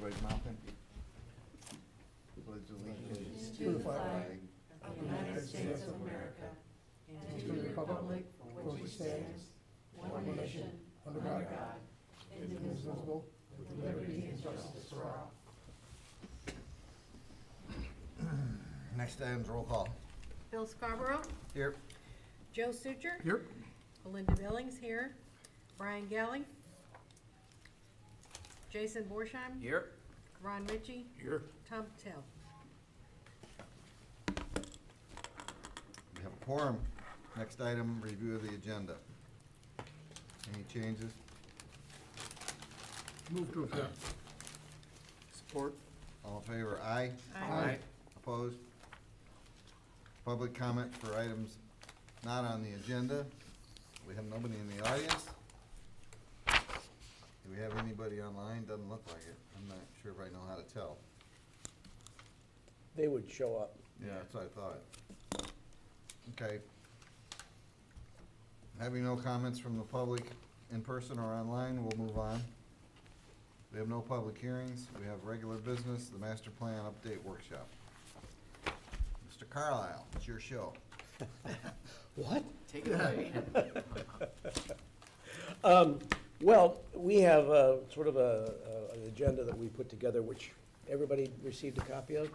everybody's mouth in. Pledge allegiance to the flag of the United States of America and to the republic for which it stands, one nation, under God, indivisible, with liberty and justice for all. Next item's roll call. Bill Scarborough, Here. Joe Sucher, Here. Belinda Billings here, Brian Gelling, Jason Borsheim, Here. Ron Ritchie, Here. Tom Patel. We have a quorum. Next item, review of the agenda. Any changes? Move to approve. Support. All in favor, aye? Aye. Opposed? Public comment for items not on the agenda. We have nobody in the audience. Do we have anybody online? Doesn't look like it. I'm not sure if I know how to tell. They would show up. Yeah, that's what I thought. Okay. Having no comments from the public in person or online, we'll move on. We have no public hearings. We have regular business, the master plan update workshop. Mr. Carlisle, it's your show. What? Take it away. Well, we have sort of an agenda that we put together, which everybody received a copy of?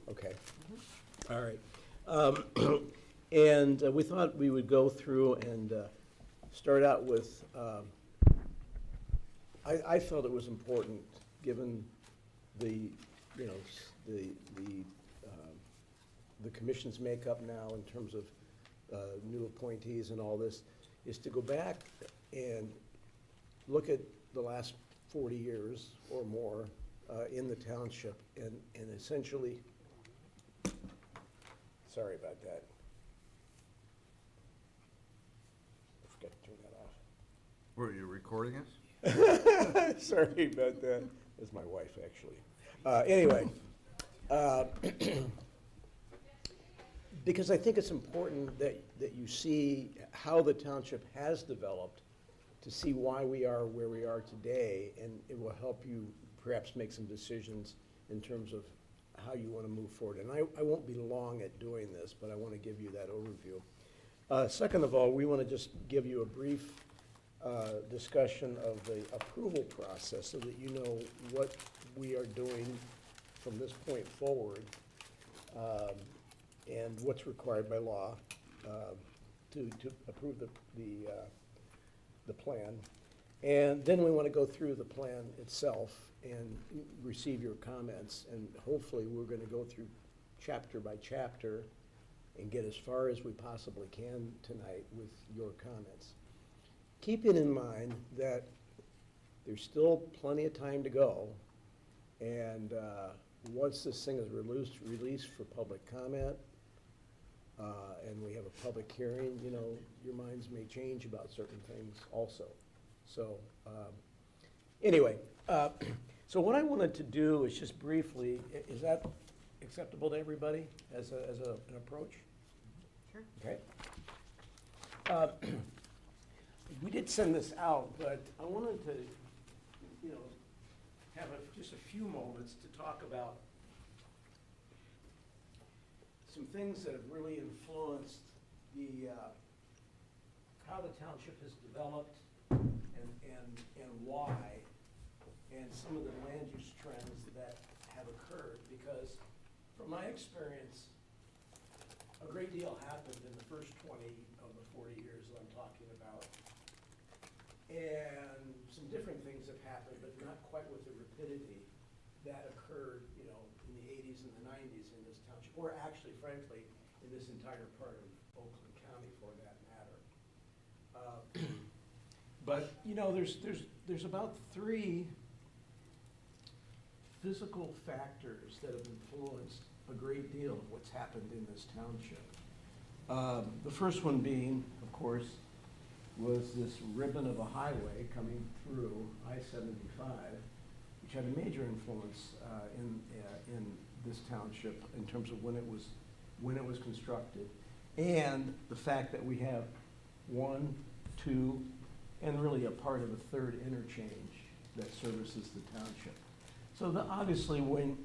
Okay. All right. And we thought we would go through and start out with, I felt it was important, given the, you know, the commission's makeup now in terms of new appointees and all this, is to go back and look at the last 40 years or more in the township and essentially, sorry about that. I forgot to turn that off. Were you recording us? Sorry about that. That's my wife, actually. Anyway, because I think it's important that you see how the township has developed to see why we are where we are today, and it will help you perhaps make some decisions in terms of how you want to move forward. And I won't be long at doing this, but I want to give you that overview. Second of all, we want to just give you a brief discussion of the approval process so that you know what we are doing from this point forward and what's required by law to approve the plan. And then we want to go through the plan itself and receive your comments. And hopefully, we're going to go through chapter by chapter and get as far as we possibly can tonight with your comments. Keeping in mind that there's still plenty of time to go, and once this thing is released for public comment, and we have a public hearing, you know, your minds may change about certain things also. So anyway, so what I wanted to do is just briefly, is that acceptable to everybody as an approach? Sure. Okay. We did send this out, but I wanted to, you know, have just a few moments to talk about some things that have really influenced the how the township has developed and why, and some of the land use trends that have occurred. Because from my experience, a great deal happened in the first 20 of the 40 years that I'm talking about. And some different things have happened, but not quite with the rapidity that occurred, you know, in the 80s and the 90s in this township, or actually, frankly, in this entire part of Oakland County, for that matter. But you know, there's about 3 physical factors that have influenced a great deal of what's happened in this township. The first one being, of course, was this ribbon of a highway coming through I-75, which had a major influence in this township in terms of when it was constructed, and the fact that we have 1, 2, and really a part of a third interchange that services the township. So obviously, when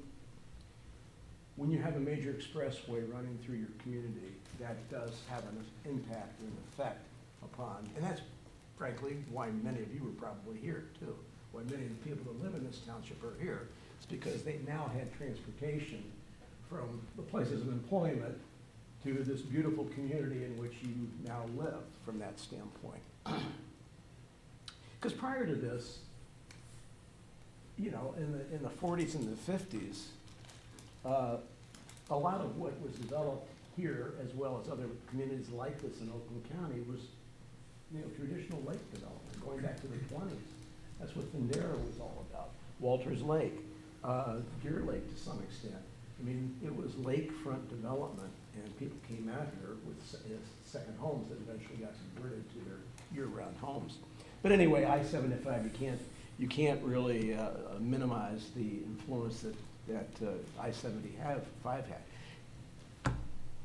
you have a major expressway running through your community, that does have an impact and effect upon, and that's frankly why many of you are probably here too. Why many of the people that live in this township are here. It's because they now had transportation from the places of employment to this beautiful community in which you now live from that standpoint. Because prior to this, you know, in the 40s and the 50s, a lot of what was developed here, as well as other communities like this in Oakland County, was, you know, traditional lake development, going back to the 20s. That's what Findera was all about. Walters Lake, Deer Lake to some extent. I mean, it was lakefront development, and people came out here with second homes that eventually got converted to their year-round homes. But anyway, I-75, you can't really minimize the influence that I-75 had.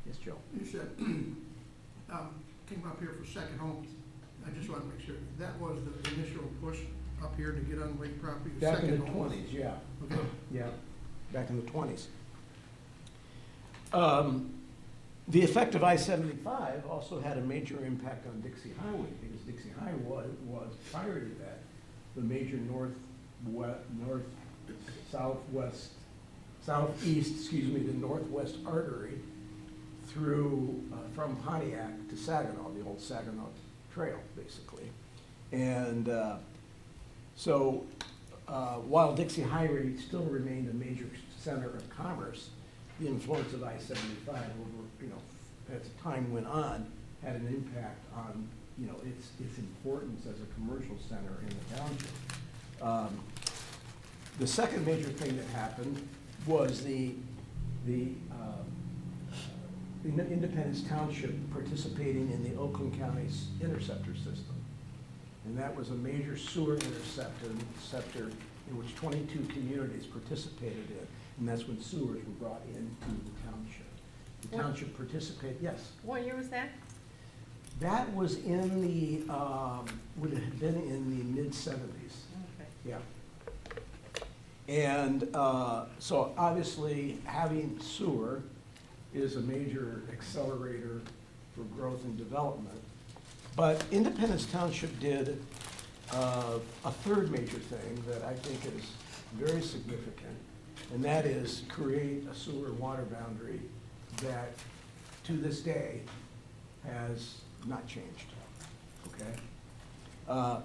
Yes, Joe? You said, came up here for second homes. I just want to make sure, that was the initial push up here to get on lake property? Back in the second homes? 20s, yeah. Okay. Yeah, back in the 20s. The effect of I-75 also had a major impact on Dixie Highway, because Dixie Highway was, prior to that, the major southeast, the northwest artery through, from Pontiac to Saginaw, the old Saginaw Trail, basically. And so while Dixie Highway still remained a major center of commerce, the influence of I-75 over, you know, as time went on, had an impact on, you know, its importance as a commercial center in the township. The second major thing that happened was the Independence Township participating in the Oakland County's interceptor system. And that was a major sewer interceptor in which 22 communities participated in. And that's when sewers were brought into the township. The township participated, yes? What year was that? That was in the, would have been in the mid-70s. Okay. Yeah. And so obviously having sewer is a major accelerator for growth and development. But Independence Township did a third major thing that I think is very significant, and that is create a sewer and water boundary that to this day has not changed, okay?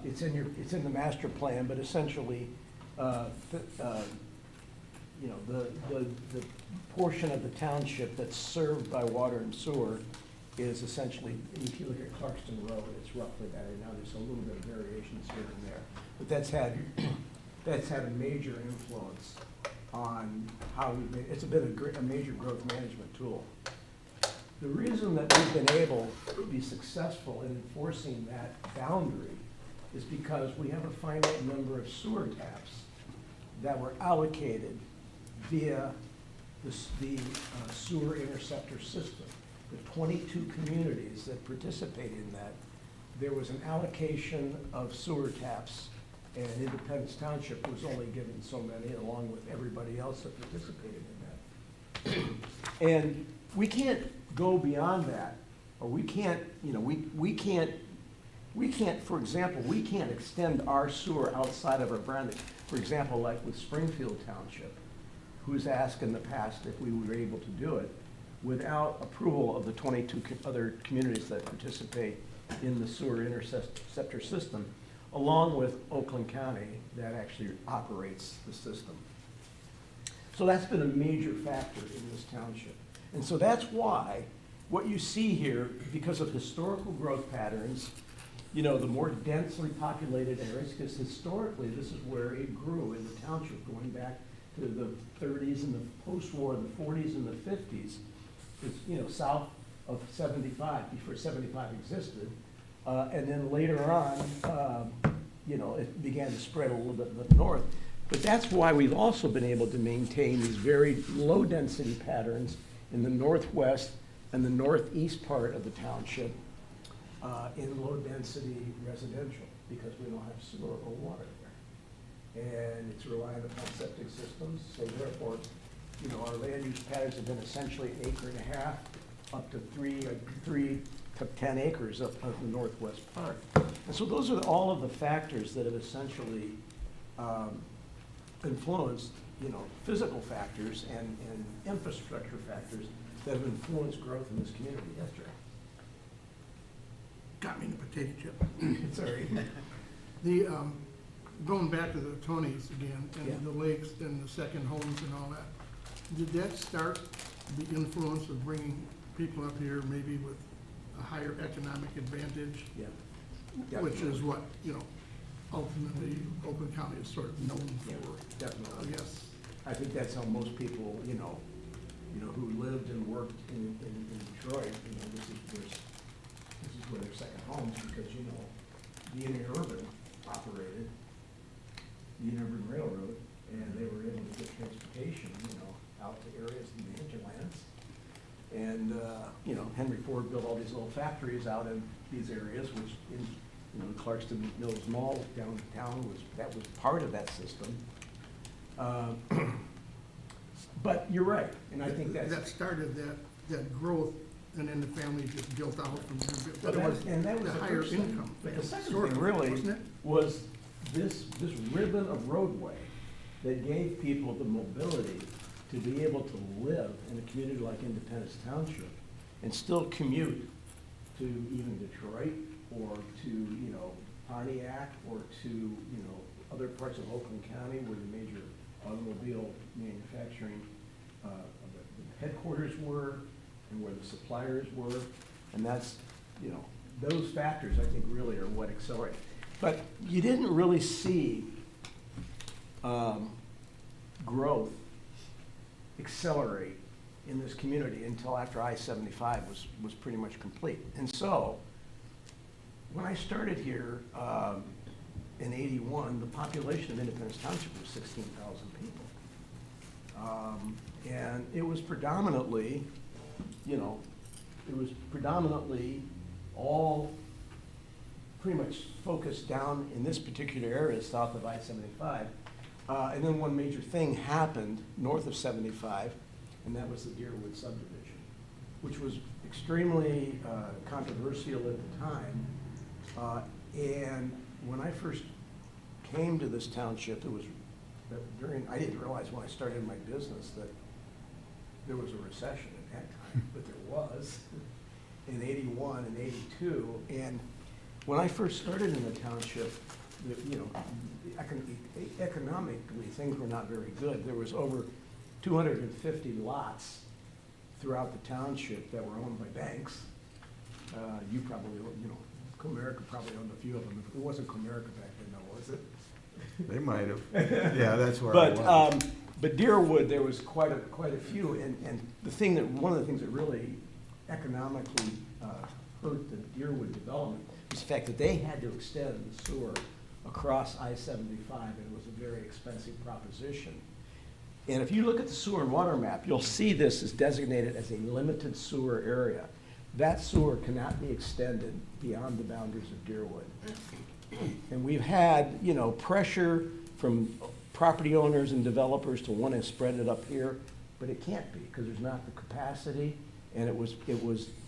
It's in the master plan, but essentially, you know, the portion of the township that's served by water and sewer is essentially, if you look at Clarkston Road, it's roughly that. Now there's a little bit of variations here and there, but that's had a major influence on how we've made, it's been a major growth management tool. The reason that we've been able to be successful in enforcing that boundary is because we have a finite number of sewer taps that were allocated via the sewer interceptor system. The 22 communities that participated in that, there was an allocation of sewer taps, and Independence Township was only given so many, along with everybody else that participated in that. And we can't go beyond that, or we can't, you know, we can't, for example, we can't extend our sewer outside of our boundary. For example, like with Springfield Township, who's asked in the past if we were able to do it without approval of the 22 other communities that participate in the sewer interceptor system, along with Oakland County that actually operates the system. So that's been a major factor in this township. And so that's why what you see here, because of historical growth patterns, you know, the more densely populated areas, because historically this is where it grew in the township, going back to the 30s and the post-war, the 40s and the 50s. It's, you know, south of 75, before 75 existed. And then later on, you know, it began to spread a little bit in the north. But that's why we've also been able to maintain these very low-density patterns in the northwest and the northeast part of the township in low-density residential, because we don't have sewer or water and it's reliant upon septic systems, so therefore, you know, our land use patterns have been essentially an acre and a half up to 3 to 10 acres of the northwest part. And so those are all of the factors that have essentially influenced, you know, physical factors and infrastructure factors that have influenced growth in this community. Yes, Jay? Got me in the potato chip. It's all right. The, going back to the Tonys again, Yeah. and the lakes and the second homes and all that, did that start the influence of bringing people up here maybe with a higher economic advantage? Yeah. Which Definitely. is what, you know, ultimately Oakland County is sort of known Yeah, for, definitely. I guess. I think that's how most people, you know, who lived and worked in Detroit, you know, this is where their second homes, because, you know, the interurban operated, the interurban railroad, and they were able to get transportation, you know, out to areas in the hinterlands. And, you know, Henry Ford built all these little factories out in these areas, which in, you know, Clarkston Mills Mall downtown that was part of that system. But you're right, and I think that's. That started that growth, and then the family just built out from there. But That was that was the the higher first thing. income. But the second sort thing of, really wasn't it? was this ribbon of roadway that gave people the mobility to be able to live in a community like Independence Township and still commute to even Detroit or to, you know, Pontiac or to, you know, other parts of Oakland County where the major automobile manufacturing the headquarters were and where the suppliers were. And that's, you know, those factors I think really are what accelerate. But you didn't really see growth accelerate in this community until after I-75 was pretty much complete. And so, when I started here in '81, the population of Independence Township was 16,000 people. And it was predominantly, you know, all pretty much focused down in this particular area south of I-75. And then one major thing happened north of 75, and that was the Deerwood subdivision, which was extremely controversial at the time. And when I first came to this township, it was I didn't realize when I started my business that there was a recession at that time, but there was in '81 and '82. And when I first started in the township, you know, economically, things were not very good. There was over 250 lots throughout the township that were owned by banks. You probably, you know, Comerica probably owned a few of them. It wasn't Comerica back then, though, was it? They might have. Yeah, that's where I was. But Deerwood, there was quite a few, and one of the things that really economically hurt the Deerwood development was the fact that they had to extend the sewer across I-75, and it was a very expensive proposition. And if you look at the sewer and water map, you'll see this is designated as a limited sewer area. That sewer cannot be extended beyond the boundaries of Deerwood. And we've had, you know, pressure from property owners and developers to want to spread it up here, but it can't be because there's not the capacity, and it was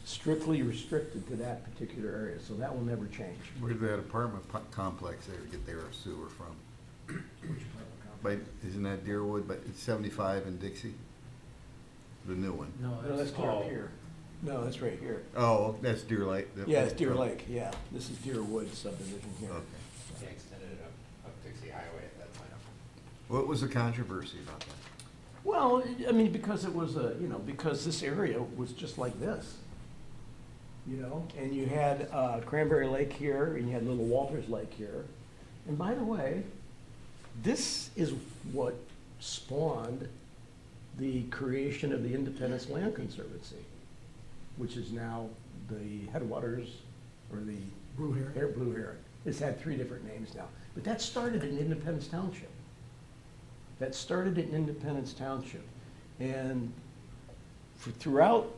strictly restricted to that particular area, so that will never change. Where's that apartment complex there to get their sewer from? But isn't that Deerwood, but it's 75 in Dixie? The new one? No, that's clear up here. No, that's right here. Oh, that's Deer Lake. Yeah, it's Deer Lake, yeah. This is Deerwood subdivision here. Okay. They extended it up Dixie Highway at that time. What was the controversy about that? Well, I mean, because it was because this area was just like this, you know? And you had Cranberry Lake here, and you had Little Walters Lake here. And by the way, this is what spawned the creation of the Independence Land Conservancy, which is now the Headwaters, or the Blue Heron. Blue Heron. It's had 3 different names now. But that started in Independence Township. And throughout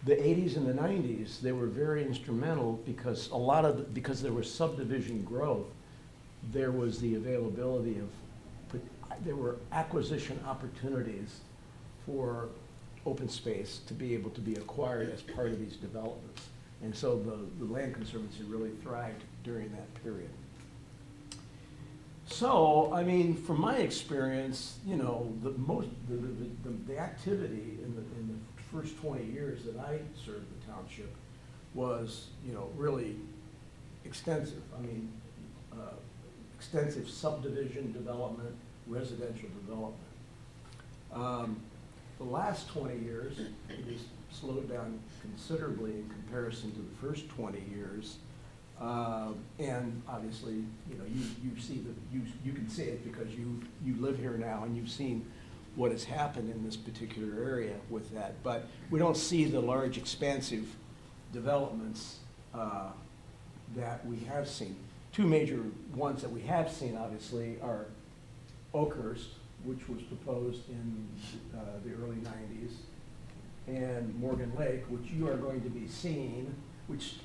the 80s and the 90s, they were very instrumental because because there was subdivision growth, there was the availability of, there were acquisition opportunities for open space to be able to be acquired as part of these developments. And so the Land Conservancy really thrived during that period. So, I mean, from my experience, you know, the activity in the first 20 years that I served the township was, you know, really extensive. I mean, extensive subdivision development, residential development. The last 20 years, it has slowed down considerably in comparison to the first 20 years. And obviously, you know, you see you can see it because you live here now and you've seen what has happened in this particular area with that. But we don't see the large expansive developments that we have seen. Two major ones that we have seen, obviously, are Oakhurst, which was proposed in the early 90s, and Morgan Lake, which you are going to be seeing, which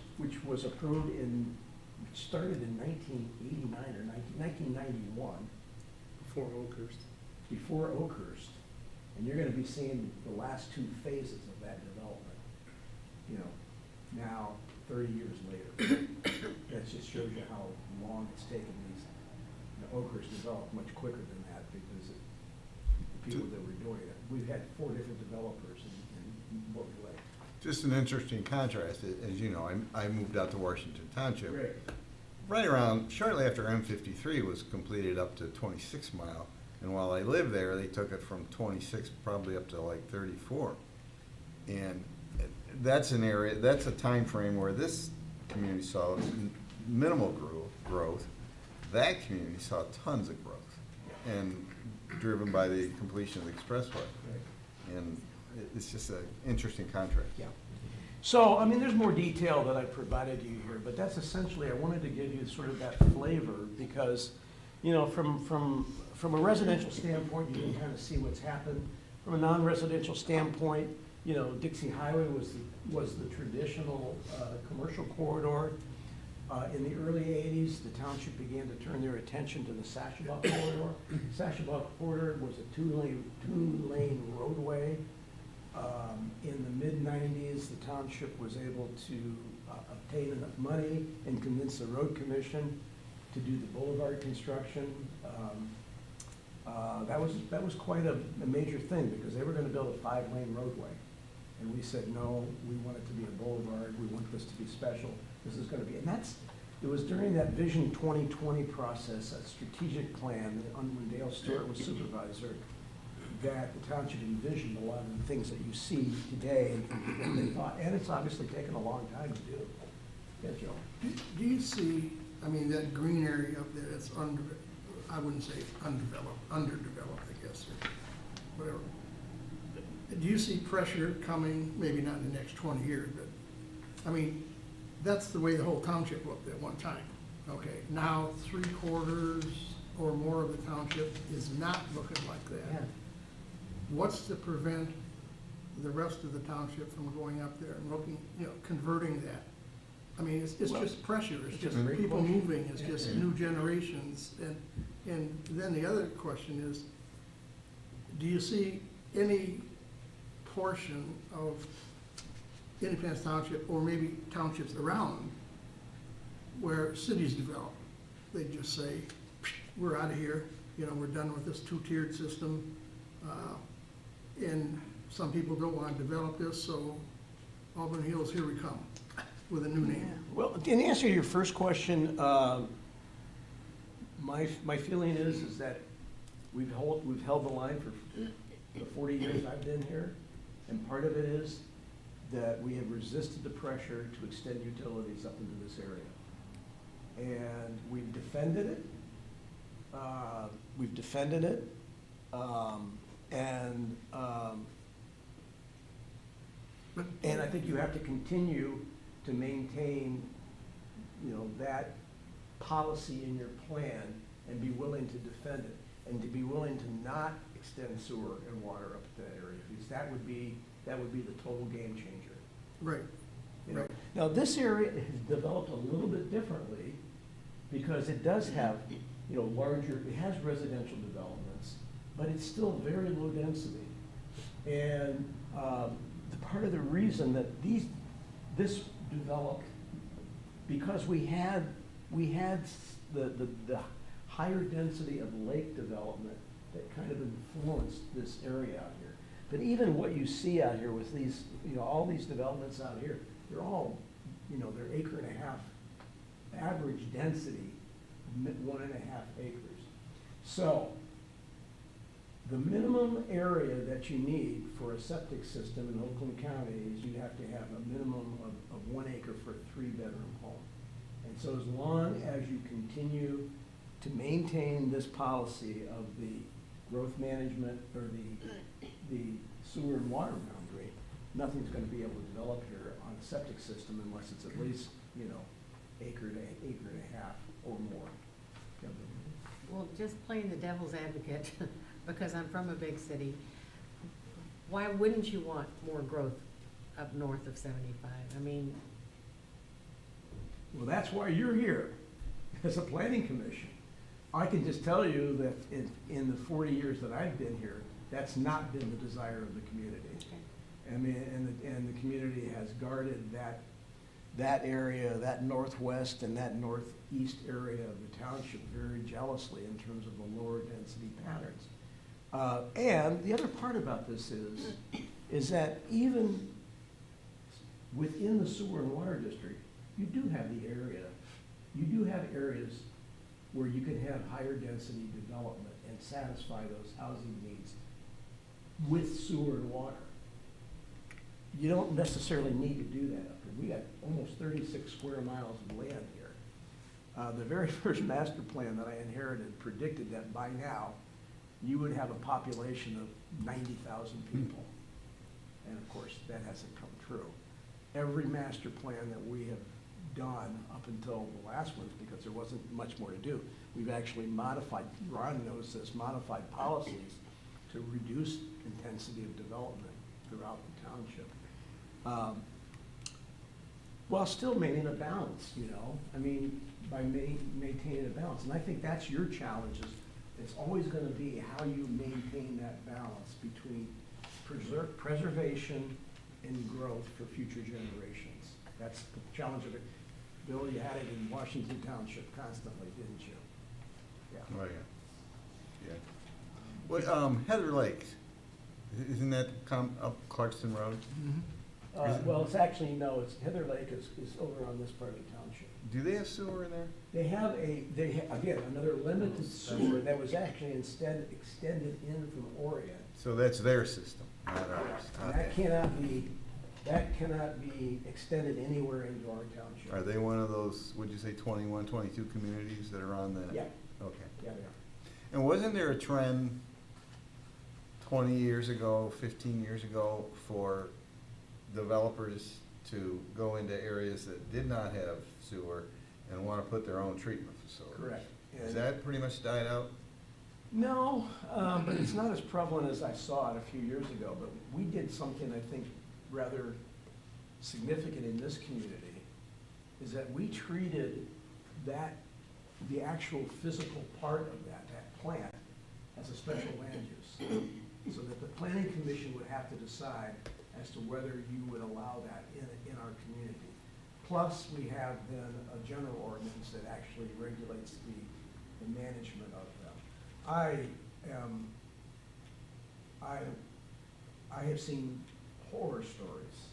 was approved which started in 1989 or 1991. Before Oakhurst. Before Oakhurst. And you're gonna be seeing the last two phases of that development, you know, now 30 years later. That just shows you how long it's taken these, you know, Oakhurst developed much quicker than that because the people that were doing it. We've had 4 different developers in Morgan Lake. Just an interesting contrast, as you know, I moved out to Washington Township. Great. Right around, shortly after M53 was completed up to 26 mile. And while I lived there, they took it from 26 probably up to like 34. And that's an area, that's a time frame where this community saw minimal growth. That community saw tons of growth, and driven by the completion of the expressway. And it's just an interesting contrast. Yeah. So, I mean, there's more detail that I provided you here, but that's essentially, I wanted to give you sort of that flavor because, you know, from a residential standpoint, you can kind of see what's happened. From a non-residential standpoint, you know, Dixie Highway was the traditional commercial corridor. In the early 80s, the township began to turn their attention to the Sashabuck corridor. Sashabuck corridor was a two-lane roadway. In the mid-90s, the township was able to obtain enough money and convince the road commission to do the boulevard construction. That was quite a major thing because they were gonna build a 5-lane roadway. And we said, no, we want it to be a boulevard, we want this to be special, this is gonna be, and it was during that Vision 2020 process, a strategic plan, when Dale Stewart was supervisor, that the township envisioned a lot of the things that you see today and they thought, and it's obviously taken a long time to do. Yeah, Joe? Do you see, I mean, that green area up there, that's I wouldn't say underdeveloped, I guess, or whatever. Do you see pressure coming, maybe not in the next 20 years, but, I mean, that's the way the whole township looked at one time. Okay, now 3/4 or more of the township is not looking like that. Yeah. What's to prevent the rest of the township from going up there and looking, you know, converting that? I mean, it's Well, just pressure, it's it's just just people push. moving, it's Yeah. just new generations. And then the other question is, do you see any portion of Independence Township, or maybe townships around, where cities develop? They just say, we're out of here, you know, we're done with this 2-tiered system. And some people don't want to develop this, so Auburn Hills, here we come, with a new name. Well, in answer to your first question, my feeling is that we've held the line for the 40 years I've been here, and part of it is that we have resisted the pressure to extend utilities up into this area. And we've defended it. And I think you have to continue to maintain, you know, that policy in your plan and be willing to defend it, and to be willing to not extend sewer and water up to that area, because that would be the total game changer. Right, You know? right. Now, this area has developed a little bit differently because it does have, you know, larger, it has residential developments, but it's still very low density. And the part of the reason that this developed, because we had the higher density of lake development that kind of influenced this area out here. But even what you see out here with these, you know, all these developments out here, they're all, you know, they're acre and a half, average density, 1.5 acres. So, the minimum area that you need for a septic system in Oakland County is you have to have a minimum of 1 acre for a 3-bedroom home. And so as long as you continue to maintain this policy of the growth management or the sewer and water boundary, nothing's gonna be able to develop here on a septic system unless it's at least, you know, acre and a half or more. Well, just playing the devil's advocate, because I'm from a big city, why wouldn't you want more growth up north of 75? I mean, Well, that's why you're here, as a planning commission. I can just tell you that in the 40 years that I've been here, that's not been the desire of the community. okay. I mean, and the community has guarded that area, that northwest and that northeast area of the township very jealously in terms of the lower density patterns. And the other part about this is that even within the sewer and water district, you do have areas where you can have higher density development and satisfy those housing needs with sewer and water. You don't necessarily need to do that up here. We got almost 36 square miles of land here. The very first master plan that I inherited predicted that by now, you would have a population of 90,000 people. And of course, that hasn't come true. Every master plan that we have done up until the last ones, because there wasn't much more to do, we've actually modified, Ron knows this, modified policies to reduce intensity of development throughout the township. While still maintaining a balance, you know, I mean, by maintaining a balance. And I think that's your challenge, is it's always gonna be how you maintain that balance between preservation and growth for future generations. That's the challenge of it. Bill, you had it in Washington Township constantly, didn't you? Yeah. Oh, yeah. Well, Heather Lake, isn't that up Clarkston Road? Well, it's actually, no, it's Heather Lake is over on this part of the township. Do they have sewer in there? They have again, another limited sewer that was actually instead extended in from Orient. So that's their system, not ours. And Okay. that cannot be extended anywhere into our township. Are they one of those, would you say 21, 22 communities that are on the? Yeah, Okay. yeah, they are. And wasn't there a trend 20 years ago, 15 years ago, for developers to go into areas that did not have sewer and want to put their own treatment facility? Correct. Has And- that pretty much died out? No, but it's not as prevalent as I saw it a few years ago, but we did something, I think, rather significant in this community, is that we treated the actual physical part of that plant as a special land use. So that the planning commission would have to decide as to whether you would allow that in our community. Plus, we have then a general ordinance that actually regulates the management of them. I have seen horror stories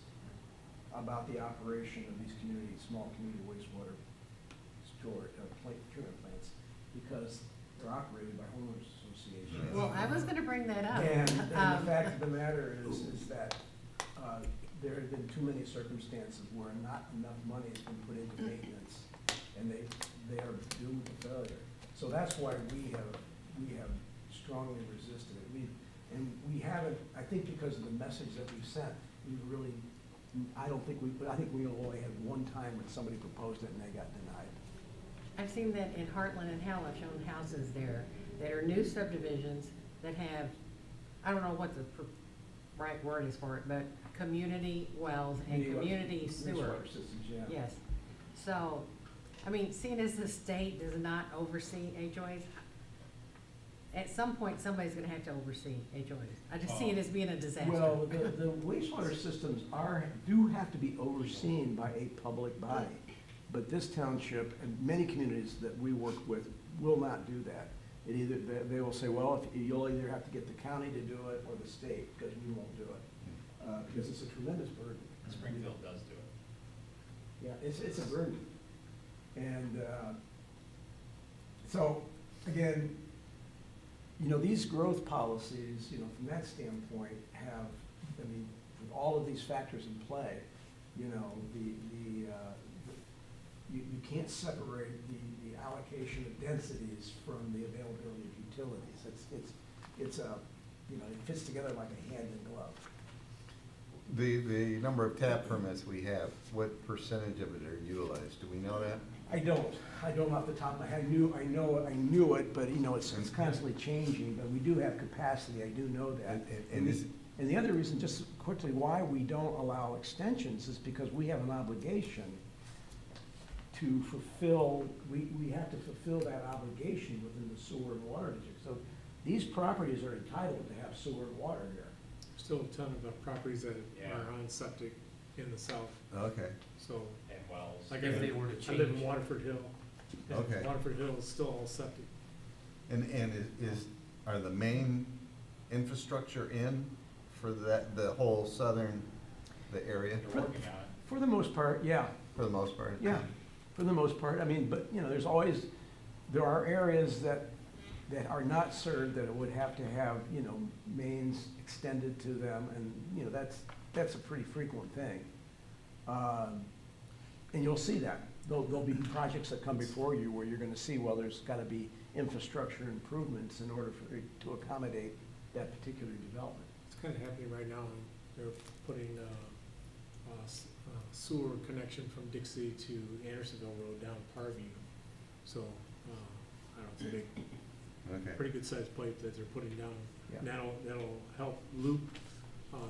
about the operation of these small community wastewater treatment plants, because they're operated by homeowners associations. Well, I was gonna bring that up. And the fact of the matter is that there have been too many circumstances where not enough money has been put into maintenance, and they are doomed to failure. So that's why we have strongly resisted it. We haven't, I think because of the message that we've sent, I think we only had one time when somebody proposed it and they got denied. I've seen that in Heartland and Hell. I've shown houses there that are new subdivisions that have, I don't know what the right word is for it, but community wells and community That's sewer. our systems, yeah. Yes. So I mean, seeing as the state does not oversee HOAs, at some point, somebody's gonna have to oversee HOAs. I just see it as being a disaster. Well, the wastewater systems do have to be overseen by a public body. But this township and many communities that we work with will not do that. They will say, well, you'll either have to get the county to do it or the state, because we won't do it. Because it's a tremendous burden. Springfield does do it. Yeah, it's a burden. And, so, again, these growth policies, from that standpoint have, I mean, with all of these factors in play, you can't separate the allocation of densities from the availability of utilities. It's it fits together like a hand in glove. The number of tap permits we have, what percentage of it are utilized? Do we know that? I don't off the top of my head. I knew it, but it's constantly changing, but we do have capacity, I do know that. And the other reason, just quickly, why we don't allow extensions is because we have an obligation to fulfill, we have to fulfill that obligation within the sewer and water district. So these properties are entitled to have sewer and water here. Still a ton of properties that Yeah. are on septic in the south, Okay, so. And wells. Like If they were to I live in change. Waterford Hill. and Okay. Waterford Hill is still all septic. and are the main infrastructure in for the whole the area, They're working on it. For the most part, yeah. for the most part? Yeah, for the most part. I mean, but, there are areas that are not served that would have to have, mains extended to them, and, that's a pretty frequent thing. And you'll see that. There'll be projects that come before you where you're gonna see, well, there's gotta be infrastructure improvements in order to accommodate that particular development. It's kind of happening right now. They're putting sewer connection from Dixie to Andersonville Road down Parview. So, I don't know, it's a big, Okay, pretty good sized pipe that they're putting down. Yeah. And that'll help loop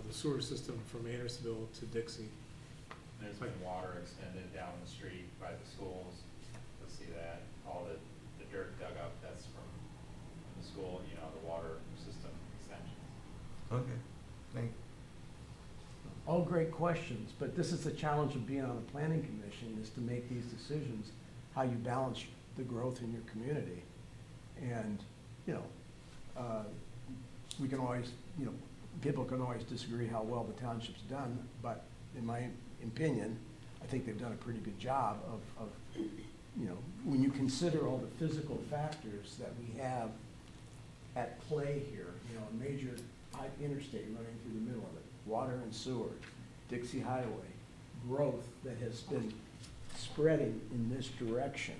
the sewer system from Andersonville to Dixie. There's been water extended down the street by the schools. You'll see that, all the dirt dug up, that's from the school, the water system extensions. okay, thank, All great questions, but this is the challenge of being on the planning commission, is to make these decisions, how you balance the growth in your community. And, we can always, people can always disagree how well the township's done, but in my opinion, I think they've done a pretty good job of when you consider all the physical factors that we have at play here, a major interstate running through the middle of it, water and sewer, Dixie Highway, growth that has been spreading in this direction,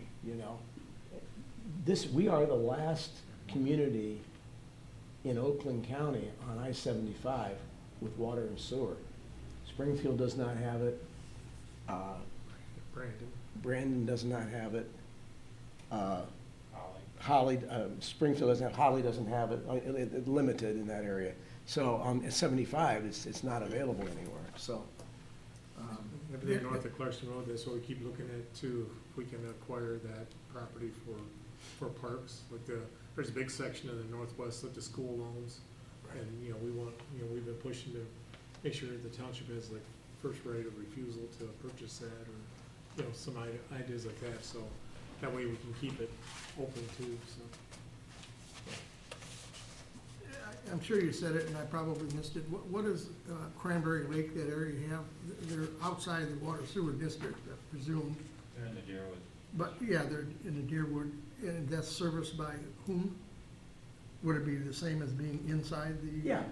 we are the last community in Oakland County on I-75 with water and sewer. Springfield does not have it. Brandon does not have it. Springfield doesn't have, Holly doesn't have it, it's limited in that area. So, at 75, it's not available anywhere, so. Everything north of Clarkson Road, that's what we keep looking at too, if we can acquire that property for parks. Like there's a big section in the northwest that the school owns. And, we've been pushing to make sure the township has like first right of refusal to purchase that, or, some ideas like that, so that way we can keep it open too, so. I'm sure you said it, and I probably missed it. What is Cranberry Lake, that area you have? They're outside the water sewer district, I presume. They're in the Deerwood. But, yeah, they're in the Deerwood, and that's serviced by whom? Would it be the same as being inside the? Yeah,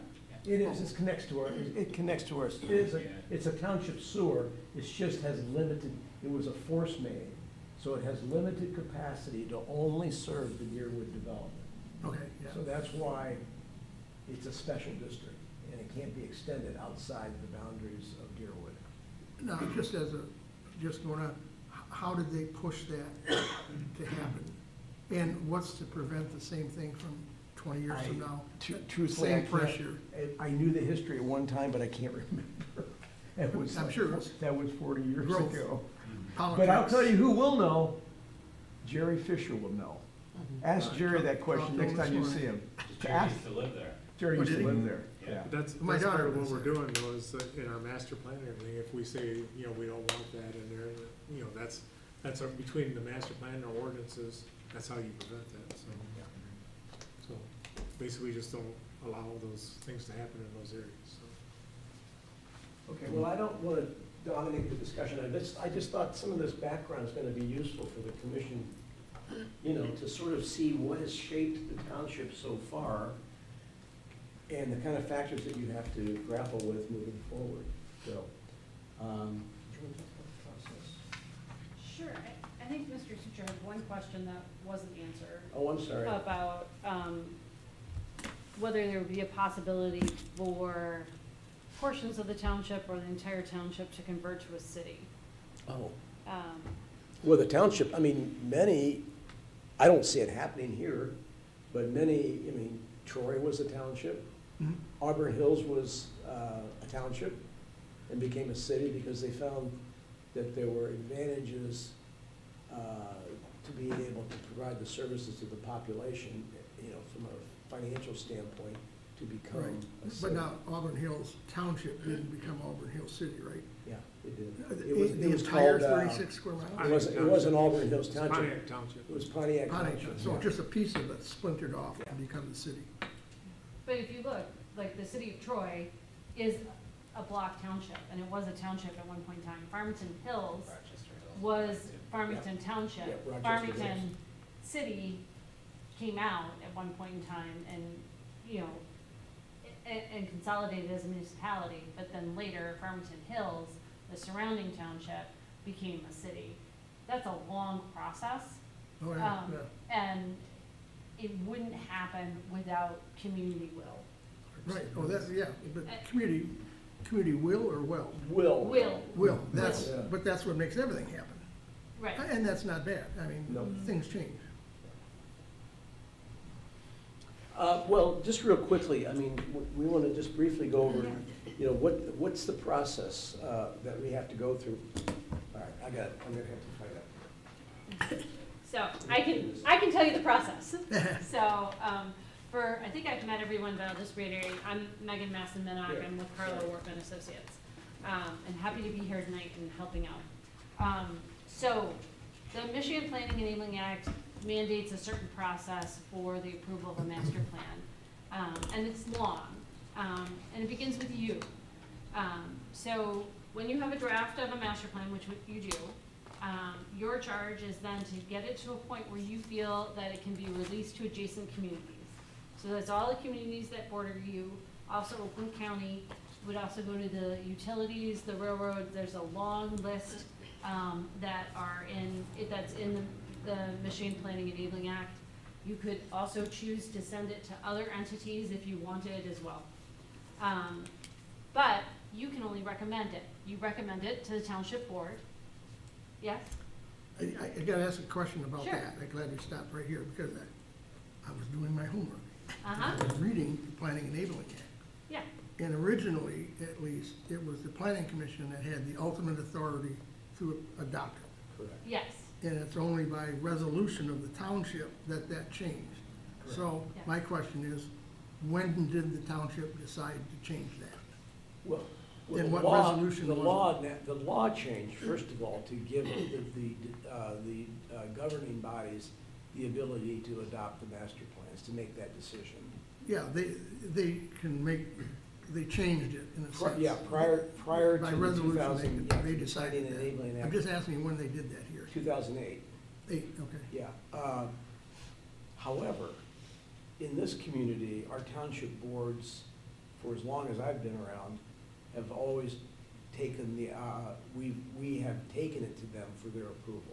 it is, it connects to our, it's a township sewer, it just has limited, it was a force main, so it has limited capacity to only serve the Deerwood development. Okay, yeah. So that's why it's a special district, and it can't be extended outside the boundaries of Deerwood. Now, just going on, how did they push that to happen? And what's to prevent the same thing from 20 years from now? Truthfully, Same pressure. I knew the history at one time, but I can't remember. It was I'm sure it's that was 40 years growth. ago. Politics. But I'll tell you who will know, Jerry Fisher will know. Mhm. Ask Jerry that question Talk to next him time you this see morning. him. Jerry Ask, used to live there. Jerry Oh, used to did he? live there, Yeah. yeah. But that's My part daughter of what was we're there. doing though, is that in our master plan and everything, if we say, you know, we don't want that in there, you know, that's between the master plan and our ordinances, that's how you prevent that, so. So, basically, just don't allow those things to happen in those areas, so. Okay, well, I don't want to dominate the discussion. I just thought some of this background is going to be useful for the commission, you know, to sort of see what has shaped the township so far and the kind of factors that you have to grapple with moving forward. So, do you want to talk about the process? Sure, I think Mr. Sucher had one question that wasn't answered Oh, I'm sorry. about whether there would be a possibility for portions of the township or the entire township to convert to a city. Oh. Um, Well, the township, I mean, many, I don't see it happening here, but many, I mean, Troy was a township. Mhm. Auburn Hills was a township and became a city because they found that there were advantages to being able to provide the services to the population, you know, from a financial standpoint, to become Right, a city. but now Auburn Hills Township didn't become Auburn Hills City, right? Yeah, it did. It was, The it was entire called, 36 square miles? it wasn't Auburn Hills It's Township. Pontiac Township. It was Pontiac Pontiac, Township. so yeah. just a piece of it splintered off Yeah. and become the city. But if you look, like the city of Troy is a block township, and it was a township at one point in time. Farmington Hills Rochester Hills. was Farmington Township. Yeah, Rochester Farmington City came out at one point in time and, you know, and consolidated as a municipality, but then later Farmington Hills, the surrounding township, became a city. That's a long process, Oh, yeah, Um, yeah. and it wouldn't happen without community will. Right, oh, that's, yeah, but community will or well? Will. Will, that's, Yeah. but that's what makes everything happen. Right. And that's not bad, I mean, No. things change. Well, just real quickly, I mean, we want to just briefly go over, you know, what's the process that we have to go through? All right, I got it, I'm gonna have to find out. So I can tell you the process. So, I think I've met everyone, but I'll just reiterate, I'm Megan Masson-Minnock, I'm with Carlo Workman Associates. And happy to be here tonight and helping out. So, the Michigan Planning Enabling Act mandates a certain process for the approval of a master plan. And it's long, and it begins with you. So, when you have a draft of a master plan, which you do, your charge is then to get it to a point where you feel that it can be released to adjacent communities. So that's all the communities that border you, also Oakland County, would also go to the utilities, the railroad, there's a long list, that are that's in the Michigan Planning Enabling Act. You could also choose to send it to other entities if you wanted as well. But you can only recommend it. You recommend it to the township board. Yes? I gotta ask a question about Sure. that, I'm glad you stopped right here, because I was doing my homework. Uh-huh. I was reading the Planning Enabling Act. Yeah. And originally, at least, it was the planning commission that had the ultimate authority to adopt it. Correct. Yes. And it's only by resolution of the township that changed. So, Yeah. my question is, when did the township decide to change that? Well, And the what law, resolution the was it? law changed, first of all, to give the governing bodies the ability to adopt the master plans, to make that decision. Yeah, they can make, they changed it in a sense. Yeah, prior to By the resolution, 2000, they yeah, decided Planning and Enabling that. I'm Act, just asking when they did that here. 2008. Okay. Yeah. However, in this community, our township boards, for as long as I've been around, have always taken we have taken it to them for their approval.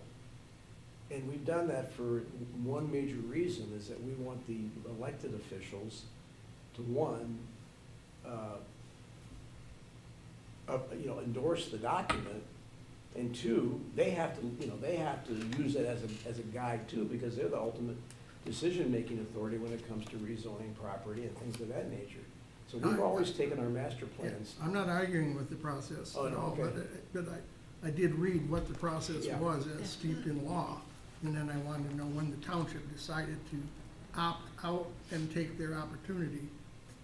And we've done that for one major reason, is that we want the elected officials to, one, endorse the document, and two, they have to use it as a guide too, because they're the ultimate decision-making authority when it comes to rezoning property and things of that nature. So we've always taken our master Yeah, plans. I'm not arguing with the process Oh, at no, all, okay. but I did read what the process Yeah. was as steeped in law. And then I wanted to know when the township decided to opt out and take their opportunity,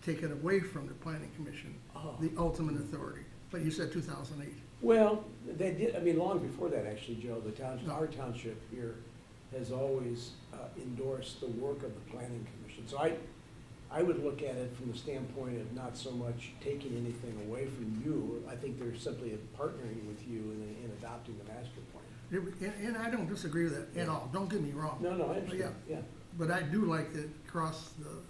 to take it away from the planning commission, Oh. the ultimate authority. But you said 2008. Well, they did, I mean, long before that, actually, Joe, the township, our township here has always endorsed the work of the planning commission. So I would look at it from the standpoint of not so much taking anything away from you. I think they're simply partnering with you in adopting the master plan. And I don't disagree with that at all, don't get me wrong. No, I But understand, yeah. But I do like to cross the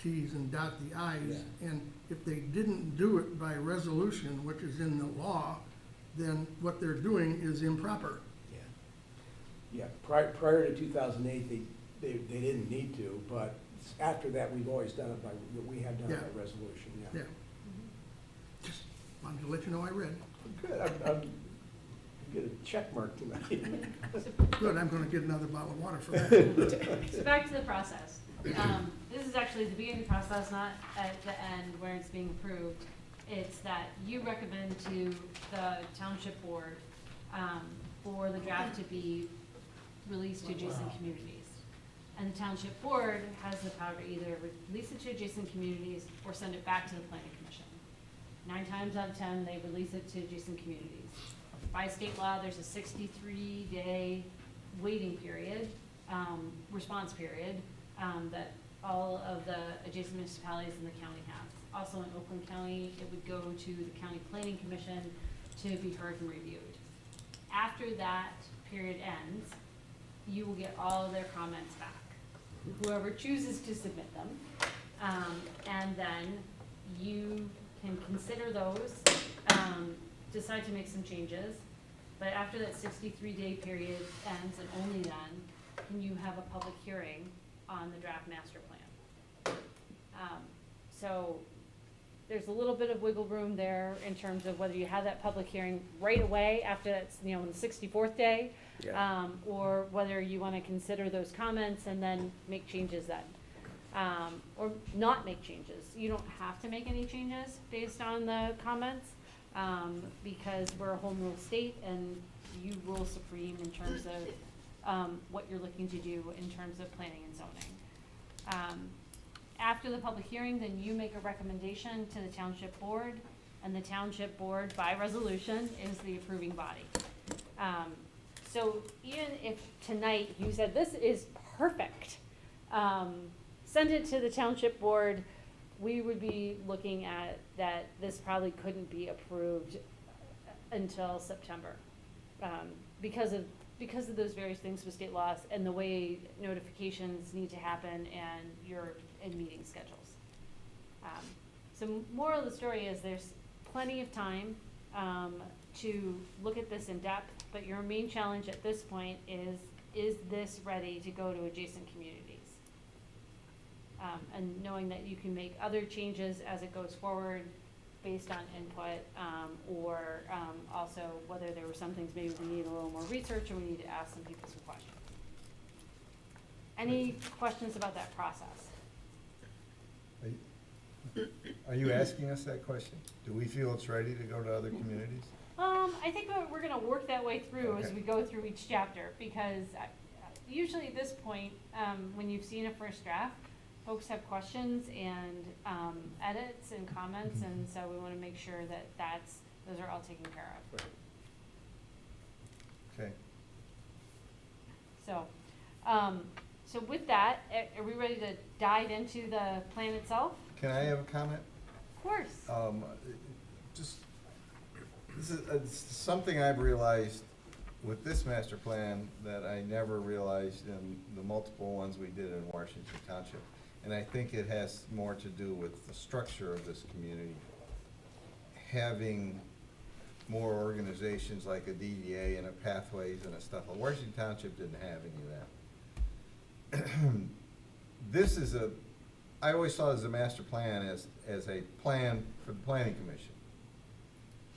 Ts and dot the Is. Yeah. And if they didn't do it by resolution, which is in the law, then what they're doing is improper. Yeah, prior to 2008, they didn't need to, but after that, we've always done it we have done it by resolution, yeah. Yeah. Just wanted to let you know I read. Good, I'm get a check mark tonight. Good, I'm gonna get another bottle of water for that. So back to the process. This is actually the beginning of the process, not at the end where it's being approved. It's that you recommend to the township board, for the draft to be released to adjacent communities. And the township board has the power to either release it to adjacent communities or send it back to the planning commission. 9 times out of 10, they release it to adjacent communities. By state law, there's a 63-day waiting period, response period, that all of the adjacent municipalities in the county have. Also in Oakland County, it would go to the county planning commission to be heard and reviewed. After that period ends, you will get all of their comments back. Whoever chooses to submit them, and then you can consider those, decide to make some changes. But after that 63-day period ends, and only then, can you have a public hearing on the draft master plan. So there's a little bit of wiggle room there in terms of whether you have that public hearing right away after that's, on the 64th day, or whether you want to consider those comments and then make changes then. Or not make changes. You don't have to make any changes based on the comments, because we're a home rule state and you rule supreme in terms of what you're looking to do in terms of planning and zoning. After the public hearing, then you make a recommendation to the township board, and the township board, by resolution, is the approving body. So even if tonight you said, this is perfect, send it to the township board, we would be looking at that this probably couldn't be approved until September, because of those various things with state laws and the way notifications need to happen and meeting schedules. So moral of the story is there's plenty of time to look at this in depth, but your main challenge at this point is this ready to go to adjacent communities? And knowing that you can make other changes as it goes forward based on input, or also whether there were some things maybe we need a little more research or we need to ask some people some questions. Any questions about that process? Are you asking us that question? Do we feel it's ready to go to other communities? I think we're gonna work that way through as Okay. we go through each chapter, because usually at this point, when you've seen a first draft, folks have questions and edits and comments, and so we wanna make sure that those are all taken care of. Okay. So with that, are we ready to dive into the plan itself? Can I have a comment? Of course. This is it's something I've realized with this master plan that I never realized in the multiple ones we did in Washington Township. And I think it has more to do with the structure of this community. Having more organizations like a DDA and a pathways and a stuff. Well, Washington Township didn't have any of that. This is I always saw it as a master plan as a plan for the planning commission.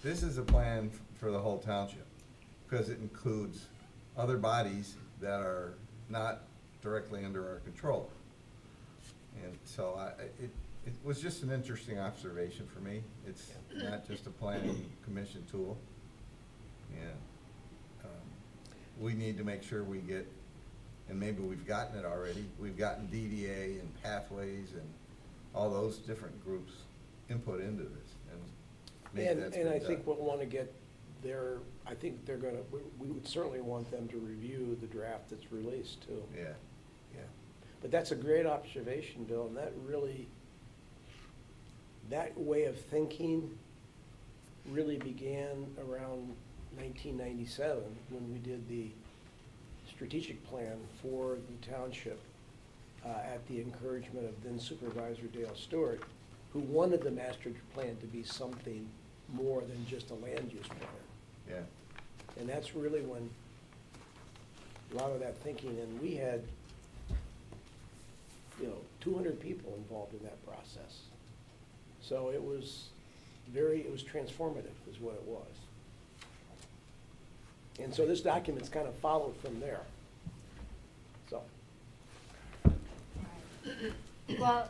This is a plan for the whole township, because it includes other bodies that are not directly under our control. And so it was just an interesting observation for me. It's not just a planning commission tool. And we need to make sure we get, and maybe we've gotten it already, we've gotten DDA and pathways and all those different groups input into this, and maybe And, that's and been I think done. we'll want to get their, I think they're gonna, we would certainly want them to review the draft that's released too. Yeah, Yeah. But that's a great observation, Bill, and that really, that way of thinking really began around 1997 when we did the strategic plan for the township at the encouragement of then Supervisor Dale Stewart, who wanted the master plan to be something more than just a land use plan. yeah. And that's really when a lot of that thinking, and we had, 200 people involved in that process. So it was it was transformative is what it was. And so this document's kind of followed from there. So, Well,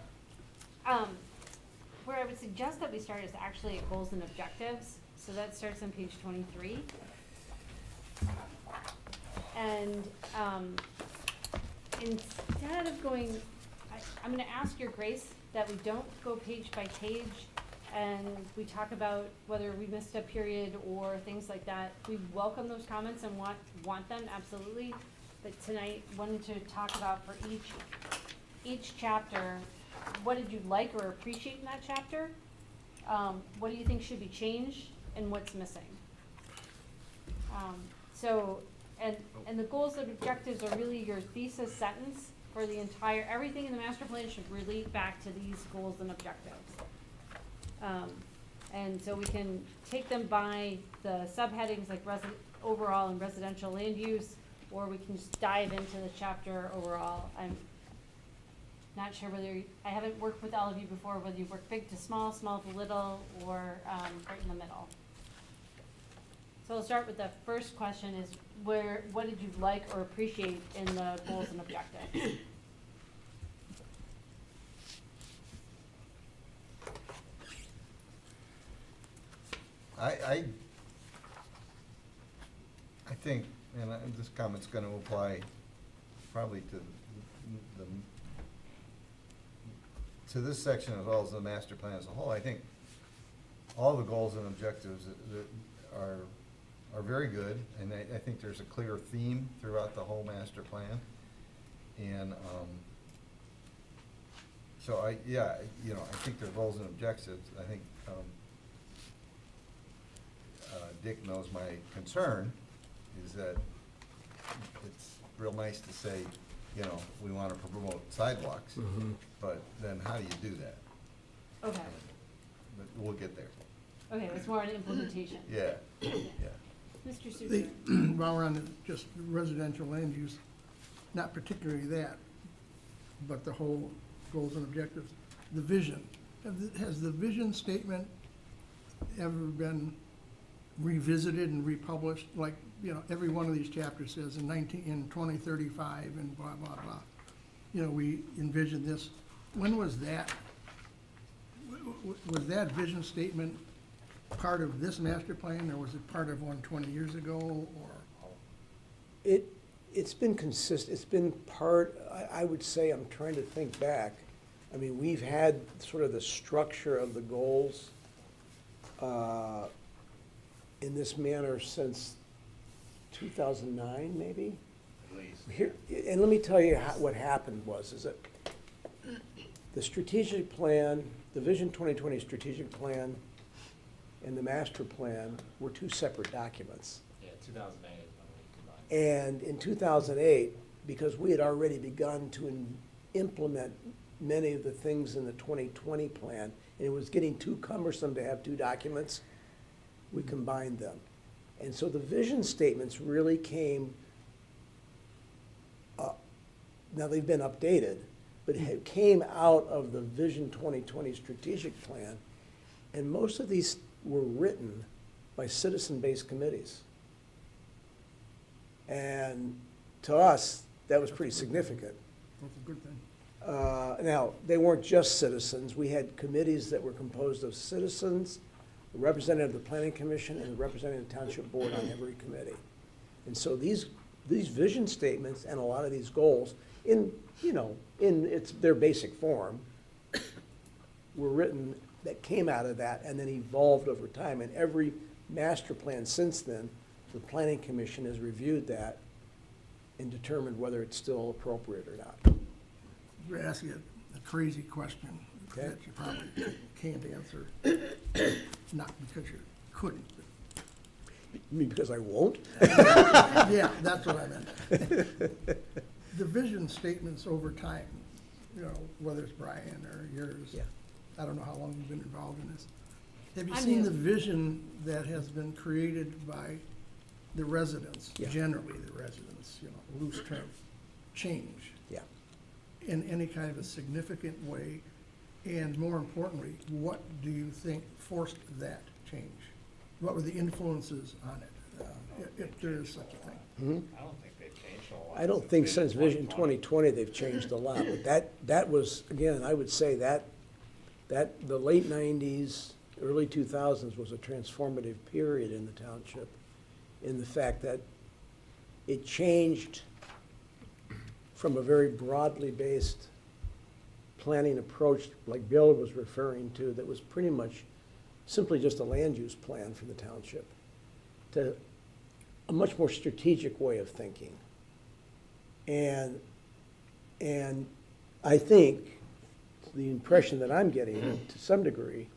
where I would suggest that we start is actually at goals and objectives. So that starts on page 23. And instead of going, I'm gonna ask your grace that we don't go page by page and we talk about whether we missed a period or things like that. We welcome those comments and want them, absolutely. But tonight, wanted to talk about for each chapter, what did you like or appreciate in that chapter? What do you think should be changed and what's missing? And the goals and objectives are really your thesis sentence for the entire, everything in the master plan should relate back to these goals and objectives. And so we can take them by the subheadings like overall and residential land use, or we can just dive into the chapter overall. I'm not sure whether, I haven't worked with all of you before, whether you work big to small, small to little, or right in the middle. So I'll start with the first question is what did you like or appreciate in the goals and objectives? I think, and this comment's gonna apply probably to to this section as well as the master plan as a whole. I think all the goals and objectives that are very good, and I think there's a clear theme throughout the whole master plan. And, so I think they're goals and objectives. I think, Dick knows my concern is that it's real nice to say, we want to promote sidewalks, but then how do you do that? Okay, But we'll get there. okay, it's more an implementation. Yeah, yeah. Mr. The, Super. while we're on just residential land use, not particularly that, but the whole goals and objectives, the vision. Has the vision statement ever been revisited and republished? Like, every one of these chapters says in 2035 and blah, blah, blah. We envision this. When was that? Was that vision statement part of this master plan, or was it part of one 20 years ago, or? it's been consistent, it's been part, I would say, I'm trying to think back. I mean, we've had sort of the structure of the goals in this manner since 2009, maybe? At least. Here, and let me tell you what happened is that the strategic plan, the Vision 2020 strategic plan and the master plan were two separate documents. Yeah, 2008 is when we combined. And in 2008, because we had already begun to implement many of the things in the 2020 plan, and it was getting too cumbersome to have two documents, we combined them. And so the vision statements really came up. Now, they've been updated, but it came out of the Vision 2020 strategic plan, and most of these were written by citizen-based committees. And to us, that was pretty significant. That's a good thing. Now, they weren't just citizens. We had committees that were composed of citizens, the representative of the planning commission, and the representative of the township board on every committee. And so these these vision statements and a lot of these goals in, you know, in their basic form were written, that came out of that and then evolved over time. And every master plan since then, the planning commission has reviewed that and determined whether it's still appropriate or not. I'm gonna ask you a crazy question Okay. that you probably can't answer, not because you couldn't, You mean because I won't? but, yeah, that's what I meant. The vision statements over time, you know, whether it's Brian or yours. Yeah. I don't know how long you've been involved in this. Have you I'm seen new. the vision that has been created by the residents, Yeah. generally the residents, you know, loose term, change Yeah. in any kind of a significant way? And more importantly, what do you think forced that change? What were the influences on it, if there is such a thing? I don't think they've changed a lot. I don't think since Vision 2020 they've changed a lot, but that was, again, I would say that the late 90s, early 2000s was a transformative period in the township, in the fact that it changed from a very broadly based planning approach, like Bill was referring to, that was pretty much simply just a land use plan for the township, to a much more strategic way of thinking. And I think the impression that I'm getting to some degree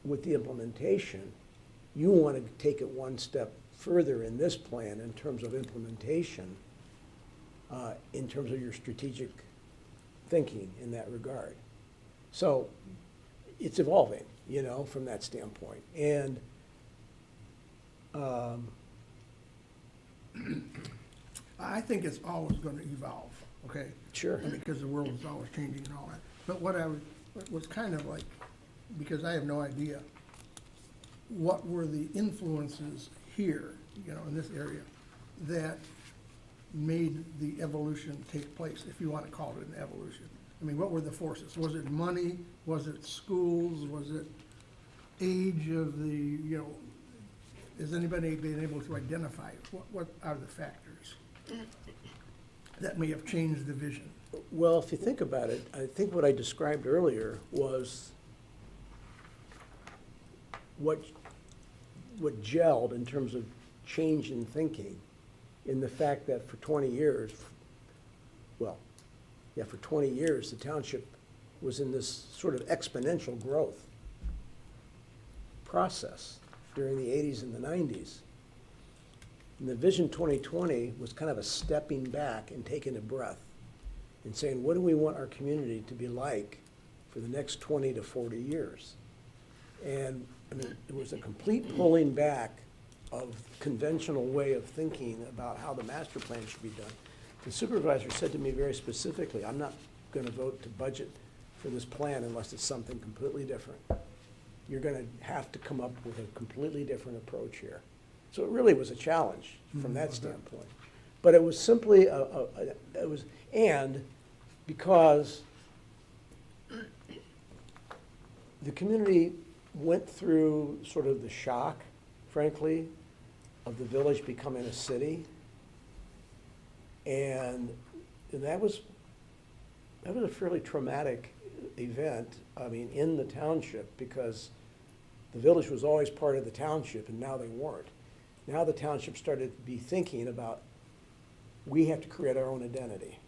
with the implementation, you want to take it one step further in this plan in terms of implementation, in terms of your strategic thinking in that regard. So it's evolving, you know, from that standpoint. And I think it's always gonna evolve, okay? sure, Because the world is always changing and all that. But what was kind of like, because I have no idea, what were the influences here, you know, in this area, that made the evolution take place, if you want to call it an evolution? I mean, what were the forces? Was it money? Was it schools? Was it age of the, you know, has anybody been able to identify what are the factors that may have changed the vision? well, if you think about it, I think what I described earlier was what gelled in terms of change in thinking, in the fact that for 20 years, for 20 years, the township was in this sort of exponential growth process during the 80s and the 90s. And the Vision 2020 was kind of a stepping back and taking a breath and saying, what do we want our community to be like for the next 20 to 40 years? And I mean, it was a complete pulling back of conventional way of thinking about how the master plan should be done. The supervisor said to me very specifically, I'm not gonna vote to budget for this plan unless it's something completely different. You're gonna have to come up with a completely different approach here. So it really was a challenge from that standpoint. But it was simply and because the community went through sort of the shock, frankly, of the village becoming a city. And that was a fairly traumatic event, I mean, in the township, because the village was always part of the township, and now they weren't. Now the township started to be thinking about, we have to create our own identity.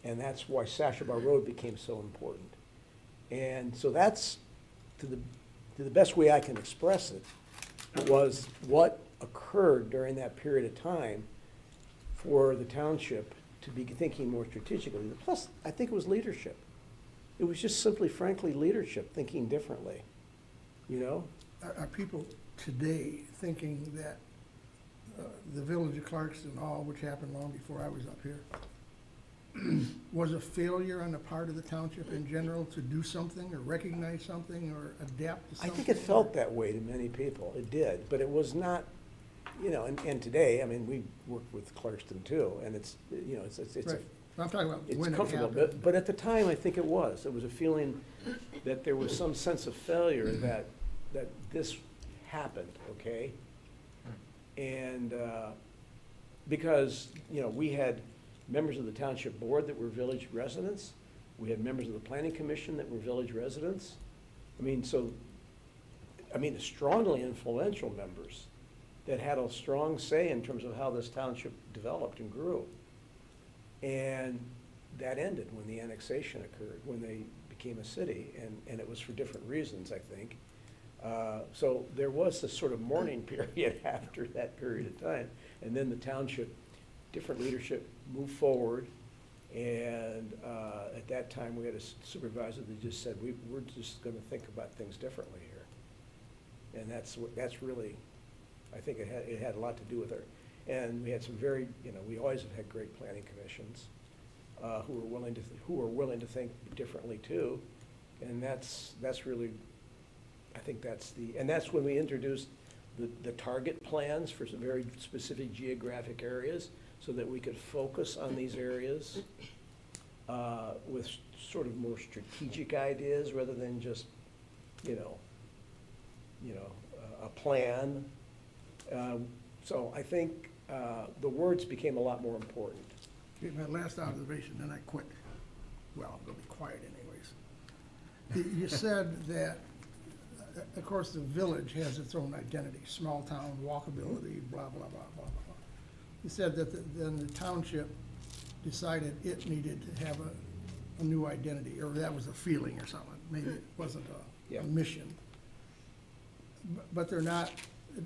And that's why Sashabar Road became so important. And so that's, to the best way I can express it, was what occurred during that period of time for the township to be thinking more strategically. Plus, I think it was leadership. It was just simply, frankly, leadership thinking differently, you know? Are people today thinking that the village of Clarkston, all which happened long before I was up here, was a failure on the part of the township in general to do something or recognize something or adapt to I something? think it felt that way to many people. It did, but it was not, you know, and today, I mean, we work with Clarkston too, and it's, you know, it's Right. I'm talking about it's when it comfortable, happened. but at the time, I think it was. It was a feeling that there was some sense of failure that this happened, okay? And because, you know, we had members of the township board that were village residents. We had members of the planning commission that were village residents. I mean, strongly influential members that had a strong say in terms of how this township developed and grew. And that ended when the annexation occurred, when they became a city, and it was for different reasons, I think. So there was this sort of mourning period after that period of time. And then the township, different leadership moved forward. And at that time, we had a supervisor that just said, we're just gonna think about things differently here. And that's really, I think it had a lot to do with her. And we had some very, you know, we always have had great planning commissions who are willing to think differently too. And that's really, I think that's when we introduced the target plans for some very specific geographic areas, so that we could focus on these areas with sort of more strategic ideas rather than just, you know, a plan. So I think the words became a lot more important. Okay, my last observation, then I quit. Well, I'm gonna be quiet anyways. You said that, of course, the village has its own identity, small town, walkability, blah, blah, blah, blah, blah. You said that then the township decided it needed to have a new identity, or that was a feeling or something. Maybe it wasn't Yeah. a mission. But they're not,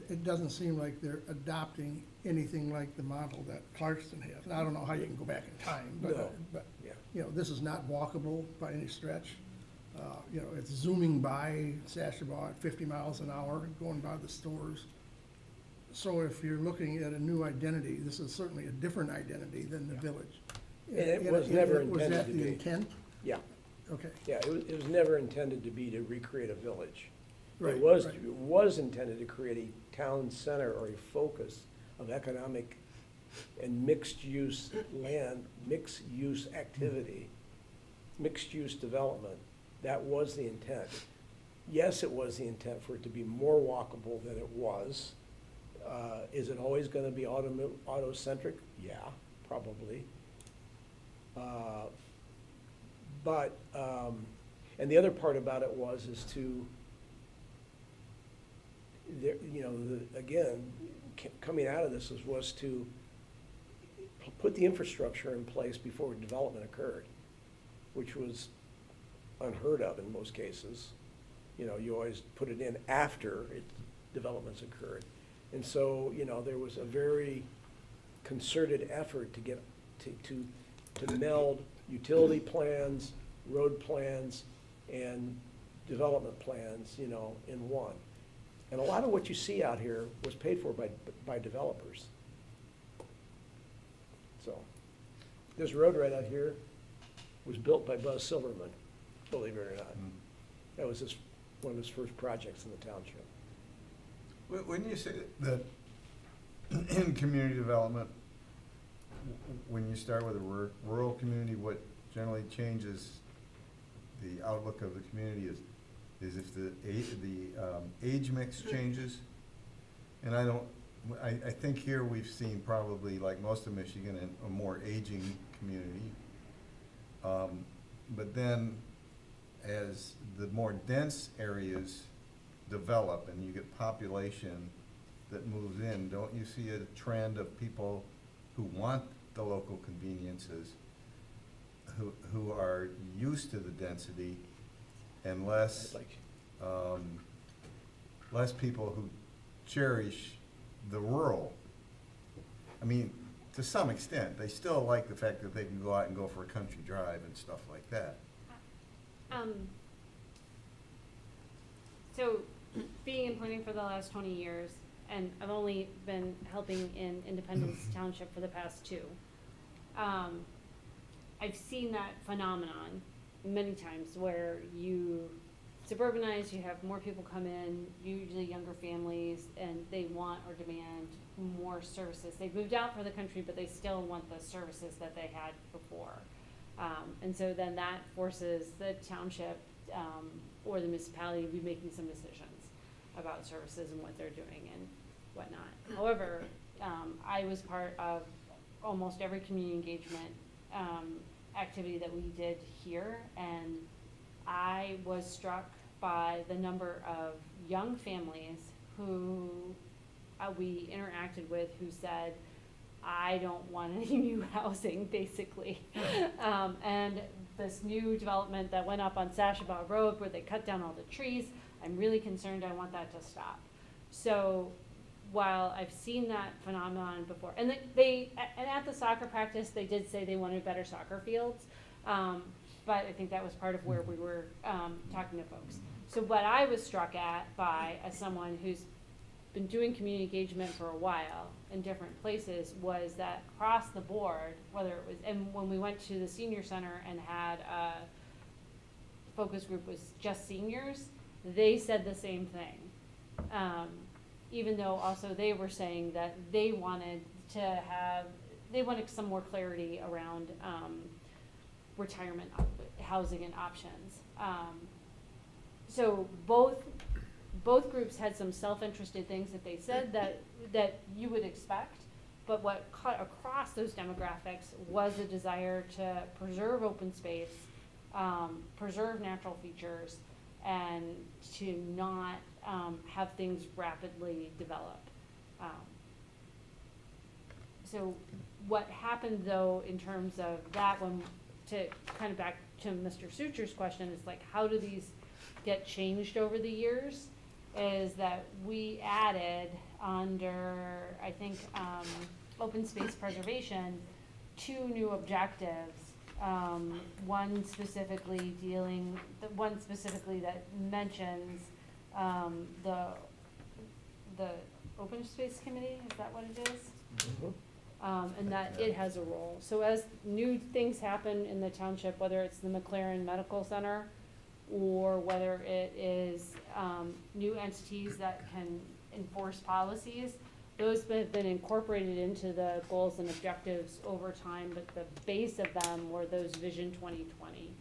it doesn't seem like they're adopting anything like the model that Clarkston has. And I don't know how you can go back in time, No. but, Yeah. you know, this is not walkable by any stretch. You know, it's zooming by Sashabaw at 50 miles an hour, going by the stores. So if you're looking at a new identity, this is certainly a different identity than the village. And it was never Was intended that to the be. intent? Yeah, Okay, yeah, it was never intended to be to recreate a village. right. It was, right. it was intended to create a town center or a focus of economic and mixed-use land, mixed-use activity, mixed-use development. That was the intent. Yes, it was the intent for it to be more walkable than it was. Is it always gonna be auto-centric? Yeah, probably. And the other part about it is to, you know, again, coming out of this was to put the infrastructure in place before development occurred, which was unheard of in most cases. You know, you always put it in after developments occurred. And so, you know, there was a very concerted effort to get, to meld utility plans, road plans, and development plans, you know, in one. And a lot of what you see out here was paid for by developers. So, this road right out here was built by Buzz Silverman, believe it or not. That was one of his first projects in the township. When you say that in community development, when you start with a rural community, what generally changes the outlook of the community is if the age mix changes. And I think here we've seen probably, like most of Michigan, a more aging community. But then as the more dense areas develop and you get population that moves in, don't you see a trend of people who want the local conveniences, who are used to the density, and less people who cherish the rural? I mean, to some extent, they still like the fact that they can go out and go for a country drive and stuff like that. So, being in planning for the last 20 years, and I've only been helping in Independence Township for the past 2. I've seen that phenomenon many times where you suburbanize, you have more people come in, usually younger families, and they want or demand more services. They've moved out for the country, but they still want the services that they had before. And so then that forces the township or the municipality to be making some decisions about services and what they're doing and whatnot. However, I was part of almost every community engagement, activity that we did here, and I was struck by the number of young families who we interacted with who said, I don't want any new housing, basically. And this new development that went up on Sashabaw Road where they cut down all the trees, I'm really concerned, I want that to stop. So while I've seen that phenomenon before, and and at the soccer practice, they did say they wanted better soccer fields, but I think that was part of where we were talking to folks. So what I was struck at by, as someone who's been doing community engagement for a while in different places, was that across the board, whether it was, and when we went to the senior center and had a focus group was just seniors, they said the same thing. Even though also they were saying that they wanted some more clarity around retirement housing and options. So both groups had some self-interested things that they said that you would expect, but what cut across those demographics was a desire to preserve open space, preserve natural features, and to not have things rapidly develop. So what happened though in terms of that one, to kind of back to Mr. Suture's question, is like, how do these get changed over the years, is that we added under, I think, open space preservation, 2 new objectives. One specifically that mentions the open space committee, is that what it is? And that it has a role. So as new things happen in the township, whether it's the McLaren Medical Center, or whether it is new entities that can enforce policies, those have been incorporated into the goals and objectives over time, but the base of them were those Vision 2020.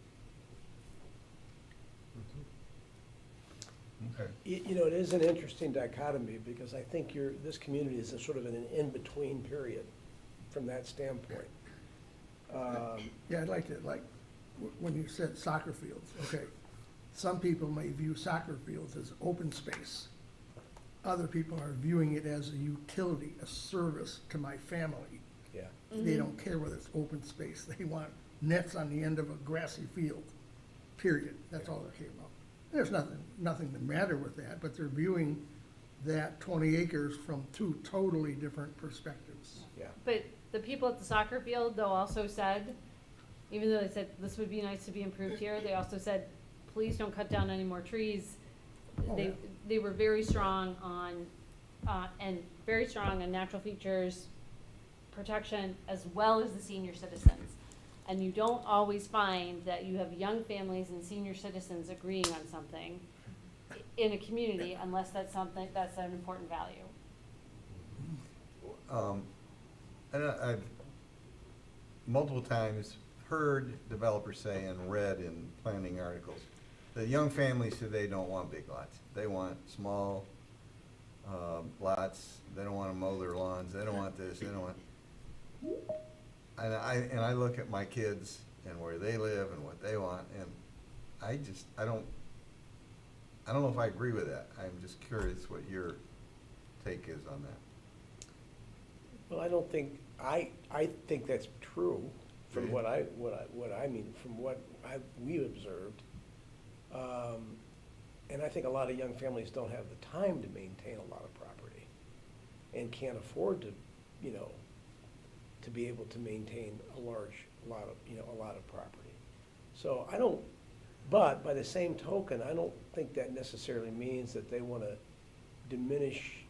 Okay. You know, it is an interesting dichotomy, because I think this community is a sort of in an in-between period from that standpoint. Yeah, I'd like to, when you said soccer fields, okay. Some people may view soccer fields as open space. Other people are viewing it as a utility, a service to my family. Yeah. They don't care whether it's open space. They want nets on the end of a grassy field, period. That's all they care about. There's nothing the matter with that, but they're viewing that 20 acres from 2 totally different perspectives. Yeah. But the people at the soccer field, though, also said, even though they said this would be nice to be improved here, they also said, please don't cut down any more trees. Oh, yeah. They were very strong on, natural features protection, as well as the senior citizens. And you don't always find that you have young families and senior citizens agreeing on something in a community unless that's an important value. And I've multiple times heard developers say and read in planning articles that young families today don't want big lots. They want small lots. They don't want to mow their lawns. They don't want this. They don't want. And I look at my kids and where they live and what they want, and I don't know if I agree with that. I'm just curious what your take is on that. Well, I think that's true from what I mean, from what we've observed. And I think a lot of young families don't have the time to maintain a lot of property and can't afford to, to be able to maintain a lot of property. So but by the same token, I don't think that necessarily means that they want to diminish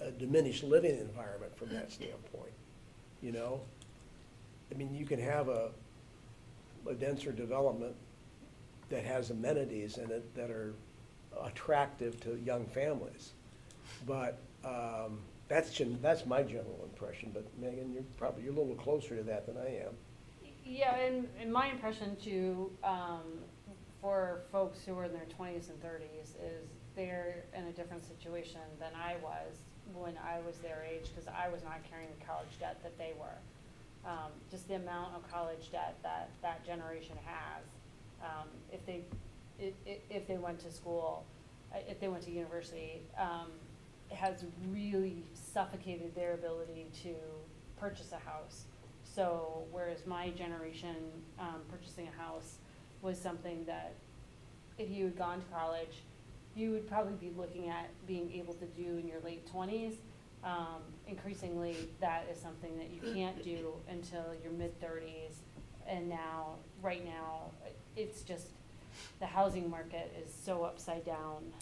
a diminished living environment from that standpoint, I mean, you can have a denser development that has amenities in it that are attractive to young families. But that's my general impression, but Megan, you're a little closer to that than I am. Yeah, and my impression too, for folks who are in their 20s and 30s, is they're in a different situation than I was when I was their age, because I was not carrying the college debt that they were. Just the amount of college debt that generation has, if they went to school, if they went to university, has really suffocated their ability to purchase a house. So whereas my generation, purchasing a house was something that if you had gone to college, you would probably be looking at being able to do in your late 20s. Increasingly, that is something that you can't do until your mid-30s. And now, right now, it's just, the housing market is so upside down,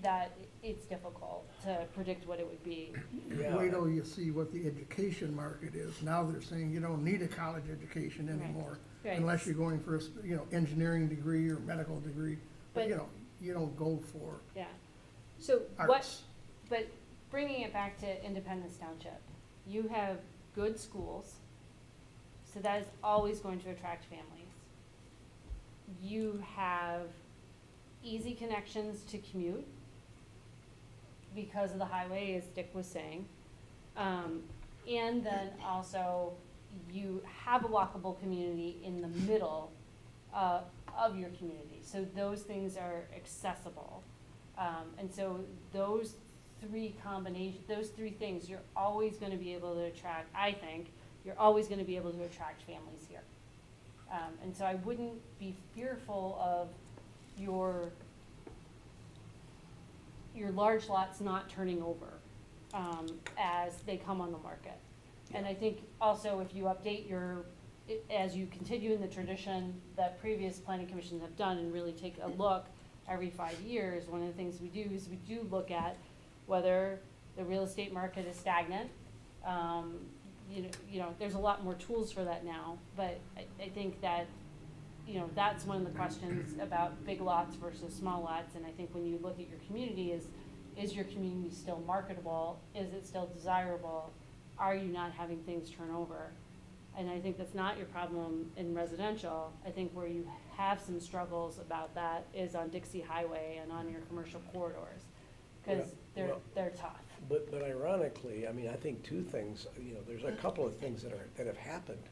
that it's difficult to predict what it would be. Yeah. Wait till you see what the education market is. Now they're saying you don't need a college education anymore. Right. Unless you're going for a, engineering degree or medical degree. But, But- you don't go for Yeah. So what, arts. but bringing it back to Independence Township, you have good schools, so that is always going to attract families. You have easy connections to commute because of the highway, as Dick was saying. And then also, you have a walkable community in the middle of your community. So those things are accessible. And so those three things, you're always gonna be able to attract, I think, you're always gonna be able to attract families here. And so I wouldn't be fearful of your large lots not turning over, as they come on the market. And I think also if you update as you continue in the tradition that previous planning commissions have done and really take a look every 5 years, one of the things we do is we do look at whether the real estate market is stagnant. There's a lot more tools for that now, but I think that, that's one of the questions about big lots versus small lots. And I think when you look at your community, is your community still marketable? Is it still desirable? Are you not having things turn over? And I think that's not your problem in residential. I think where you have some struggles about that is on Dixie Highway and on your commercial corridors, because Yeah, they're tough. But ironically, I mean, I think two things, there's a couple of things that have happened.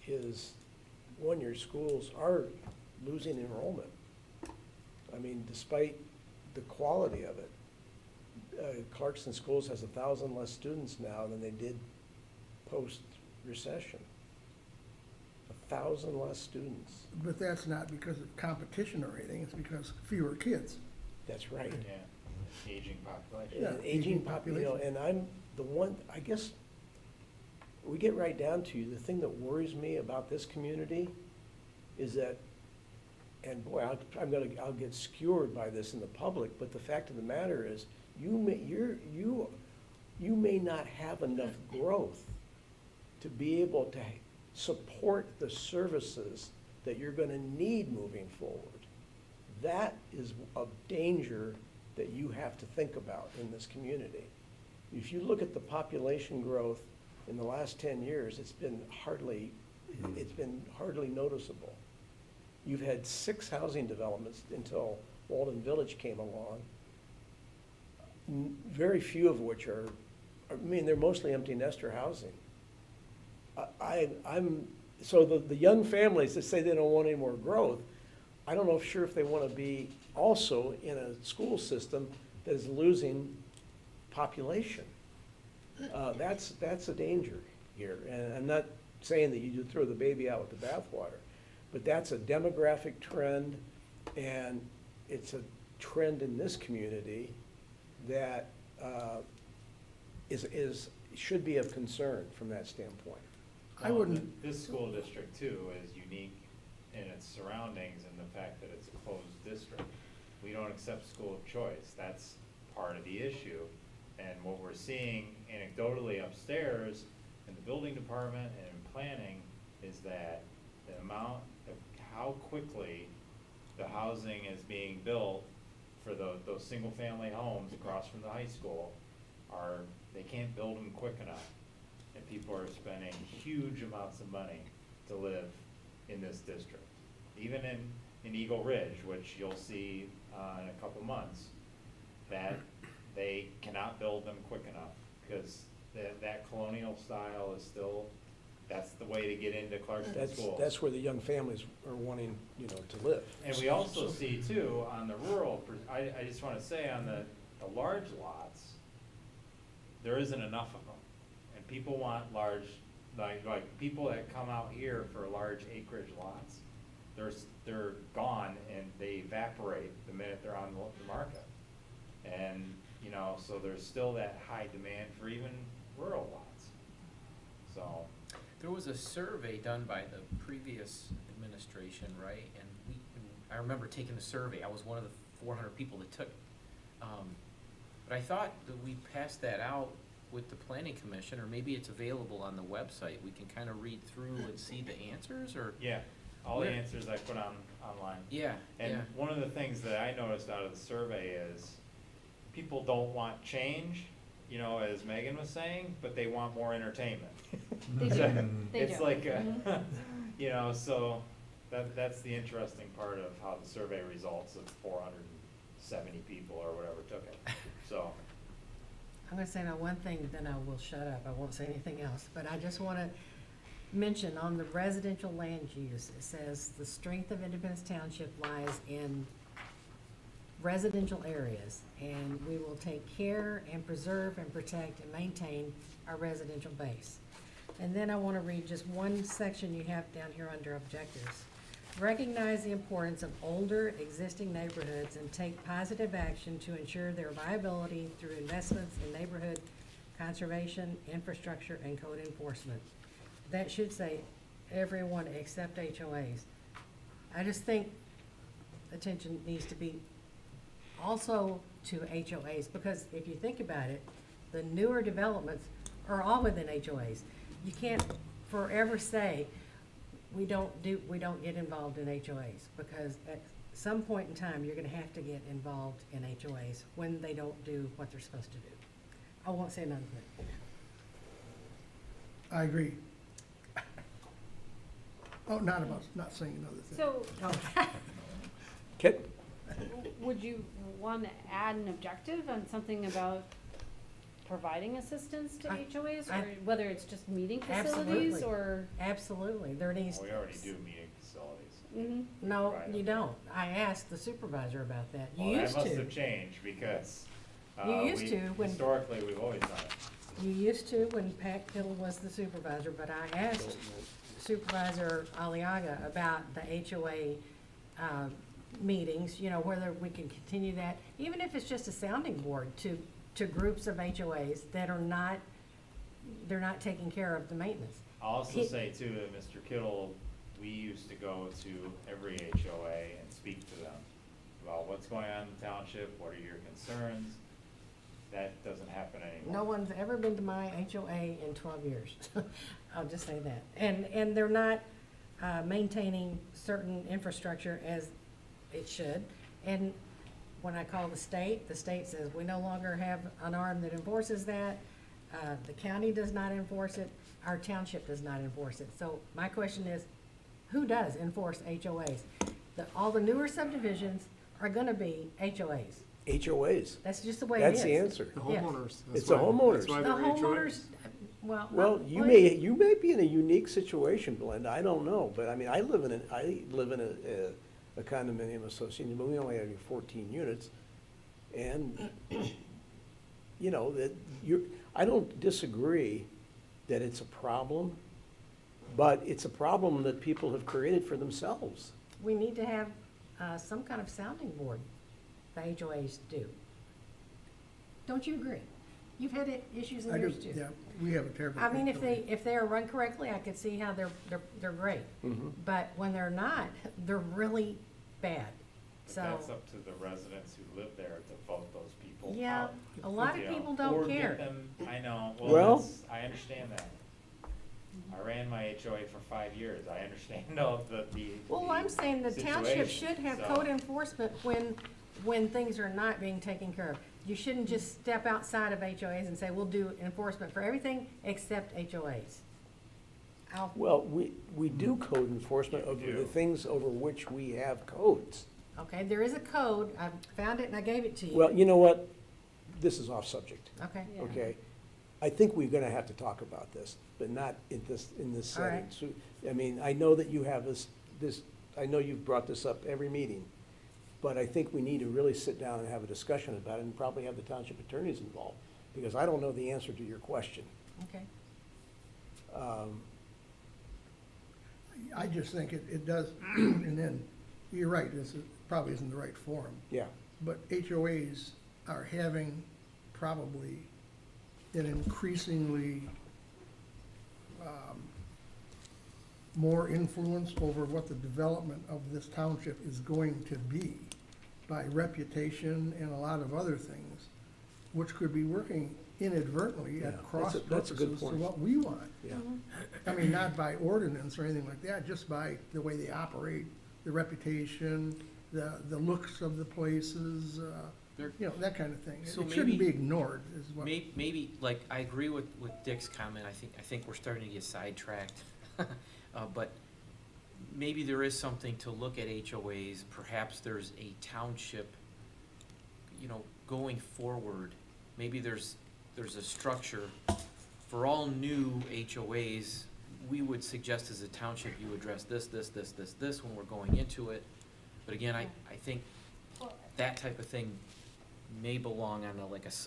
Is, one, your schools are losing enrollment. I mean, despite the quality of it. Clarkson Schools has 1,000 less students now than they did post-recession. 1,000 less students. But that's not because of competition or anything, it's because fewer kids. That's right. Yeah, aging population. Yeah, And aging population. and I'm the one, I guess, we get right down to, the thing that worries me about this community is that, and boy, I'll get skewered by this in the public, but the fact of the matter is, you may not have enough growth to be able to support the services that you're gonna need moving forward. That is a danger that you have to think about in this community. If you look at the population growth in the last 10 years, it's been hardly noticeable. You've had 6 housing developments until Walden Village came along, very few of which they're mostly empty nester housing. So the young families that say they don't want any more growth, I don't know if they want to be also in a school system that is losing population. That's a danger here, and I'm not saying that you throw the baby out with the bathwater, but that's a demographic trend, and it's a trend in this community that should be of concern from that standpoint. I wouldn't, This school district too is unique in its surroundings and the fact that it's a closed district. We don't accept school of choice. That's part of the issue. And what we're seeing anecdotally upstairs in the building department and in planning is that the amount of how quickly the housing is being built for those single-family homes across from the high school they can't build them quick enough. And people are spending huge amounts of money to live in this district. Even in Eagle Ridge, which you'll see in a couple months, that they cannot build them quick enough, because that colonial style is still, that's the way to get into Clarkston schools. That's where the young families are wanting, to live. And we also see too, on the rural, I just wanna say, on the large lots, there isn't enough of them. And people want large, like people that come out here for large acreage lots, they're gone and they evaporate the minute they're on the market. And, so there's still that high demand for even rural lots, so. There was a survey done by the previous administration, right? And I remember taking the survey. I was one of the 400 people that took it. But I thought that we passed that out with the planning commission, or maybe it's available on the website. We can kind of read through and see the answers, or? Yeah, all the Where- answers I put online. Yeah, And yeah. one of the things that I noticed out of the survey is people don't want change, as Megan was saying, but they want more entertainment. They do, they It's do. like, Mhm. so that's the interesting part of how the survey results of 470 people or whatever took it. So, I'm gonna say my one thing, then I will shut up, I won't say anything else, but I just wanna mention on the residential land use, it says, the strength of Independence Township lies in residential areas, and we will take care and preserve and protect and maintain our residential base. And then I wanna read just one section you have down here under objectives. Recognize the importance of older existing neighborhoods and take positive action to ensure their viability through investments in neighborhood conservation, infrastructure, and code enforcement. That should say everyone except HOAs. I just think attention needs to be also to HOAs, because if you think about it, the newer developments are all within HOAs. You can't forever say, we don't get involved in HOAs, because at some point in time, you're gonna have to get involved in HOAs when they don't do what they're supposed to do. I won't say another thing. I agree. Oh, not saying another thing. So, Okay. Okay, would you want to add an objective on something about providing assistance to HOAs, or whether it's just meeting facilities, Absolutely. or? Absolutely, there needs. we already do meeting facilities. Mhm. No, Right. you don't. I asked the supervisor about that. You Well, that used must to. have changed, because, You used to when- historically, we've always done it. You used to when Pat Kittle was the supervisor, but I asked Supervisor Aliaga about the HOA, meetings, whether we can continue that, even if it's just a sounding board to groups of HOAs that are not, they're not taking care of the maintenance. I'll also He- say too, that Mr. Kittle, we used to go to every HOA and speak to them about what's going on in the township, what are your concerns? That doesn't happen anymore. No one's ever been to my HOA in 12 years. I'll just say that. And they're not maintaining certain infrastructure as it should. And when I call the state says, we no longer have an arm that enforces that. The county does not enforce it. Our township does not enforce it. So my question is, who does enforce HOAs? All the newer subdivisions are gonna be HOAs. HOAs, That's just the way it is. that's the answer. The Yes. homeowners. It's the homeowners. That's why The they're homeowners, HOAs. well. Well, you may be in a unique situation, Belinda, I don't know, but I mean, I live in a condominium association, but we only have 14 units. And, I don't disagree that it's a problem, but it's a problem that people have created for themselves. We need to have some kind of sounding board, the HOAs do. Don't you agree? You've had issues I in do, yours too. yeah, we have a terrible. I mean, if they are run correctly, I could see how they're great. Mhm. But when they're not, they're really bad. But So, that's up to the residents who live there to vote those people yeah, out. a lot You of know, people or don't get care. them- I know, Well- I understand that. I ran my HOA for 5 years, I understand all the Well, I'm saying the township situation, should have so- code enforcement when things are not being taken care of. You shouldn't just step outside of HOAs and say, we'll do enforcement for everything except HOAs. Well, we do code enforcement over do. the things over which we have codes. Okay, there is a code, I found it and I gave it to you. Well, you know what? this is off subject, Okay, Yeah. okay? I think we're gonna have to talk about this, but not in this All right. setting. So, I mean, I know that you have this, I know you've brought this up every meeting, but I think we need to really sit down and have a discussion about it, and probably have the township attorneys involved, because I don't know the answer to your question. okay. I just think it does, and then, you're right, probably isn't the right forum. Yeah, But HOAs are having probably an increasingly more influence over what the development of this township is going to be by reputation and a lot of other things, which could be working inadvertently Yeah, at cross that's a good purposes to point. what we want. yeah. I mean, not by ordinance or anything like that, just by the way they operate, the reputation, the looks of the places, They're- you know, that kind of thing. So It shouldn't be maybe- ignored, is what. Maybe, like, I agree with Dick's comment, I think we're starting to get sidetracked. But maybe there is something to look at HOAs, perhaps there's a township, you know, going forward, maybe there's a structure. For all new HOAs, we would suggest as a township, you address this when we're going into it. But again, I think Well, that type of thing may belong on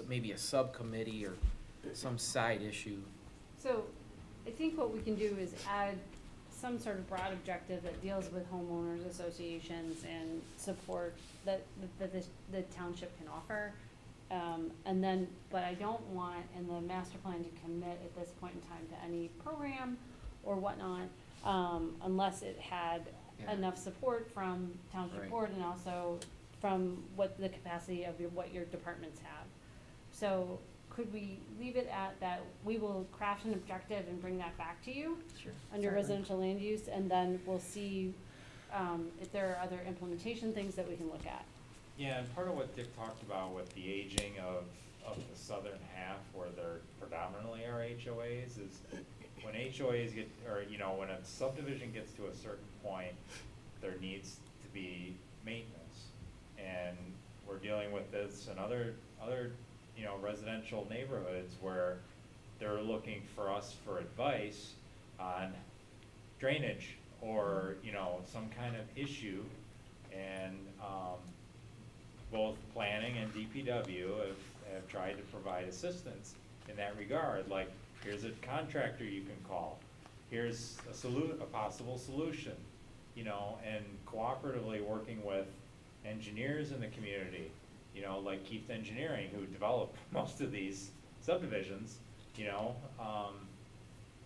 maybe a subcommittee or some side issue. So, I think what we can do is add some sort of broad objective that deals with homeowners associations and support that the township can offer. And then, but I don't want in the master plan to commit at this point in time to any program or whatnot, unless it had Yeah. enough support from township Right. board and also from what the capacity of what your departments have. So could we leave it at that, we will craft an objective and bring that back to you Sure. under certainly. residential land use, and then we'll see, if there are other implementation things that we can look at. Yeah, and part of what Dick talked about with the aging of the southern half where they're predominantly are HOAs is when HOAs get, or, you know, when a subdivision gets to a certain point, there needs to be maintenance. And we're dealing with this in other, you know, residential neighborhoods where they're looking for us for advice on drainage or, you know, some kind of issue. And, both planning and DPW have tried to provide assistance in that regard, like, here's a contractor you can call, here's a possible solution, you know, and cooperatively working with engineers in the community, you know, like Keith Engineering, who developed most of these subdivisions, you know,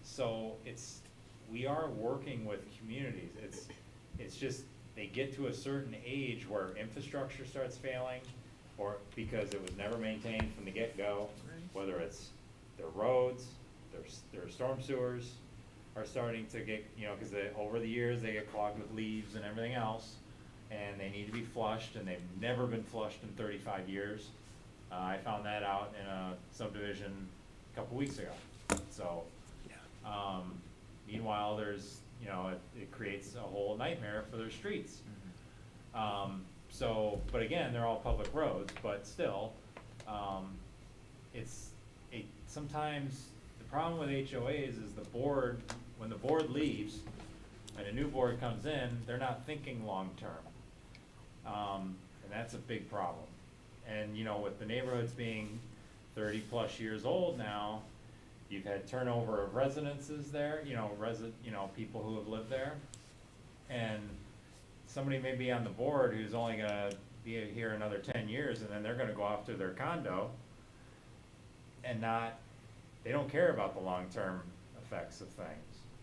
so we are working with communities, it's just, they get to a certain age where infrastructure starts failing, or because it was never maintained from the get-go, whether it's their roads, their storm sewers are starting to get, you know, because over the years, they get clogged with leaves and everything else, and they need to be flushed, and they've never been flushed in 35 years. I found that out in a subdivision a couple weeks ago, so, meanwhile, there's, you know, it creates a whole nightmare for their streets. So, but again, they're all public roads, but still, sometimes the problem with HOAs is when the board leaves and a new board comes in, they're not thinking long-term. And that's a big problem. And, you know, with the neighborhoods being 30-plus years old now, you've had turnover of residences there, you know, people who have lived there. And somebody may be on the board who's only gonna be here another 10 years, and then they're gonna go off to their condo and they don't care about the long-term effects of things.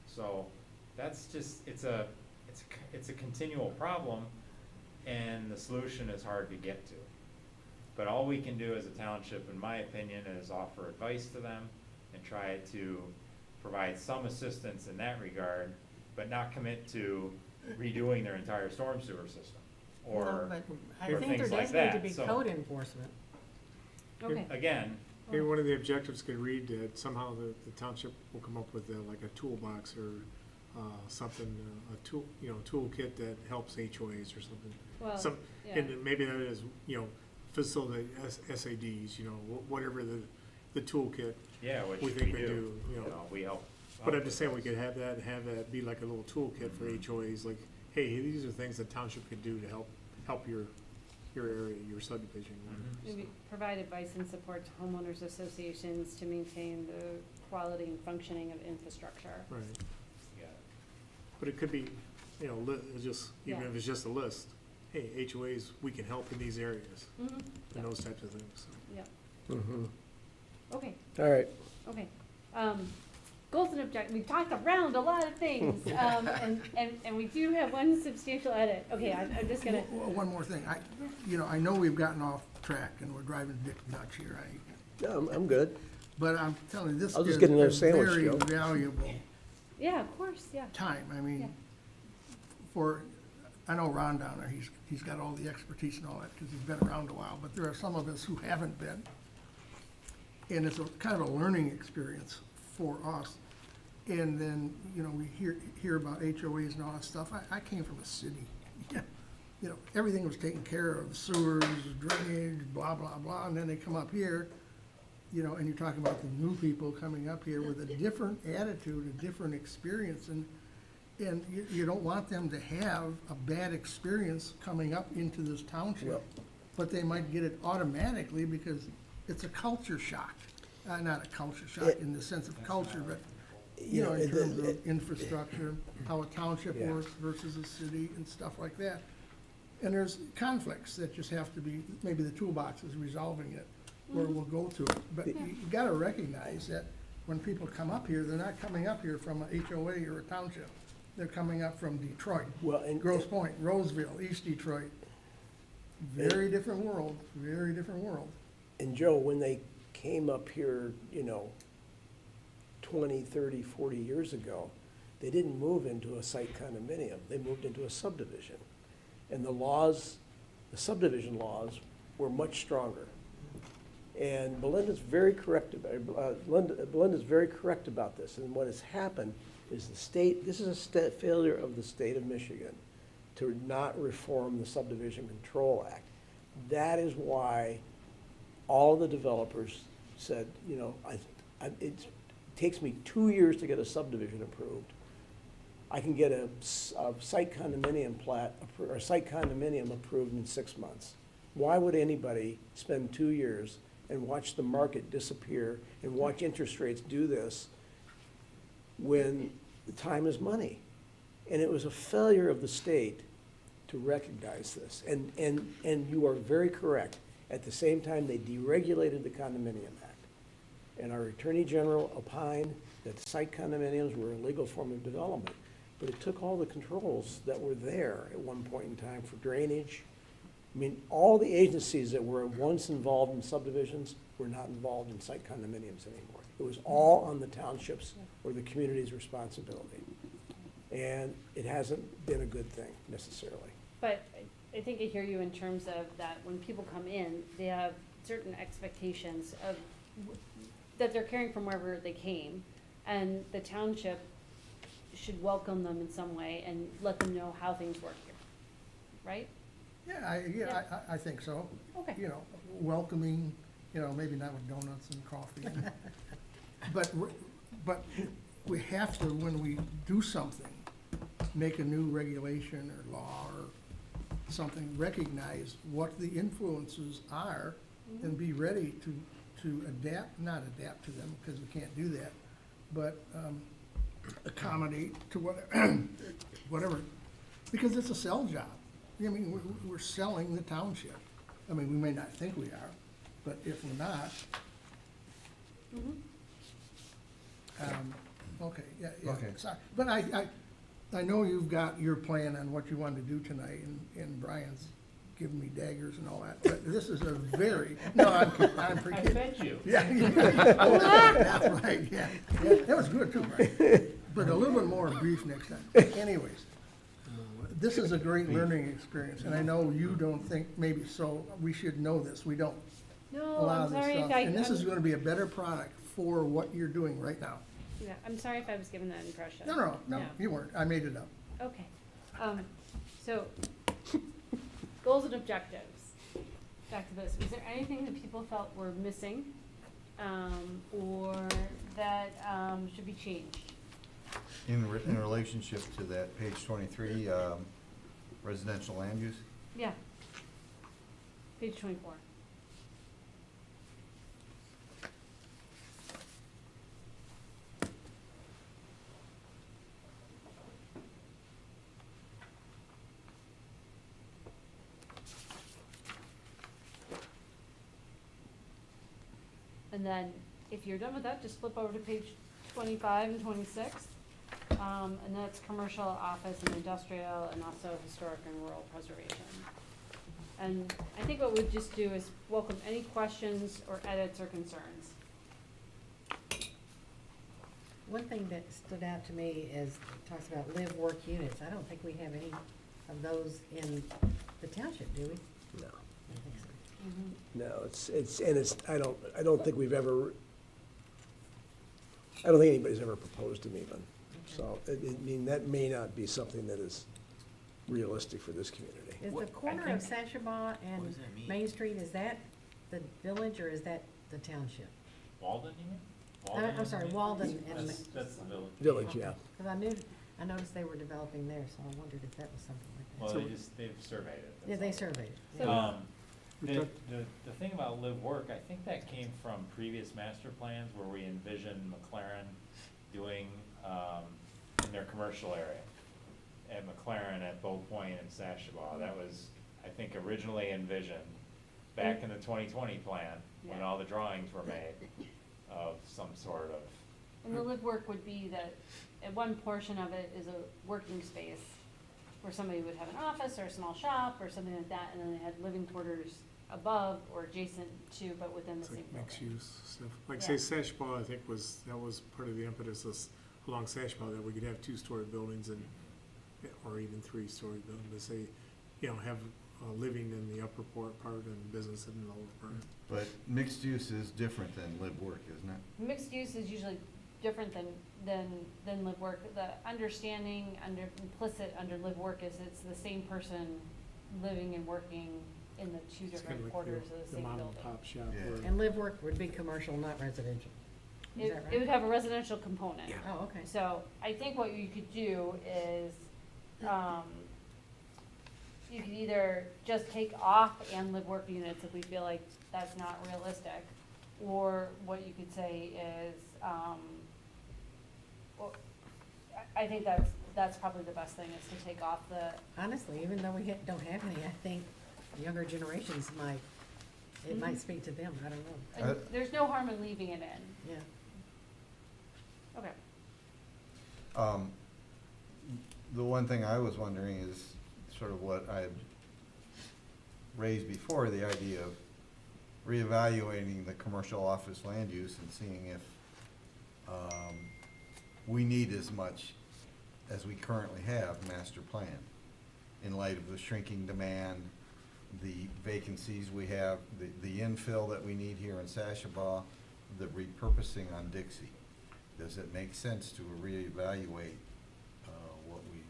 So that's just, it's a continual problem, and the solution is hard to get to. But all we can do as a township, in my opinion, is offer advice to them and try to provide some assistance in that regard, but not commit to redoing their entire storm sewer system, No, or, but I or think there things like does need to that. be So, code enforcement. Okay. again, Maybe one of the objectives could read that somehow the township will come up with like a toolbox or something, a tool, you know, toolkit that helps HOAs or something. Well, Some, yeah. and then maybe that is, you know, facilitate SADs, you know, whatever the toolkit. Yeah, which We we think we do, do, you you know. know, we help. But I'm just saying we could have that be like a little toolkit for HOAs, like, hey, these are things the township could do to help your area, your subdivision. Maybe provide advice and support to homeowners associations to maintain the quality and functioning of infrastructure. Right, Yeah. but it could be, you know, just, even Yeah. if it's just a list, hey, HOAs, we can help in these areas, Mm-hmm, and those types of things, so. yeah, Mhm. okay, All right. okay. Goals and objectives, we've talked around a lot of things, and we do have one substantial edit. Okay, I'm just gonna, One more thing, I know we've gotten off track and we're driving Dick nuts here, No, I'm good. but I'm telling you, this I'll is just get another a sandwich, very Joe. valuable yeah, of course, yeah. time. I Yeah. mean, I know Ron down there, he's got all the expertise and all that, because he's been around a while, but there are some of us who haven't been. And it's a kind of a learning experience for us. And then, we hear about HOAs and all that stuff. I came from a city. Everything was taken care of, sewers, drainage, blah, blah, blah, and then they come up here, and you talk about the new people coming up here with a different attitude, a different experience, and you don't want them to have a bad experience coming up into this township. Well- But they might get it automatically because it's a culture shock. Not a culture shock It- in the sense of culture, but, Yeah, in it- terms it- of infrastructure, how a township Yeah. works versus a city and stuff like that. And there's conflicts that just have to be, maybe the toolbox is resolving it, where we'll go to it. But you gotta recognize that when people come up here, they're not coming up here from a HOA or a township. They're coming up from Detroit, Well, and Grosse Pointe, Roseville, East Detroit. Very different world, very different world. And Joe, when they came up here, 20, 30, 40 years ago, they didn't move into a site condominium, they moved into a subdivision. And the subdivision laws were much stronger. And Belinda's very correct about this, and what has happened is this is a failure of the state of Michigan to not reform the Subdivision Control Act. That is why all the developers said, it takes me 2 years to get a subdivision approved. I can get a site condominium site condominium approved in 6 months. Why would anybody spend 2 years and watch the market disappear and watch interest rates do this when the time is money? And it was a failure of the state to recognize this. And you are very correct. At the same time, they deregulated the Condominium Act. And our Attorney General opined that site condominiums were a legal form of development. But it took all the controls that were there at one point in time for drainage. I mean, all the agencies that were once involved in subdivisions were not involved in site condominiums anymore. It was all on the townships or the community's responsibility. And it hasn't been a good thing necessarily. But I think I hear you in terms of that when people come in, they have certain expectations of, that they're caring from wherever they came, and the township should welcome them in some way and let them know how things work here, right? I think so. Okay. Welcoming, maybe not with donuts and coffee. But we have to, when we do something, make a new regulation or law or something, recognize what the influences are and be ready to not adapt to them, because we can't do that, but accommodate to whatever, because it's a sell job. I mean, we're selling the township. I mean, we may not think we are, but if we're not, okay, yeah. Okay. Sorry. But I know you've got your plan on what you want to do tonight, and Brian's giving me daggers and all that, but this is a very, no, I'm I kidding. bet you. Yeah, that's right, yeah. That was good too, Brian. But a little bit more brief next time. Anyways, this is a great learning experience, and I know you don't think maybe so, we should know this, we don't. A No, lot I'm of this sorry stuff, if and this is gonna be a better product for what you're doing right now. yeah, I'm sorry if I was given that impression. No, Yeah. you weren't, I made it up. Okay, so, goals and objectives. back to this, was there anything that people felt were missing, or that, should be changed? In relationship to that page 23, residential land use? Yeah. Page 24. And then, if you're done with that, just flip over to page 25 and 26. And that's commercial, office, and industrial, and also historic and rural preservation. And I think what we'd just do is welcome any questions or edits or concerns. One thing that stood out to me is, it talks about live work units. I don't think we have any of those in the township, do we? No. I don't think so. No, I don't think we've ever, I don't think anybody's ever proposed them even. So, I mean, that may not be something that is realistic for this community. Is What- the I corner of think- Sashaba what and does that mean? Main Street, is that the village or is that the township? Walden, you mean? I'm sorry, Walden and, That's the village. Village, yeah. because I noticed they were developing there, so I wondered if that was something like Well, that. they've surveyed it. Yeah, that's they all. surveyed it. So- yeah. The thing about live work, I think that came from previous master plans where we envisioned McLaren doing, in their commercial area. At McLaren, at Bow Point and Sashaba, that was, I think, originally envisioned back in the 2020 plan, when Yeah. all the drawings were made of some sort of, And the live work would be that, at one portion of it is a working space where somebody would have an office or a small shop or something like that, and then they had living quarters above or adjacent to, but within the It's same like building. mixed use stuff. Like Yeah. say Sashball, I think that was part of the impetus along Sashball, that we could have two-story buildings and, or even three-story buildings, to say, have living in the upper part and business in the lower part. But mixed use is different than live work, isn't it? Mixed use is usually different than live work. The understanding implicit under live work is it's the same person living and working in the two It's kind different of like quarters of the the same mom building. and pop shop Yeah. where. And live work would be commercial, not residential. Is It, that it would right? have a residential component. Yeah. Oh, okay. So I think what you could do is, you could either just take off and live work units if we feel like that's not realistic. Or what you could say is, well, I think that's probably the best thing, is to take off the, Honestly, even though we don't have any, I think younger generations it might Mhm. speak to them, I don't know. and there's no harm in leaving it in. Yeah. Okay. The one thing I was wondering is sort of what I had raised before, the idea of reevaluating the commercial office land use and seeing if we need as much as we currently have master plan in light of the shrinking demand, the vacancies we have, the infill that we need here in Sashaba, the repurposing on Dixie. Does it make sense to reevaluate what we,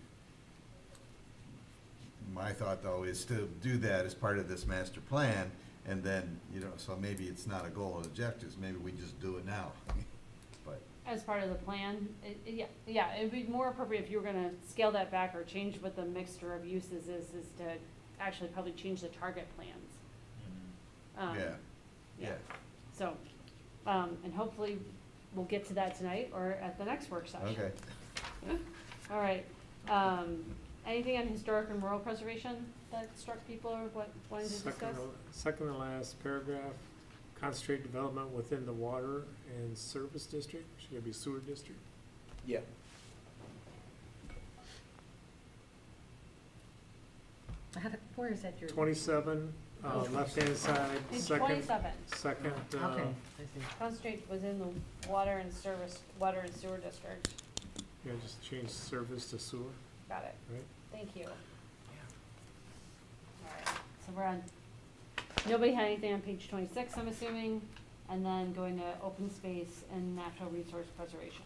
my thought though is to do that as part of this master plan, and then, so maybe it's not a goal and objectives, maybe we just do it now. But, As part of the plan, yeah, it'd be more appropriate if you were gonna scale that back or change what the mixture of uses is to actually probably change the target plans. yeah, yeah. So, and hopefully we'll get to that tonight or at the next work session. Okay. All right, anything on historic and rural preservation that struck people or what wanted to discuss? Second to last paragraph, concentrate development within the water and service district, should it be sewer district? Yeah. Where is that your? 27, left-hand side, Page second, 27, second, Okay, I see. concentrate within the water and sewer district, yeah, just change service to sewer, got it, right? thank you. All right, so we're on, nobody had anything on page 26, I'm assuming, and then going to open space and natural resource preservation.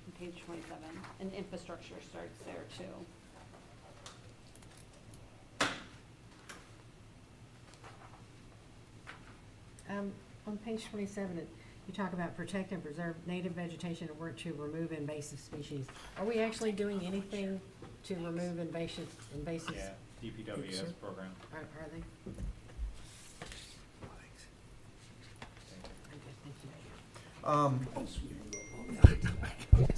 On page 27, and infrastructure starts there too. on page 27, you talk about protect and preserve native vegetation and work to remove invasive species. Are we actually doing anything to remove invasive? Yeah, DPWS program. Are they? Okay, thank you.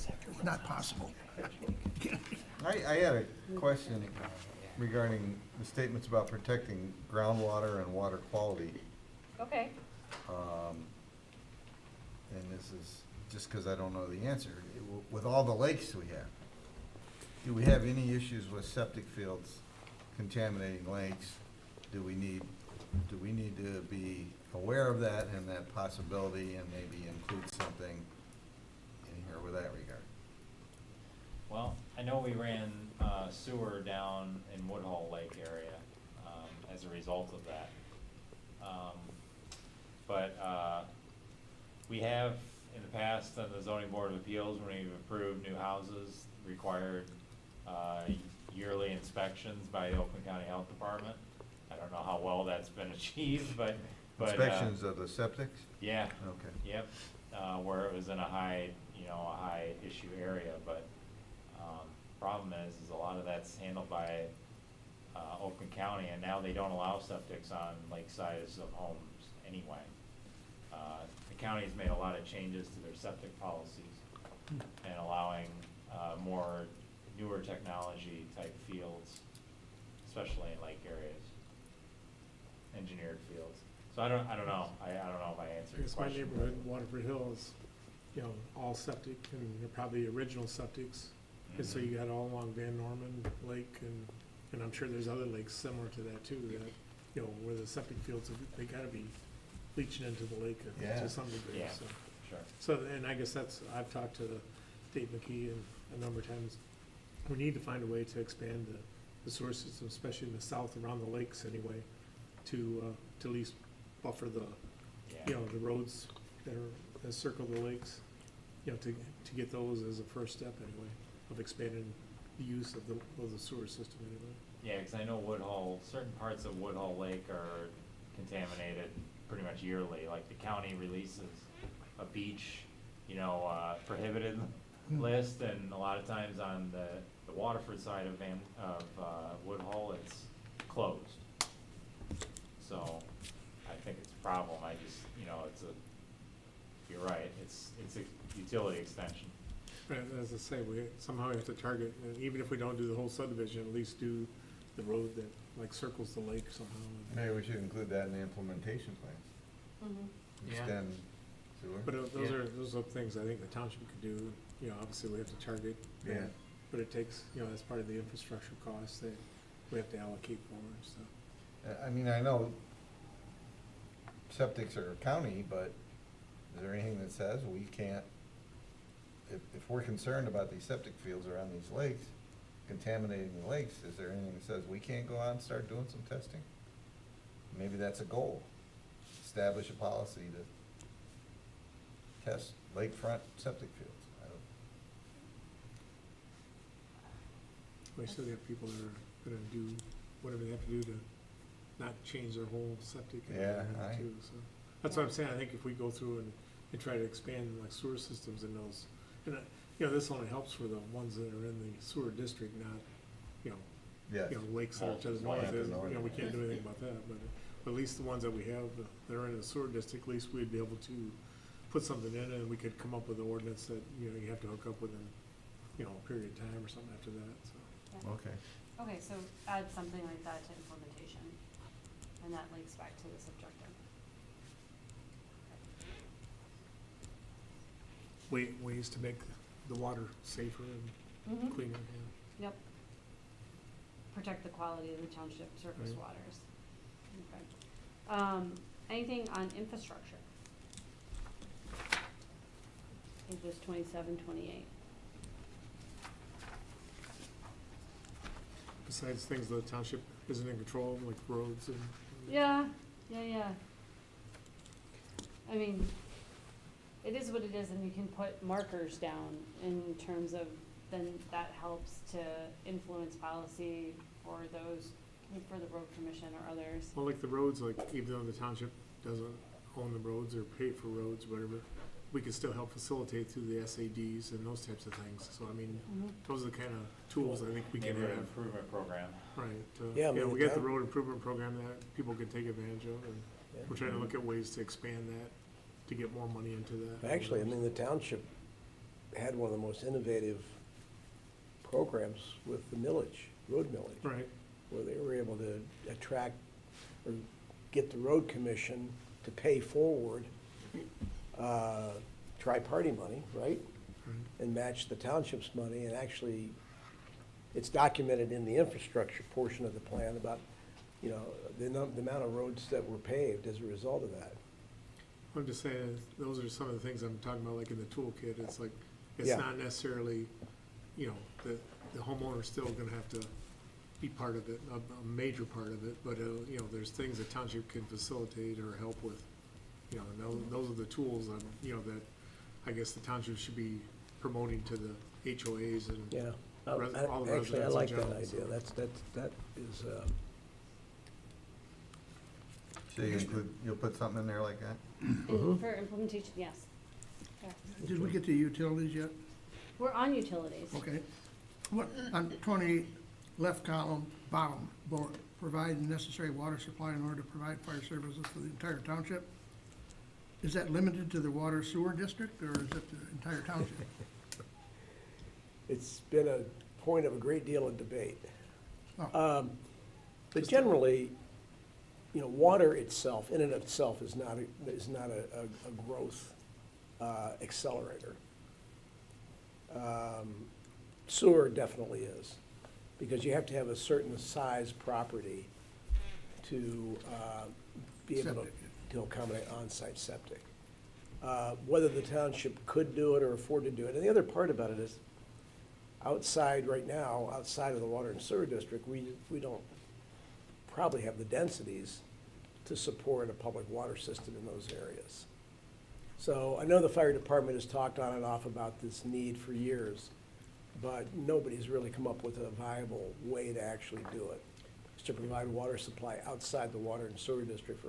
Not possible. I had a question regarding the statements about protecting groundwater and water quality. Okay. And this is just because I don't know the answer. With all the lakes we have, do we have any issues with septic fields contaminating lakes? Do we need to be aware of that and that possibility and maybe include something in here with that regard? Well, I know we ran sewer down in Woodhull Lake area as a result of that. But we have in the past on the zoning board of appeals, when we've approved new houses, required yearly inspections by the Oakland County Health Department. I don't know how well that's been achieved, but Inspections of the septics? yeah. Okay. Yep, where it was in a high issue area, but, problem is a lot of that's handled by, Oakland County, and now they don't allow septics on lake sides of homes anyway. The county's made a lot of changes to their septic policies and allowing, more newer technology type fields, especially in lake areas, engineered fields. So I don't know, I don't know if I answered your Because my question. neighborhood, Waterford Hills, all septic, and they're probably original septics. And so you got all along Van Norman Lake, and I'm sure there's other lakes similar to that too, that, where the septic fields, they gotta be leaching into the lake Yeah. to some degree, Yeah. so. Sure. So, and I guess I've talked to Dave McKee a number of times. We need to find a way to expand the sewer system, especially in the south around the lakes anyway, to at least buffer the, Yeah. the roads that circle the lakes, to get those as a first step anyway, of expanding the use of the sewer system anyway. Yeah, because I know Woodhull, certain parts of Woodhull Lake are contaminated pretty much yearly. Like the county releases a beach, prohibited list, and a lot of times on the Waterford side of Woodhull, it's closed. So I think it's a problem. I just, you're right, it's a utility extension. Right, as I say, we somehow have to target, and even if we don't do the whole subdivision, at least do the road that like circles the lake somehow. Maybe we should include that in the implementation plans. Mm-hmm. Yeah. Extend sewer. But Yeah. those are things I think the township could do, obviously we have to target. Yeah. But it takes, that's part of the infrastructure costs that we have to allocate for and stuff. I mean, I know septics are county, but is there anything that says we can't, if we're concerned about these septic fields around these lakes, contaminating the lakes, is there anything that says we can't go out and start doing some testing? Maybe that's a goal. Establish a policy to test lakefront septic fields. I don't, We still have people that are gonna do whatever they have to do to not change their whole septic and Yeah, everything too, so. That's what I'm saying, I think if we go through and try to expand like sewer systems in those, and, this only helps for the ones that are in the sewer district, not, yes. lakes that are to the Well, north, to the north. we can't do anything about that, but at least the ones that we have that are in the sewer district, at least we'd be able to put something in and we could come up with an ordinance that, you have to hook up within, a period of time or something after that, so. Okay. Okay, so add something like that to implementation, and that links back to this objective. Ways to make the water safer and Mhm. cleaner, Yep. Protect the quality of the township surface Right. waters. Okay. Anything on infrastructure? Pages 27, 28. Besides things the township isn't in control of, like roads and. Yeah. I mean, it is what it is, and you can put markers down in terms of, then that helps to influence policy for those, for the road commission or others. Well, like the roads, like even though the township doesn't own the roads or pay for roads, whatever, we can still help facilitate through the SADs and those types of things. So I mean, those are the kind of tools I think we can Neighborhood have. improvement program. Right. Yeah, I mean, We the got the town- road improvement program that people can take advantage of, and Yeah. we're trying to look at ways to expand that, to get more money into that. Actually, I mean, the township had one of the most innovative programs with the millage, road millage, Right, where they were able to attract or get the road commission to pay forward tri-party money, right? right. And match the township's money, and actually, it's documented in the infrastructure portion of the plan about, you know, the amount of roads that were paved as a result of that. I'm just saying, those are some of the things I'm talking about, like in the toolkit, it's like, it's Yeah. not necessarily, you know, the homeowner's still gonna have to be part of it, a major part of it, but, you know, there's things that township can facilitate or help with. You know, and those are the tools, you know, that I guess the township should be promoting to the HOAs and. Yeah. All the Actually, I residents in like that general, idea. so. That is, So you'll put something in there like that? And for implementation, yes. Yeah. Did we get to utilities yet? We're on utilities. Okay. What, on 28, left column, bottom, bullet, provide the necessary water supply in order to provide fire services for the entire township? Is that limited to the water sewer district, or is it the entire township? it's been a point of a great deal of debate. Oh. But generally, you know, water itself, in and of itself, is not a growth accelerator. Sewer definitely is, because you have to have a certain size property to be able Septic. to accommodate on-site septic. Whether the township could do it or afford to do it, and the other part about it is, outside right now, outside of the water and sewer district, we don't probably have the densities to support a public water system in those areas. So I know the fire department has talked on and off about this need for years, but nobody's really come up with a viable way to actually do it. Is to provide water supply outside the water and sewer district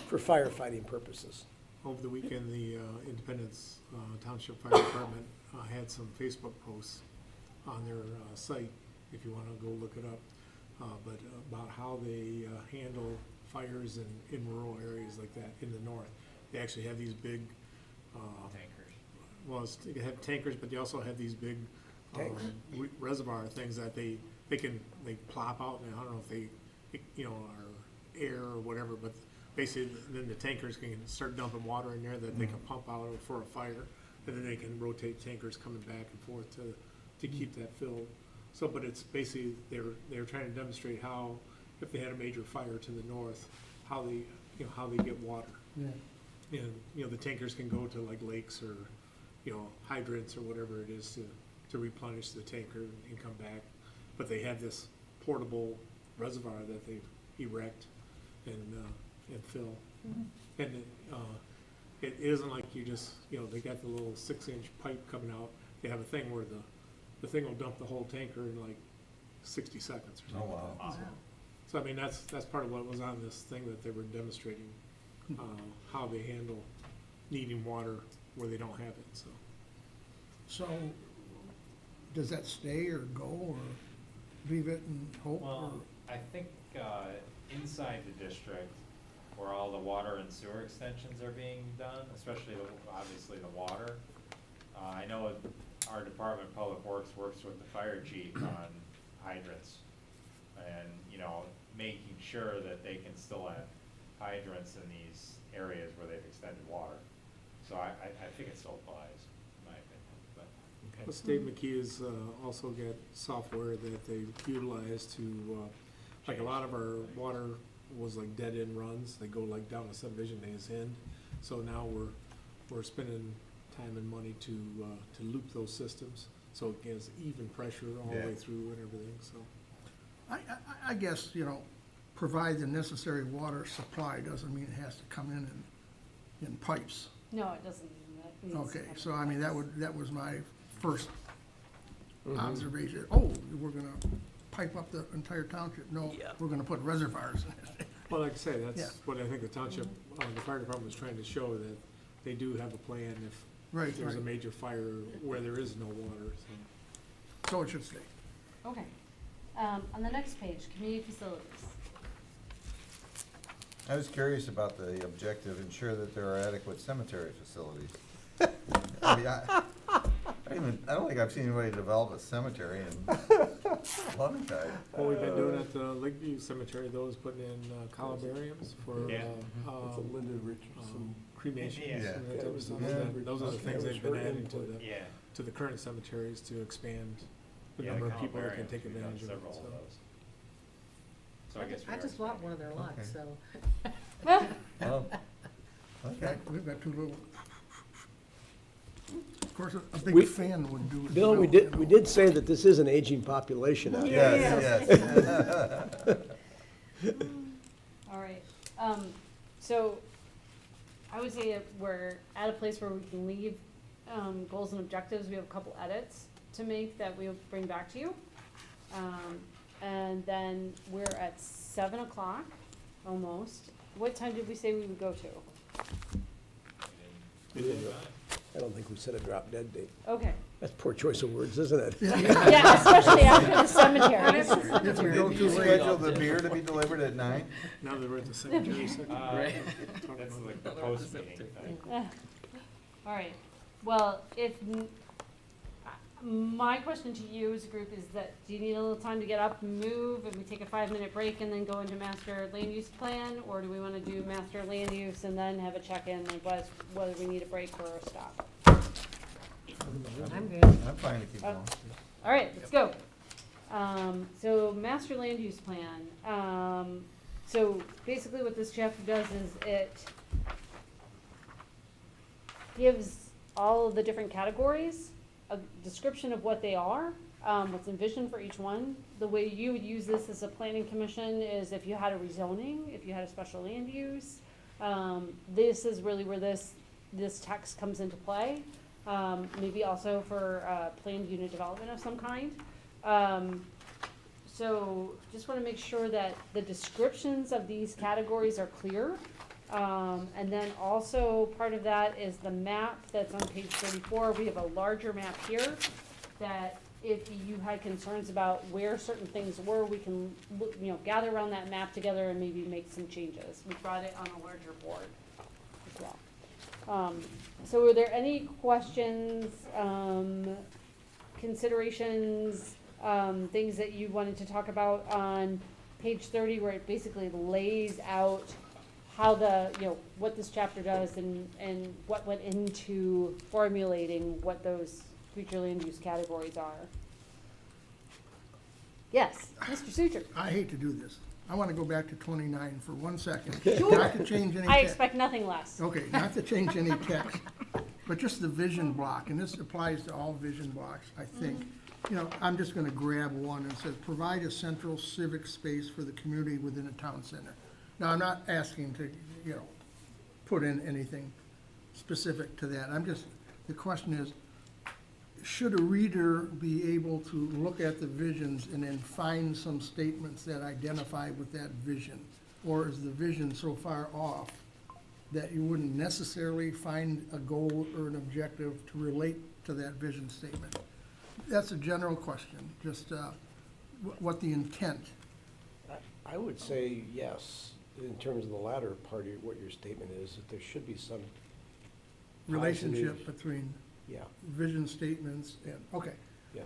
for firefighting purposes. Over the weekend, the Independence Township Fire Department had some Facebook posts on their site, if you want to go look it up, but about how they handle fires in rural areas like that in the north. They actually have these big, Tankers. well, they have tankers, but they also have these big Tanks. reservoir things that they plop out, and I don't know if they, you know, are air or whatever, but basically, then the tankers can start dumping water in there that they can pump out for a fire, and then they can rotate tankers coming back and forth to keep that filled. So, but it's basically, they're trying to demonstrate how, if they had a major fire to the north, how they, you know, how they get water. Yeah. And, you know, the tankers can go to like lakes or, you know, hydrants or whatever it is to replenish the tanker and come back. But they have this portable reservoir that they erect and fill. And it isn't like you just, you know, they got the little 6-inch pipe coming out. They have a thing where the thing will dump the whole tanker in like 60 seconds or something. Oh, wow. So I mean, that's part of what was on this thing that they were demonstrating, how they handle needing water where they don't have it, so. So, does that stay or go, or leave it and hope, or? Well, I think inside the district, where all the water and sewer extensions are being done, especially obviously the water. I know our Department of Public Works works with the fire chief on hydrants and, you know, making sure that they can still have hydrants in these areas where they've extended water. So I think it still applies, in my opinion, but. But State McKee has also got software that they utilize to, like a lot of our water was like dead end runs. They go like down a subdivision days end. So now we're spending time and money to loop those systems. So it gives even pressure all the way Yeah. through and everything, so. I guess, you know, provide the necessary water supply doesn't mean it has to come in pipes. No, it doesn't. That needs to Okay, have so a I mean, process. that was my first Mm-hmm. observation. Oh, we're gonna pipe up the entire township. No, Yeah. we're gonna put reservoirs in it. Well, like I say, Yeah. that's what I think the township, the fire department was trying to show, that they do have a plan if Right, there's a right. major fire where there is no water, so. So it should stay. Okay. On the next page, community facilities. I was curious about the objective, ensure that there are adequate cemetery facilities. I mean, I don't think I've seen anybody develop a cemetery in a long time. What we've been doing at the Lakeview Cemetery, those putting in columbariums for, Yeah. cremation Yeah. and that type of stuff. Yeah. Those are the things they've been adding Yeah. to the current cemeteries to expand the Yeah, number of people that can columbariums, take we've done advantage of it, several so. those. So I guess we I are just bought expanding. one of their lots, Okay. so. Oh, okay. We've got two little. Of course, a We- big fan would do it. Bill, we did say that this is an aging population out there. Yes, yes. All right, so I would say that we're at a place where we can leave, goals and objectives. We have a couple edits to make that we'll bring back to you. And then we're at 7:00, almost. What time did we say we would go to? I don't think we set a drop dead date. Okay, That's poor choice of words, isn't it? yeah, especially after the cemeteries. If we go Did too you late, schedule the beer to be delivered at 9? Now that we're at the cemetery section. Right. That's like the post meeting thing. All right, well, my question to you as a group is that, do you need a little time to get up and move, and we take a 5-minute break and then go into master land use plan? Or do we wanna do master land use and then have a check-in, like whether we need a break or a stop? I'm good. I'm fine to keep going. All right, let's go. So master land use plan, so basically what this chapter does is it gives all of the different categories a description of what they are, what's envisioned for each one. The way you would use this as a planning commission is if you had a rezoning, if you had a special land use. This is really where this text comes into play. Maybe also for planned unit development of some kind. So just want to make sure that the descriptions of these categories are clear. And then also part of that is the map that's on page 34. We have a larger map here that if you had concerns about where certain things were, we can look, gather around that map together and maybe make some changes. We brought it on a larger board as well. So are there any questions, considerations, things that you wanted to talk about on page 30, where it basically lays out how what this chapter does and what went into formulating what those future land use categories are? Yes, Mr. Sucher. I hate to do this. I want to go back to 29 for 1 second. Sure. Not to change any I text. expect nothing less. Okay, not to change any text, but just the vision block, and this applies to all vision blocks, I think. I'm just gonna grab one and says, provide a central civic space for the community within a town center. Now, I'm not asking to, put in anything specific to that. The question is, should a reader be able to look at the visions and then find some statements that identify with that vision? Or is the vision so far off that you wouldn't necessarily find a goal or an objective to relate to that vision statement? That's a general question, just what the intent. I would say yes, in terms of the latter part of what your statement is, that there should be some Relationship positive- between Yeah, vision statements and, okay. yeah.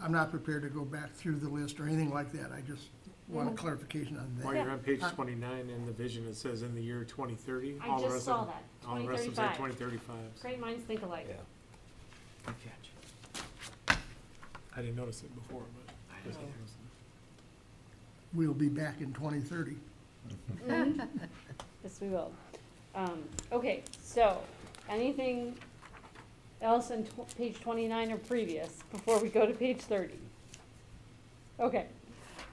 I'm not prepared to go back through the list or anything like that. I just want a clarification on While that. you're on page 29 in the vision, it says in the year 2030. I all the just rest saw of- that, All the rest of them say 2035. 2035. Great minds think alike. Yeah. Good catch. I didn't notice it before, but. I didn't either. We'll be back in 2030. Mhm. Yes, we will. Okay, so, anything else on page 29 or previous before we go to page 30? Okay.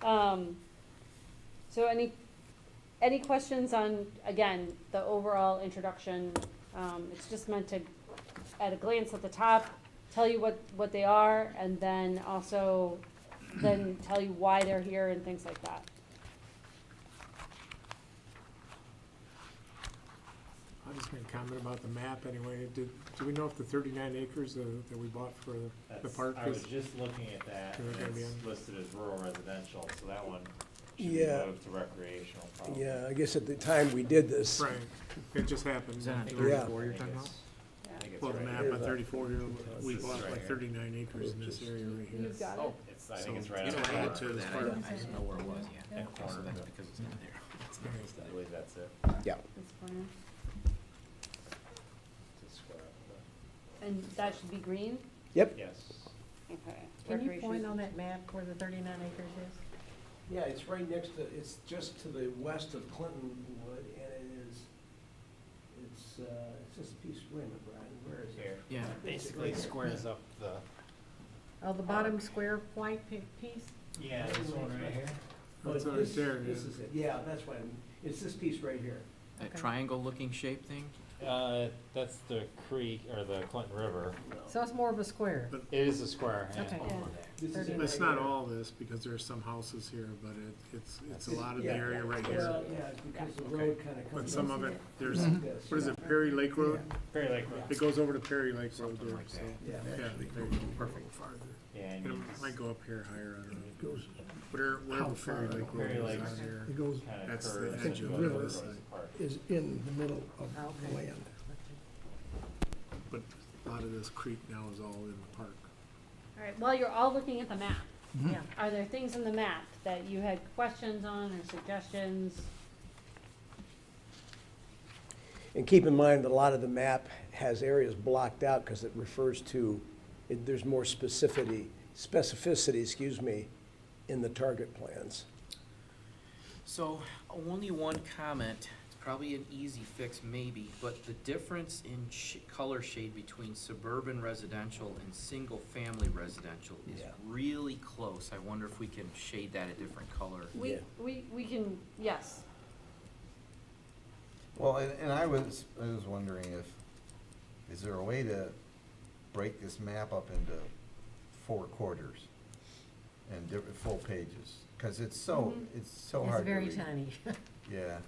So any questions on, again, the overall introduction? It's just meant to, at a glance at the top, tell you what they are, and then also tell you why they're here and things like that. I'll just make a comment about the map anyway. Do we know if the 39 acres that we bought for the That's- park I was is? just looking at that, Is it and gonna be it's on? listed as rural residential, so that one should be Yeah. moved to recreational probably. Yeah, I guess at the time we did this. Right, it just happened. Is that on I think 34 it's- you're I think talking it's- I think it's Well, the right map here. on 34 here, we This is bought right like here. 39 acres in this area right here. You've got it. Oh, It's, I think it's right So, on you the know, I corner. had to- that, I didn't know where it was, yeah. Yeah. Okay, so that's because it's not there. I believe that's it. Yeah. This corner. It's a square. And that should be green? Yep. Yes. Okay. Can you Recreation point is- on that map where the 39 acres is? Yeah, it's right next to, it's just to the west of Clintonwood, and it's this piece, wait a minute, Brian, where is it? Here. Yeah. Basically squares up the. Oh, the bottom square white piece? Yeah, this one right here. Oh, it's But right there, This yeah. is it, yeah, that's right, it's this piece right here. That Okay. triangle-looking shape thing? That's the creek, or the Clinton River. So it's more of a square. It is a square, yeah. Okay. Yeah. This is it 39. It's right not here. all this, because there's some houses here, but it's a lot of the Yeah. area right here. Well, yeah, it's because the Okay. road kind of comes. But some of it, there's, like this, what is yeah. it, Perry Lake Road? Perry Lake Road. It goes over to Perry Lake Road Something there, like so. that. Yeah. Yeah, Actually, there you goes go. a Perfect. little farther. Yeah, and It you might go up here higher, I don't know. It goes, Wherever How Perry far? Lake Road Perry is Lake's- out here. it goes, kind of That's the curves edge as you of go the to river. Rose Park. is in the middle of Okay. the land. But a lot of this creek now is all in the park. All right, while you're all looking at the map, Yeah. are there things in the map that you had questions on or suggestions? And keep in mind that a lot of the map has areas blocked out because it refers to, there's more specificity, excuse me, in the target plans. So, only one comment, it's probably an easy fix maybe, but the difference in color shade between suburban residential and single-family residential is Yeah. really close. I wonder if we can shade that a different color. We, Yeah. we can, yes. Well, and I was wondering is there a way to break this map up into 4 quarters and different full pages? Cause it's so It's hard to very read. tiny. Yeah,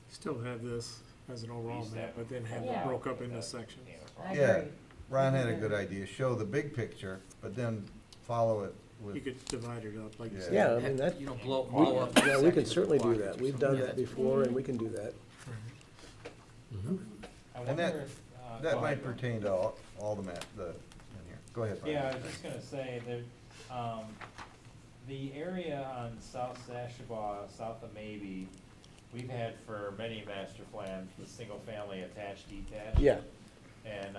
Still have this as an overall used to map, have but then have Yeah. it broke up into That sections. became a I problem. Yeah. agree. Ron had a good idea, show the big picture, but then follow it You with, could divide it up like you Yeah. said. Yeah, I mean, that, You know, blow up. yeah, we can sections or certainly do quadrants that. or We've something. done Yeah, that that's- before, and we can do that. I And that- wonder if, that go might ahead, Ron. pertain to all the map, in here. Go ahead, Ron. Yeah, I was just gonna say that, the area on South Sashabaw, south of Maybe, we've had for many master plans, the single-family attached detached. Yeah, And,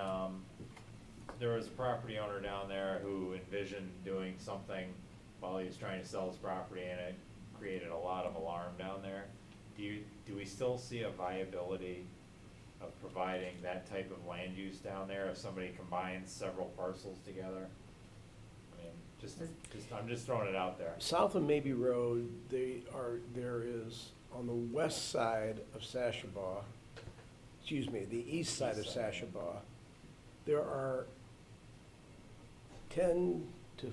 there was a property owner down there who envisioned doing something while he was trying to sell his property, and it created a lot of alarm down there. Do we still see a viability of providing that type of land use down there if somebody combines several parcels together? I mean, I'm just throwing it out there. south of Maybe Road, there is, on the west side of Sashabaw, the east side of East side. Sashabaw, there are 10 to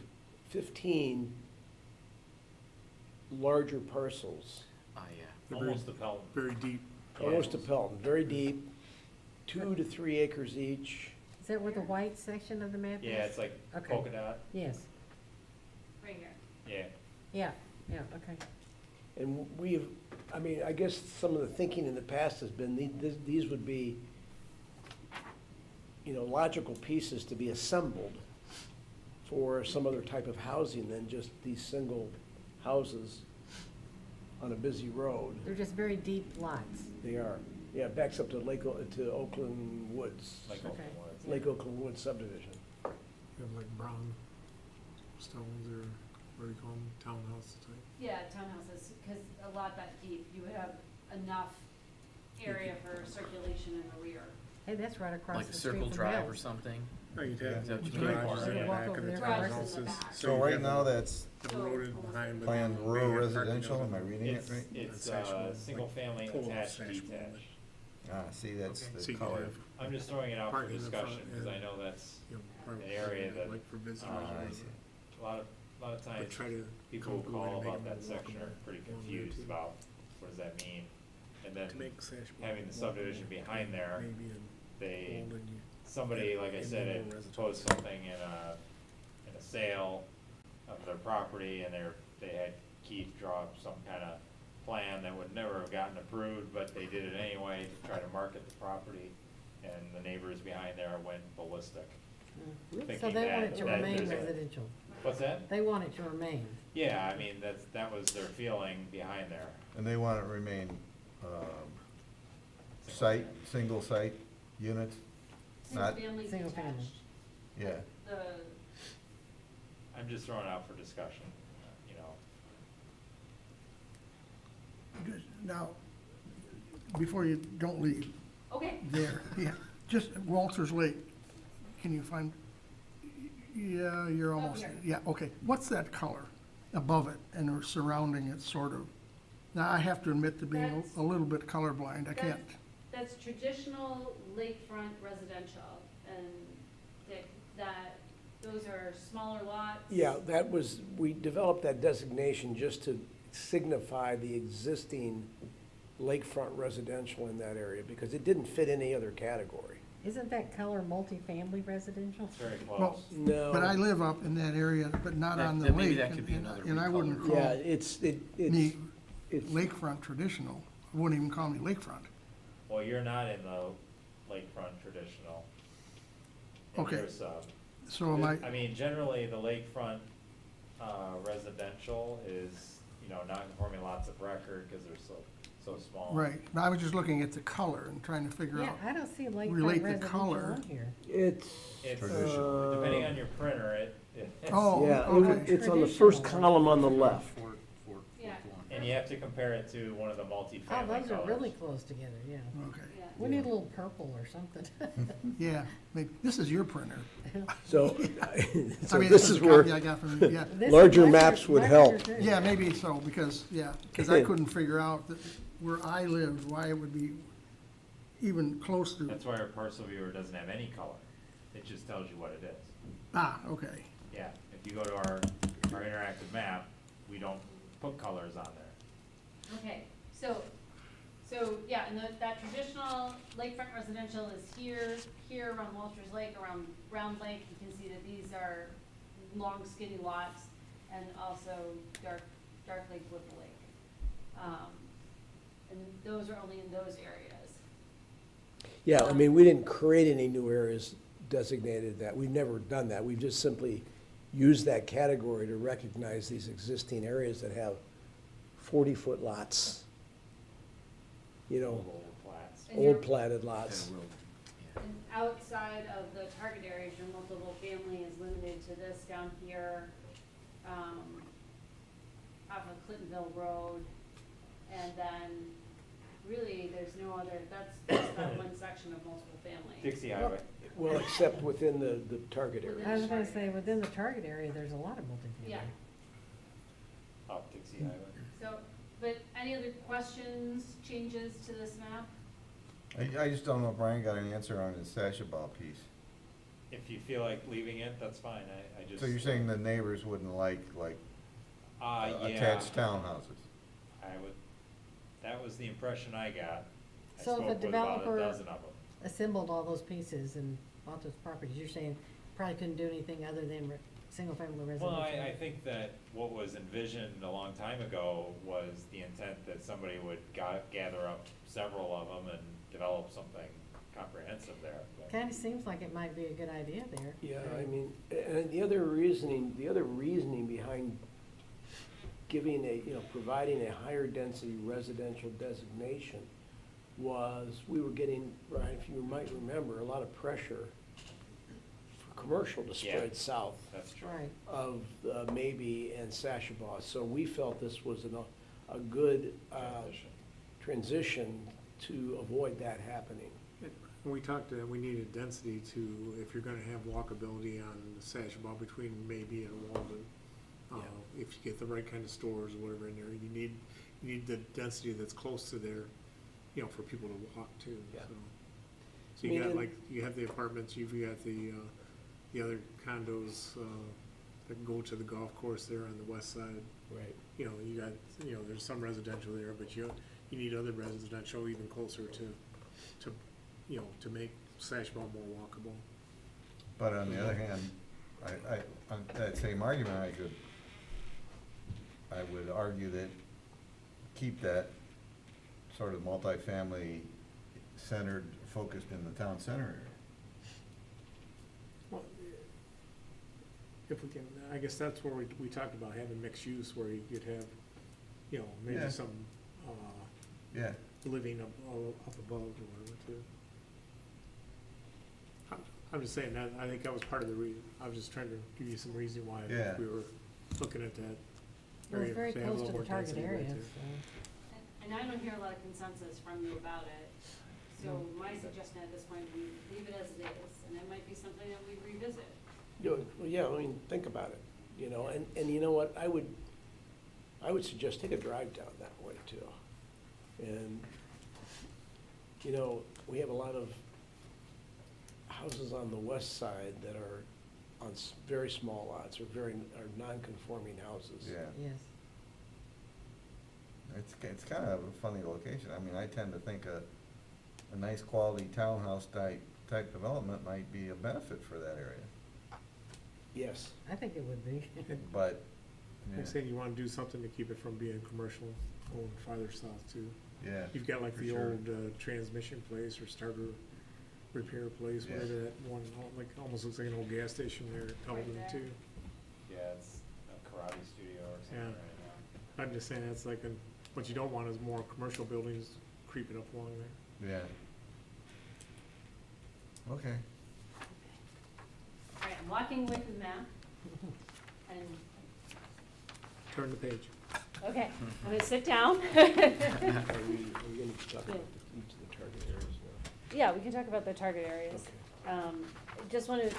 15 larger parcels, Ah, yeah. They're very- Almost a Pelton. Very deep. almost to Pelton, very deep, 2 to 3 acres each. Is that where the white section of the map is? Yeah, it's like Okay. polka dot, Yes, Right here. yeah. yeah, okay. And I mean, I guess some of the thinking in the past has been, these would be, logical pieces to be assembled for some other type of housing than just these single houses on a busy road. They're just very deep lots. They are. Yeah, it backs up to to Oakland Woods, Like Okay. Oakland Woods. Lake Oakland Woods subdivision. You have like brown stones or what do you call them, townhouse type. Yeah, townhouses, because a lot that deep, you would have enough area for circulation in the rear. Hey, that's right across Like the a street circle from drive or Mel's. something. Oh, you'd have Is that what you mean? garages in the You walk back over of the there Garages first. in the townhouses. back. So you right have now, the- that's The road behind, but. planned then rural you have parking residential, am I up reading it It's, right? it's, Sashabaw, like single-family total attached Sashabaw, detached. Ah, see, that's Okay. So the you could color. have, I'm just throwing it out for Parking in the front, discussion, because yeah. I know that's you know, private An area parking, that- like for visitors Ah, or I whatever. see. a lot of But times, try to people who come up with a way to call make about them that more section are walkable pretty along there, confused too. about, what does that mean? and then having the subdivision behind there, they, somebody, like I said, had proposed something in a sale of their property, and they had Keith draw up some kind of plan that would never have gotten approved, but they did it anyway to try to market the property, and the neighbors behind there went ballistic. So thinking they want it to that remain there's a- residential. What's that? They want it to remain. Yeah, I mean, that was their feeling behind there. And they want it to remain, single site units? Not- Single-family Single family. detached. Yeah. The, I'm just throwing out for discussion, you know. Now, before you, don't leave, okay, there, yeah, just Walters Lake, can you find, yeah, you're almost, here. yeah, okay. What's that color above it and or surrounding it, sort of? Now, I have to admit to being That's- a little bit colorblind, I can't, that's traditional lakefront residential, and those are smaller lots. Yeah, that was, we developed that designation just to signify the existing lakefront residential in that area, because it didn't fit any other category. Isn't that color multifamily residential? It's very well, close. No. but I live up in that area, but not That- on the then maybe lake. that could be another And I wouldn't recolor. call Yeah, it's me it's, lakefront traditional. I wouldn't even call me lakefront. Well, you're not in the lakefront traditional. Okay. You're sub. So am I, I mean, generally, the lakefront, residential is, non-conforming lots of record, because they're so small. right, but I was just looking at the color and trying to figure Yeah, out. I don't see relate lakefront the residential color. on here. it's. It's, Traditional. depending on your printer, it's. Oh, Yeah, okay. it's on the first Traditional. column on the left. Yeah. And you have to compare it to one of the Oh, multifamily those are colors. really close together, yeah. Okay, Yeah. We need a little purple or something. yeah, maybe, this is your printer. So, I mean, this is a where copy I got from you, yeah. This is Larger my maps would my help. printer too. Yeah, maybe so, because I couldn't figure out that where I lived, why it would be even close to, That's why our parcel viewer doesn't have any color. It just tells you what it is. okay. Yeah, if you go to our interactive map, we don't put colors on there. Okay, so, yeah, and that traditional lakefront residential is here around Walters Lake, around Round Lake. You can see that these are long skinny lots, and also dark lake with the lake. And those are only in those areas. Yeah, I mean, we didn't create any new areas designated that. We've never done that. We've just simply used that category to recognize these existing areas that have 40-foot lots, Old flats. And old you're- platted lots. And outside of the target areas, your multiple family is limited to this down here, off of Clintonville Road. And then, really, there's no other, that's that one section of multiple family. Dixie Highway. Well, except within the target area. I was gonna say, within the target area, there's a lot of multifamily. Yeah. Off Dixie Highway. So, but any other questions, changes to this map? I just don't know if Brian got an answer on his Sashaball piece. If you feel like leaving it, that's fine. I just. So you're saying the neighbors wouldn't like, Yeah. attached townhouses? That was the impression I got. I So if a spoke with about developer- a dozen of them. Assembled all those pieces and bought those properties, you're saying probably couldn't do anything other than single-family residential? Well, I think that what was envisioned a long time ago was the intent that somebody would gather up several of them and develop something comprehensive there. but- Kinda seems like it might be a good idea there. Yeah, I mean, and the other reasoning behind giving providing a higher density residential designation was we were getting, Brian, if you might remember, a lot of pressure for commercial to Yeah. spread south That's true. Right. of Maybe and Sashabaw. So we felt this was a good transition to avoid that happening. When we talked that we needed density to, if you're gonna have walkability on the Sashabaw between Maybe and Walden, if you get the right kind of stores or whatever in there, you need the density that's close to there, for people to walk to, Yeah. so. I So you mean, got and- like, you have the apartments, you've got the other condos, that go to the golf course there on the west side. Right. You got, there's some residential there, but you you need other residential even closer to, you know, to make Sashbaugh more walkable. But on the other hand, on that same argument, I would argue that keep that sort of multifamily centered, focused in the town center area. Well, if we can, I guess that's where we talked about having mixed use, where you could have, you know, maybe Yeah. some, Yeah, living up above or whatever too. I'm just saying that, I think that was part of the reason, I was just trying to give you some reason why I think Yeah. we were looking at that. Well, it's area, very to have a close to little the more target density right area, there. so. And I don't hear a lot of consensus from you about it. So my suggestion at this point, we leave it as it is, and it might be something that we revisit. Well, yeah, I mean, think about it, you know, and you know what, I would suggest take a drive down that way too. And, you know, we have a lot of houses on the west side that are on very small lots, or non-conforming houses. yeah. Yes. It's kind of a funny location. I mean, I tend to think a nice quality townhouse type development might be a benefit for that area. Yes. I think it would be. But, yeah, I'm saying you wanna do something to keep it from being commercial going farther south too. yeah. You've got like For the sure. old transmission place or starter repair place, Yeah. whatever that one, like, almost looks like an old gas station there at Pelton there. too. Yeah, it's a karate studio or something Yeah. right now. I'm just saying, that's like, what you don't want is more commercial buildings creeping up along there. Yeah. Okay. All right, I'm walking with the map, and, Turn the page. okay, I'm gonna sit down. Are we gonna talk about each of the target areas now? Yeah, we can talk about the target areas. Just want to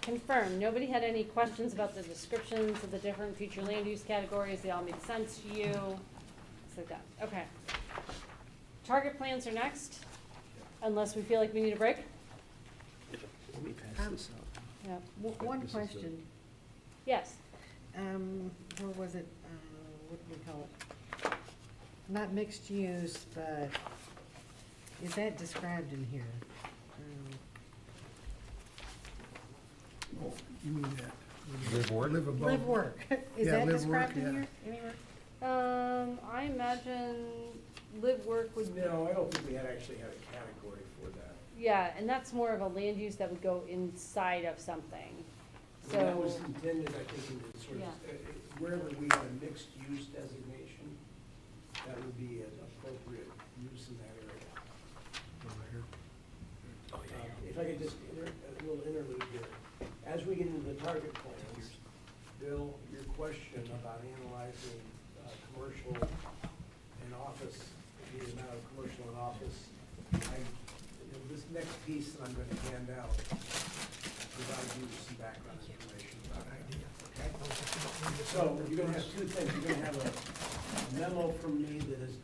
confirm, nobody had any questions about the descriptions of the different future land use categories? They all made sense to you? It's like that, okay. Target plans are next, unless we feel like we need a break? Let me pass this out. Yeah. One This is question, Yes, where was it, what do we call it? Not mixed use, but is that described in here? Oh, you mean that? Live work? Live above. Live work, is Yeah, that live work, described in yeah. here anywhere? I imagine live work would, No, I don't think we actually had a category for that. yeah, and that's more of a land use that would go inside of something. And that So, was intended, I think, in the sort of, wherever we had a mixed-use designation, that would be an appropriate use in that area. If I could just, a little interlude here. As we get into the target plans, Bill, your question about analyzing commercial and office, the amount of commercial and office, this next piece that I'm gonna hand out provide you with some background information about it. Okay? So you're gonna have two things. You're gonna have a memo from me that is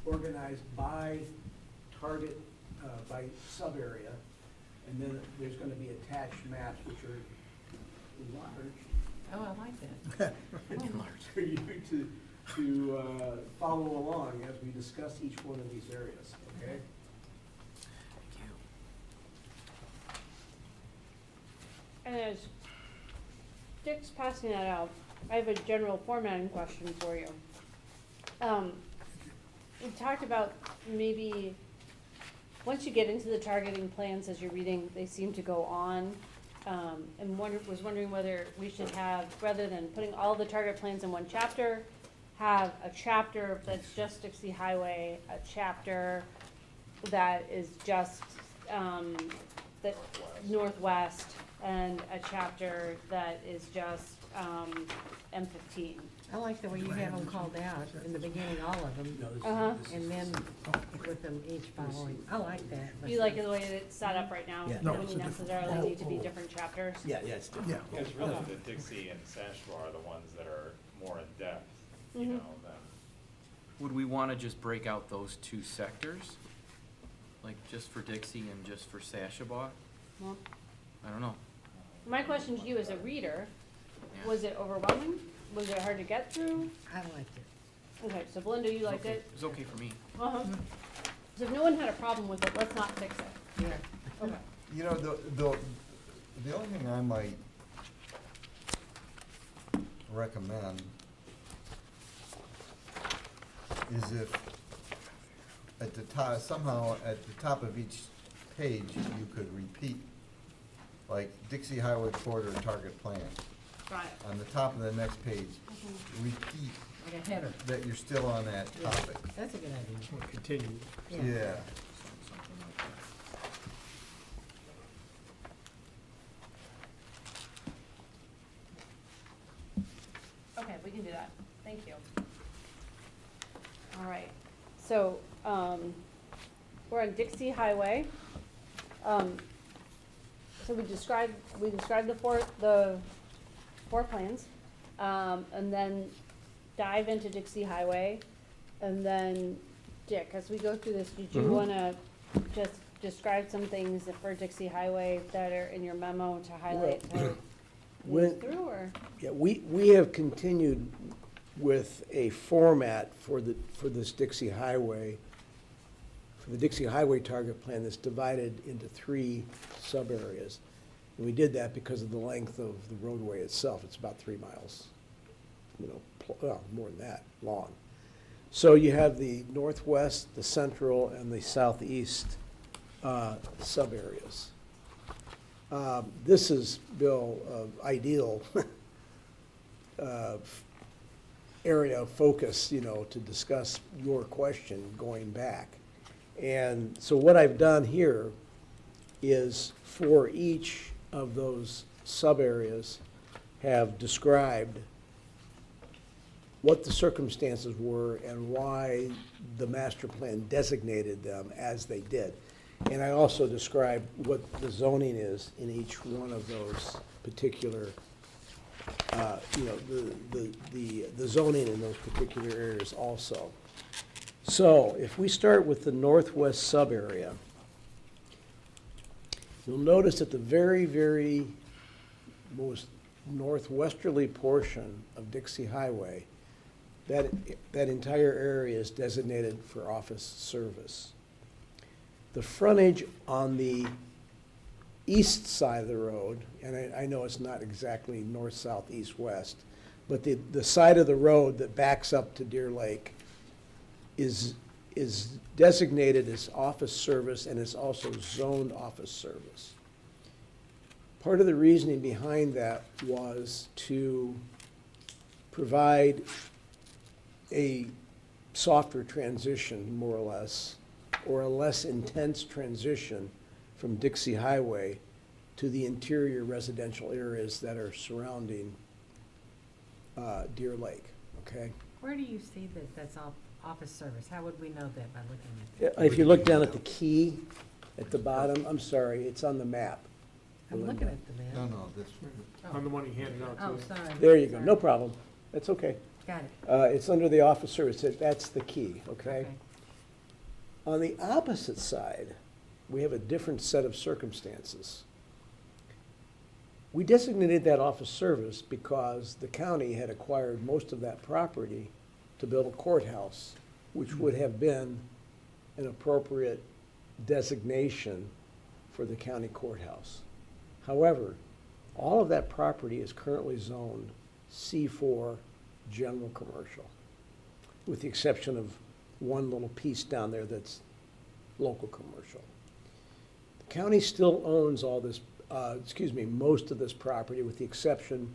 organized by target, by sub-area, and then there's gonna be attached maps which are large Oh, I like that. for you to follow along as we discuss each one of these areas, okay? and as Dick's passing that out, I have a general formatting question for you. We talked about maybe, once you get into the targeting plans as you're reading, they seem to go on. And was wondering whether we should have, rather than putting all the target plans in one chapter, have a chapter that's just Dixie Highway, a chapter that is just, the Northwest, and a chapter that is just, M15. I like the way you have them called out in the beginning, all of them, Uh-huh. and then with them each following. I like that. You like the way it's set up right now? Yeah. No, Don't it's a different- necessarily need to be different chapters? Yeah, it's Yeah. Yeah, it's really the Dixie and Sashbaugh are the ones that are more in depth, you Mhm. know, than. Would we wanna just break out those two sectors? Like just for Dixie and just for Sashabaw? Well, I don't know. my question to you as a reader, Yeah. was it overwhelming? Was it hard to get through? I liked it. Okay, so Belinda, you liked it? It's okay for me. Uh-huh. So if no one had a problem with it, let's not fix it. Yeah. Okay. You know, the only thing I might recommend is if at the top, somehow at the top of each page, you could repeat, like Dixie Highway Corridor Target Plan. Got it. On the top of the next page, Mhm. repeat Like a header. that you're still on that Yeah. topic. That's a good idea. We'll continue. Yeah. Something like that. Okay, we can do that. Thank you. All right, so, we're on Dixie Highway. So we described the four plans, and then dive into Dixie Highway. And then, Dick, as we go through this, did you Mhm. wanna just describe some things for Dixie Highway that are in your memo to highlight, to When- move through, or? Yeah, we have continued with a format for this Dixie Highway, for the Dixie Highway target plan that's divided into 3 sub-areas. And we did that because of the length of the roadway itself. It's about 3 miles, well, more than that, long. So you have the northwest, the central, and the southeast sub-areas. This is, Bill, ideal area of focus, to discuss your question going back. And so what I've done here is for each of those sub-areas have described what the circumstances were and why the master plan designated them as they did. And I also described what the zoning is in each one of those particular, the zoning in those particular areas also. So if we start with the northwest sub-area, you'll notice at the very, very most northwesterly portion of Dixie Highway, that entire area is designated for office service. The frontage on the east side of the road, and I know it's not exactly north, south, east, west, but the side of the road that backs up to Deer Lake is designated as office service, and it's also zoned office service. Part of the reasoning behind that was to provide a softer transition, more or less, or a less intense transition from Dixie Highway to the interior residential areas that are surrounding Deer Lake, okay? Where do you see that that's office service? How would we know that by looking at If you look down at the key at the bottom, I'm sorry, it's on the map. it? I'm looking at the map. No, this, On the one he handed out to Oh, you. sorry. There you go, Sorry. no problem, that's okay. Got it. It's under the office service, that's the key, okay? On the opposite side, we have a different set of circumstances. We designated that office service because the county had acquired most of that property to build a courthouse, which would have been an appropriate designation for the county courthouse. However, all of that property is currently zoned C4 general commercial, with the exception of one little piece down there that's local commercial. The county still owns all this, most of this property, with the exception,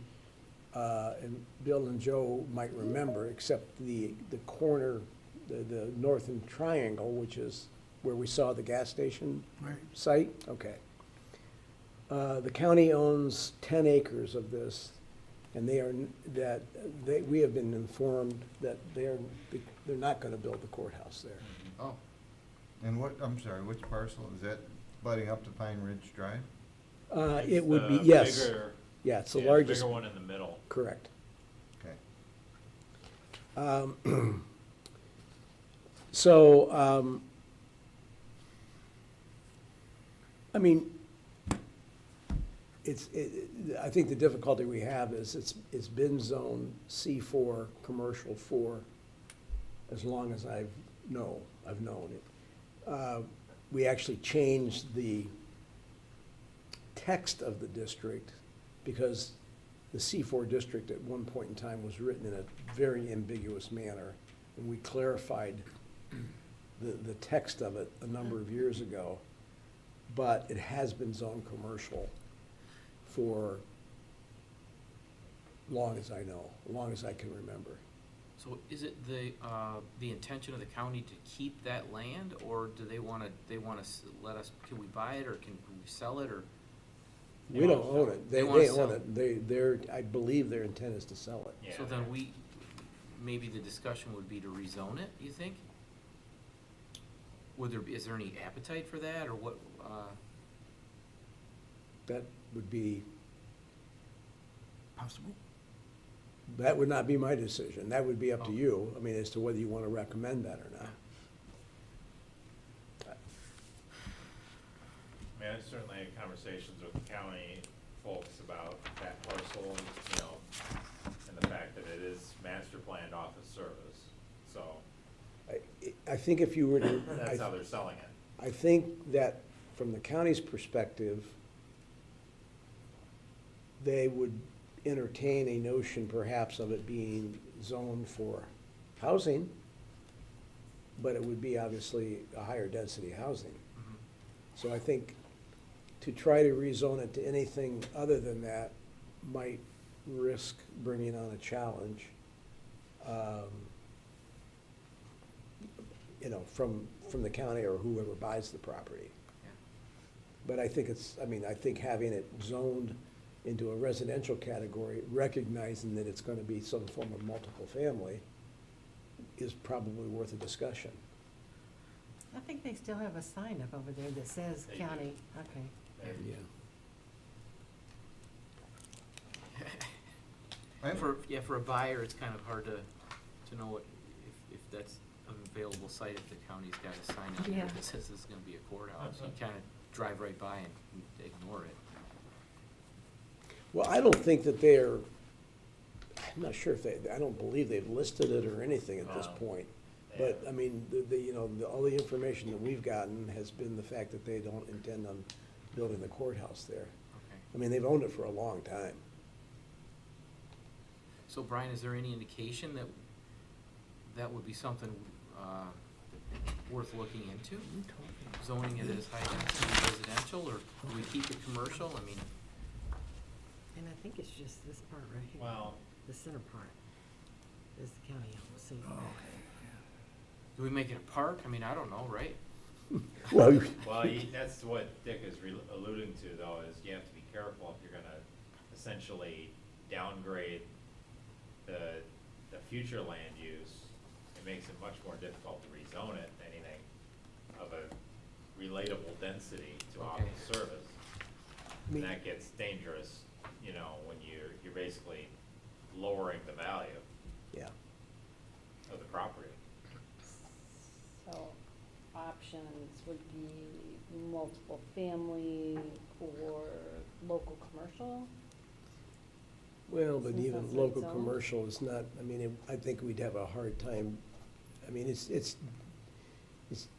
and Bill and Joe might remember, except the corner, the northern triangle, which is where we saw the gas station Right. site, okay. The county owns 10 acres of this, and we have been informed that they're not gonna build the courthouse there. oh. And I'm sorry, which parcel? Is that butting up to Pine Ridge Drive? It would be, It's the yes, bigger- yeah, it's the yeah, the largest, bigger one in the middle. correct. Okay. So, I mean, I think the difficulty we have is it's been zoned C4, commercial for as long as I've known it. We actually changed the text of the district because the C4 district at one point in time was written in a very ambiguous manner. And we clarified the text of it a number of years ago. But it has been zoned commercial for long as I know, long as I can remember. So is it the intention of the county to keep that land, or do they wanna let us, can we buy it, or can we sell it, or? We don't own it. They They wanna own sell it. I believe their intent is to sell it. Yeah, So then maybe the discussion would be to rezone it, you think? Is there any appetite for that, or what, That would be, Possible. that would not be my decision. That would be up to you, I mean, as to whether you want to recommend that or not. I mean, I've certainly had conversations with the county folks about that parcel, you know, and the fact that it is master planned office service, so I think if you were to. that's how they're selling it. I think that from the county's perspective, they would entertain a notion perhaps of it being zoned for housing, but it would be obviously a higher density housing. So I think to try to rezone it to anything other than that might risk bringing on a challenge, you know, from the county or whoever buys the property. Yeah. But I think I think having it zoned into a residential category, recognizing that it's gonna be some form of multiple family, is probably worth a discussion. I think they still have a sign up over there that says They do. county, okay. Yeah. For a buyer, it's kind of hard to know what, if that's an available site, if the county's got a sign up there Yeah. that says it's gonna be a courthouse. You kind of drive right by and ignore it. Well, I don't think that I'm not sure if I don't believe they've listed it or anything at this point. But, I mean, you know, all the information that we've gotten has been the fact that they don't intend on building the courthouse there. Okay. I mean, they've owned it for a long time. So Brian, is there any indication that that would be something worth looking into? Zoning it as high density residential, or do we keep it commercial? I mean, And I think it's just this part right here. Well, The center part is the county owned, see? Oh, do we make it a park? I mean, I don't know, right? Well, that's what Dick is alluding to, though, is you have to be careful if you're gonna essentially downgrade the future land use. It makes it much more difficult to rezone it than anything of a relatable density to Okay. office service. I mean- And that gets dangerous, you know, when you're basically lowering the value yeah. of the property. So options would be multiple family or local commercial? Well, but Since even that's what it's local zoned? commercial is not, I mean, I think we'd have a hard time, I mean, it's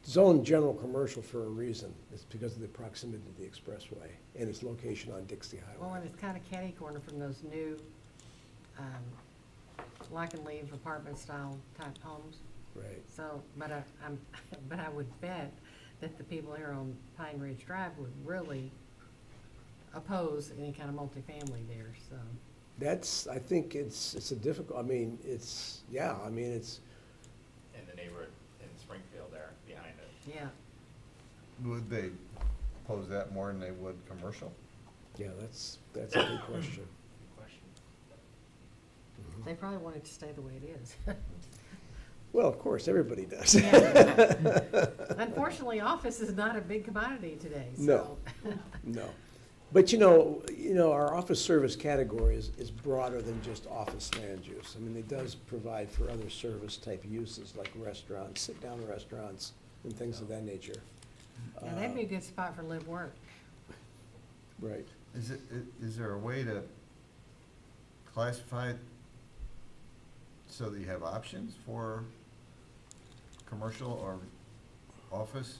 zoned general commercial for a reason. It's because of the proximity to the expressway and its location on Dixie Well, Highway. and it's kind of catty corner from those new, lock and leave apartment style type homes. Right. So, but but I would bet that the people here on Pine Ridge Drive would really oppose any kind of multifamily there, so. That's, I think it's a difficult, I mean, it's. In the neighborhood in Springfield there, behind it. Yeah, Would they oppose that more than they would commercial? Yeah, that's a good question. Good question. they probably want it to stay the way it is. Well, of course, everybody does. Yeah. Unfortunately, office is not a big commodity today, so. No. No. But you know, our office service category is broader than just office land use. I mean, it does provide for other service type uses like restaurants, sit-down restaurants, and things of that nature. And that'd be a good spot for live work. Right. Is there a way to classify it so that you have options for commercial or office?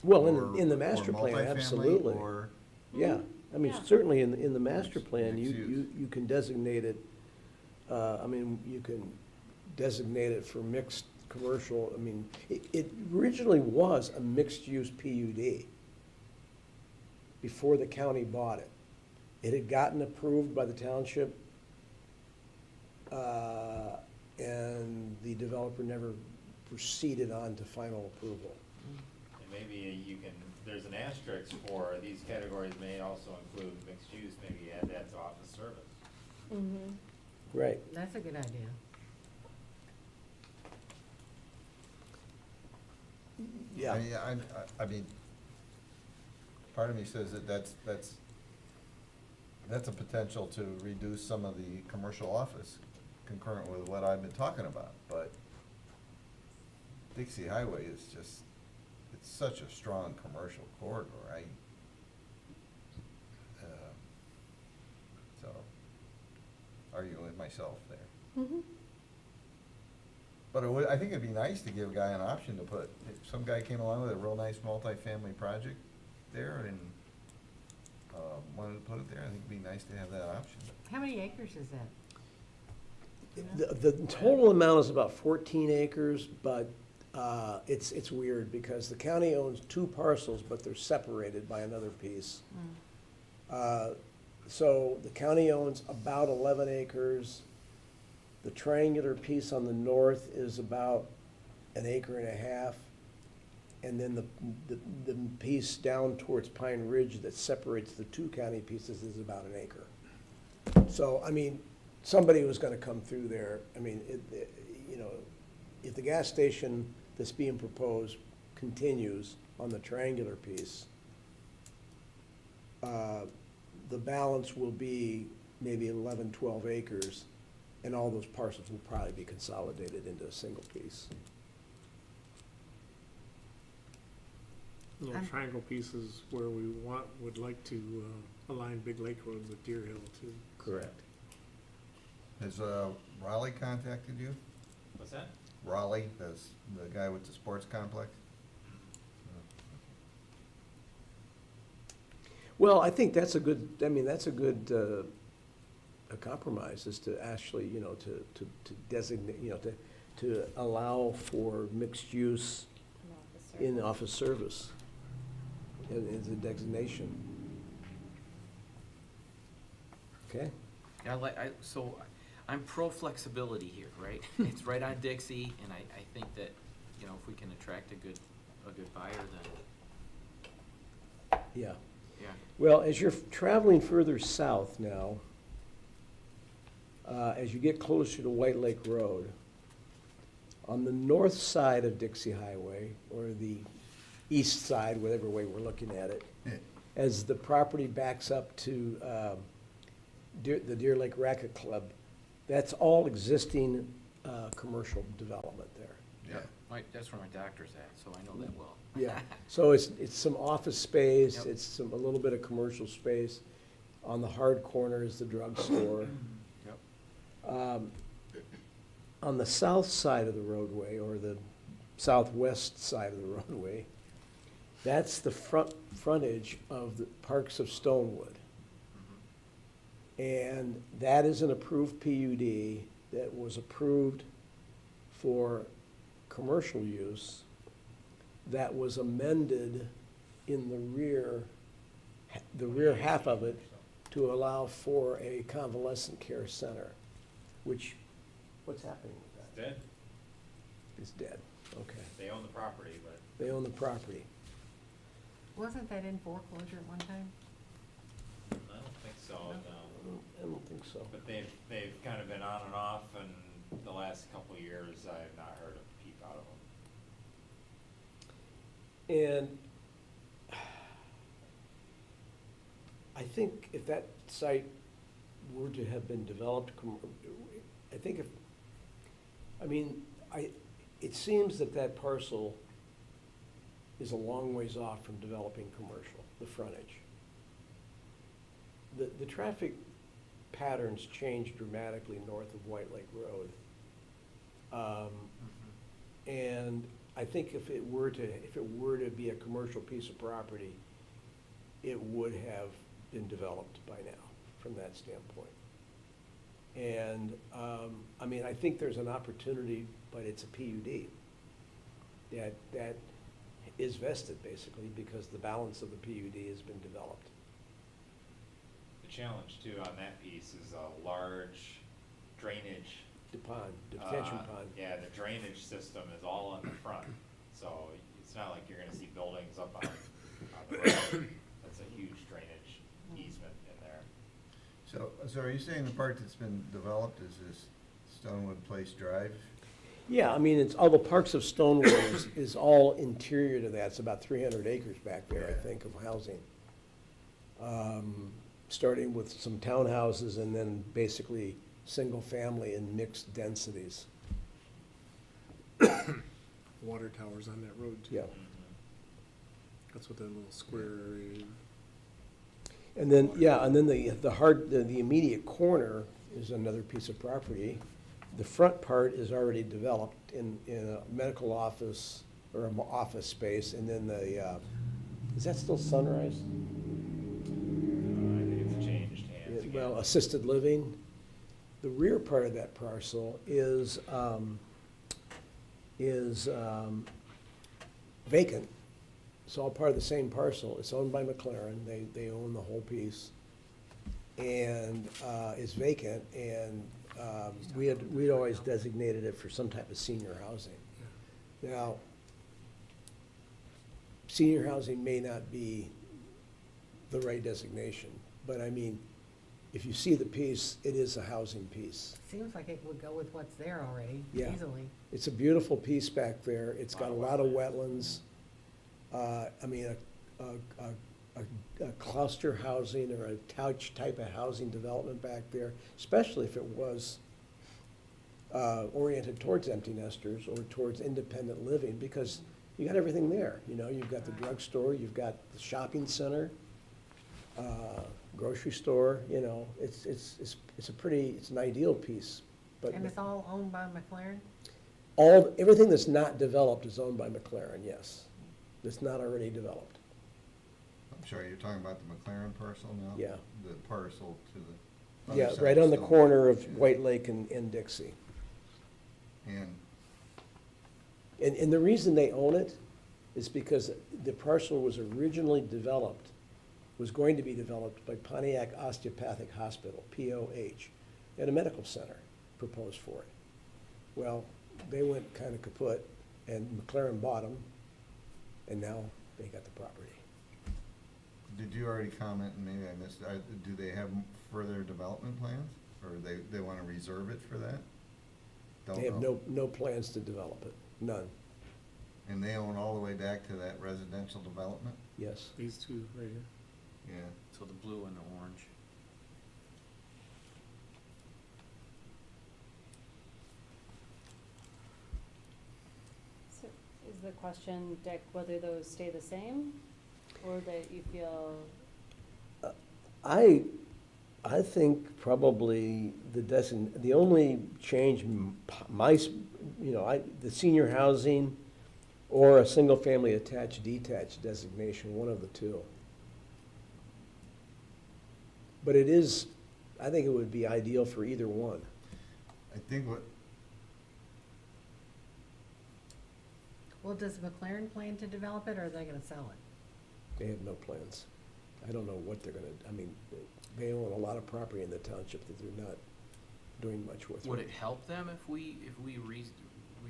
Well, or- in the or master plan, multifamily, absolutely. Or, Yeah, I mean, Yeah. certainly in the master plan, Mixed use. you can designate it, I mean, you can designate it for mixed commercial. I mean, it originally was a mixed-use PUD before the county bought it. It had gotten approved by the township, and the developer never proceeded on to final approval. And maybe you can, there's an asterisk for these categories may also include mixed use, maybe add that to office service. Mm-hmm. Right. That's a good idea. Yeah. I mean, part of me says that that's a potential to reduce some of the commercial office concurrent with what I've been talking about, but Dixie Highway is just, it's such a strong commercial corridor, so, arguing with myself there. Mm-hmm. But it would, I think it'd be nice to give a guy an option to put, if some guy came along with a real nice multifamily project there and, wanted to put it there, I think it'd be nice to have that option. How many acres is that? The total amount is about 14 acres, but it's weird because the county owns 2 parcels, but they're separated by another piece. So the county owns about 11 acres. The triangular piece on the north is about 1.5 acres. And then the piece down towards Pine Ridge that separates the 2 county pieces is about 1 acre. So, I mean, somebody was gonna come through there. I mean, you know, if the gas station that's being proposed continues on the triangular piece, the balance will be maybe 11, 12 acres, and all those parcels will probably be consolidated into a single piece. Little triangle pieces where we would like to align Big Lake Road with Deer Hill too. Correct. Has, Raleigh contacted you? What's that? Raleigh, that's the guy with the sports complex? Well, I think that's a good, I mean, that's a good, a compromise is to actually, you know, to designate, you know, to allow for mixed use in office service as a designation. Okay? Yeah, so I'm pro flexibility here, right? It's right on Dixie, and I think that, you know, if we can attract a good buyer, then, Yeah. yeah. Well, as you're traveling further south now, as you get closer to White Lake Road, on the north side of Dixie Highway, or the east side, whatever way we're looking at it, as the property backs up to the Deer Lake Racket Club, that's all existing commercial development there. Yeah. That's where my doctor's at, so I know that well. Yeah, so it's some office space, Yep. it's a little bit of commercial space. On the hard corner is the drugstore. Yep. On the south side of the roadway, or the southwest side of the roadway, that's the frontage of the Parks of Stonewood. And that is an approved PUD that was approved for commercial use, that was amended in the rear half of it to allow for a convalescent care center, which, what's happening with It's that? dead. It's dead, okay. They own the property, but They own the property. Wasn't that in foreclosure at one time? I don't think so, no. I don't think so. But they've kind of been on and off, and the last couple of years, I have not heard a peep out of them. And I think if that site were to have been developed, I think it seems that parcel is a long ways off from developing commercial, the frontage. The traffic patterns changed dramatically north of White Lake Road. And I think if it were to be a commercial piece of property, it would have been developed by now, from that standpoint. And, I mean, I think there's an opportunity, but it's a PUD that is vested, basically, because the balance of the PUD has been developed. The challenge too on that piece is a large drainage. The pond, the detention pond. Yeah, the drainage system is all in the front, so it's not like you're gonna see buildings up on the road. That's a huge drainage easement in there. So are you saying the part that's been developed is this Stonewood Place Drive? Yeah, I mean, it's, all the parks of Stonewood is all interior to that. It's about 300 acres back there, I Yeah. think, of housing. Starting with some townhouses and then basically single-family and mixed densities. Water towers on that road too. Yeah. That's what that little square area. And then, yeah, and then the immediate corner is another piece of property. The front part is already developed in a medical office or an office space, and then is that still Sunrise? I think it's changed hands again. Well, assisted living. The rear part of that parcel is vacant. It's all part of the same parcel. It's owned by McLaren. They own the whole piece. And it's vacant, and we'd always designated it for some type of senior housing. Now, senior housing may not be the right designation, but I mean, if you see the piece, it is a housing piece. Seems like it would go with what's there already, Yeah. easily. It's a beautiful piece back there. It's got a lot of wetlands. I mean, a cluster housing or a couch type of housing development back there, especially if it was oriented towards empty nesters or towards independent living, because you got everything there. You know, you've got the drugstore, you've got the shopping center, grocery store, you know, it's an ideal piece. But And it's all owned by McLaren? everything that's not developed is owned by McLaren, yes. That's not already developed. I'm sorry, you're talking about the McLaren parcel now? Yeah. The parcel to the. Yeah, other side right of on the Stone. corner of Yeah. White Lake and Dixie. And, And the reason they own it is because the parcel was originally developed, was going to be developed by Pontiac Osteopathic Hospital, POH, and a medical center proposed for it. Well, they went kind of kaput, and McLaren bought them, and now they got the property. did you already comment, and maybe I missed, do they have further development plans? Or they wanna reserve it for that? Don't They have know. no plans to develop it, none, And they own all the way back to that residential development? yes. These two right here. Yeah. So the blue and the orange. So is the question, Dick, whether those stay the same, or that you feel, I think probably the only change, the senior housing or a single-family attached detached designation, one of the two. But I think it would be ideal for either one. I think Well, does McLaren plan to develop it, or are they gonna sell it? They have no plans. I don't know what they're gonna, I mean, they own a lot of property in the township that they're not doing much with. Would it help them if we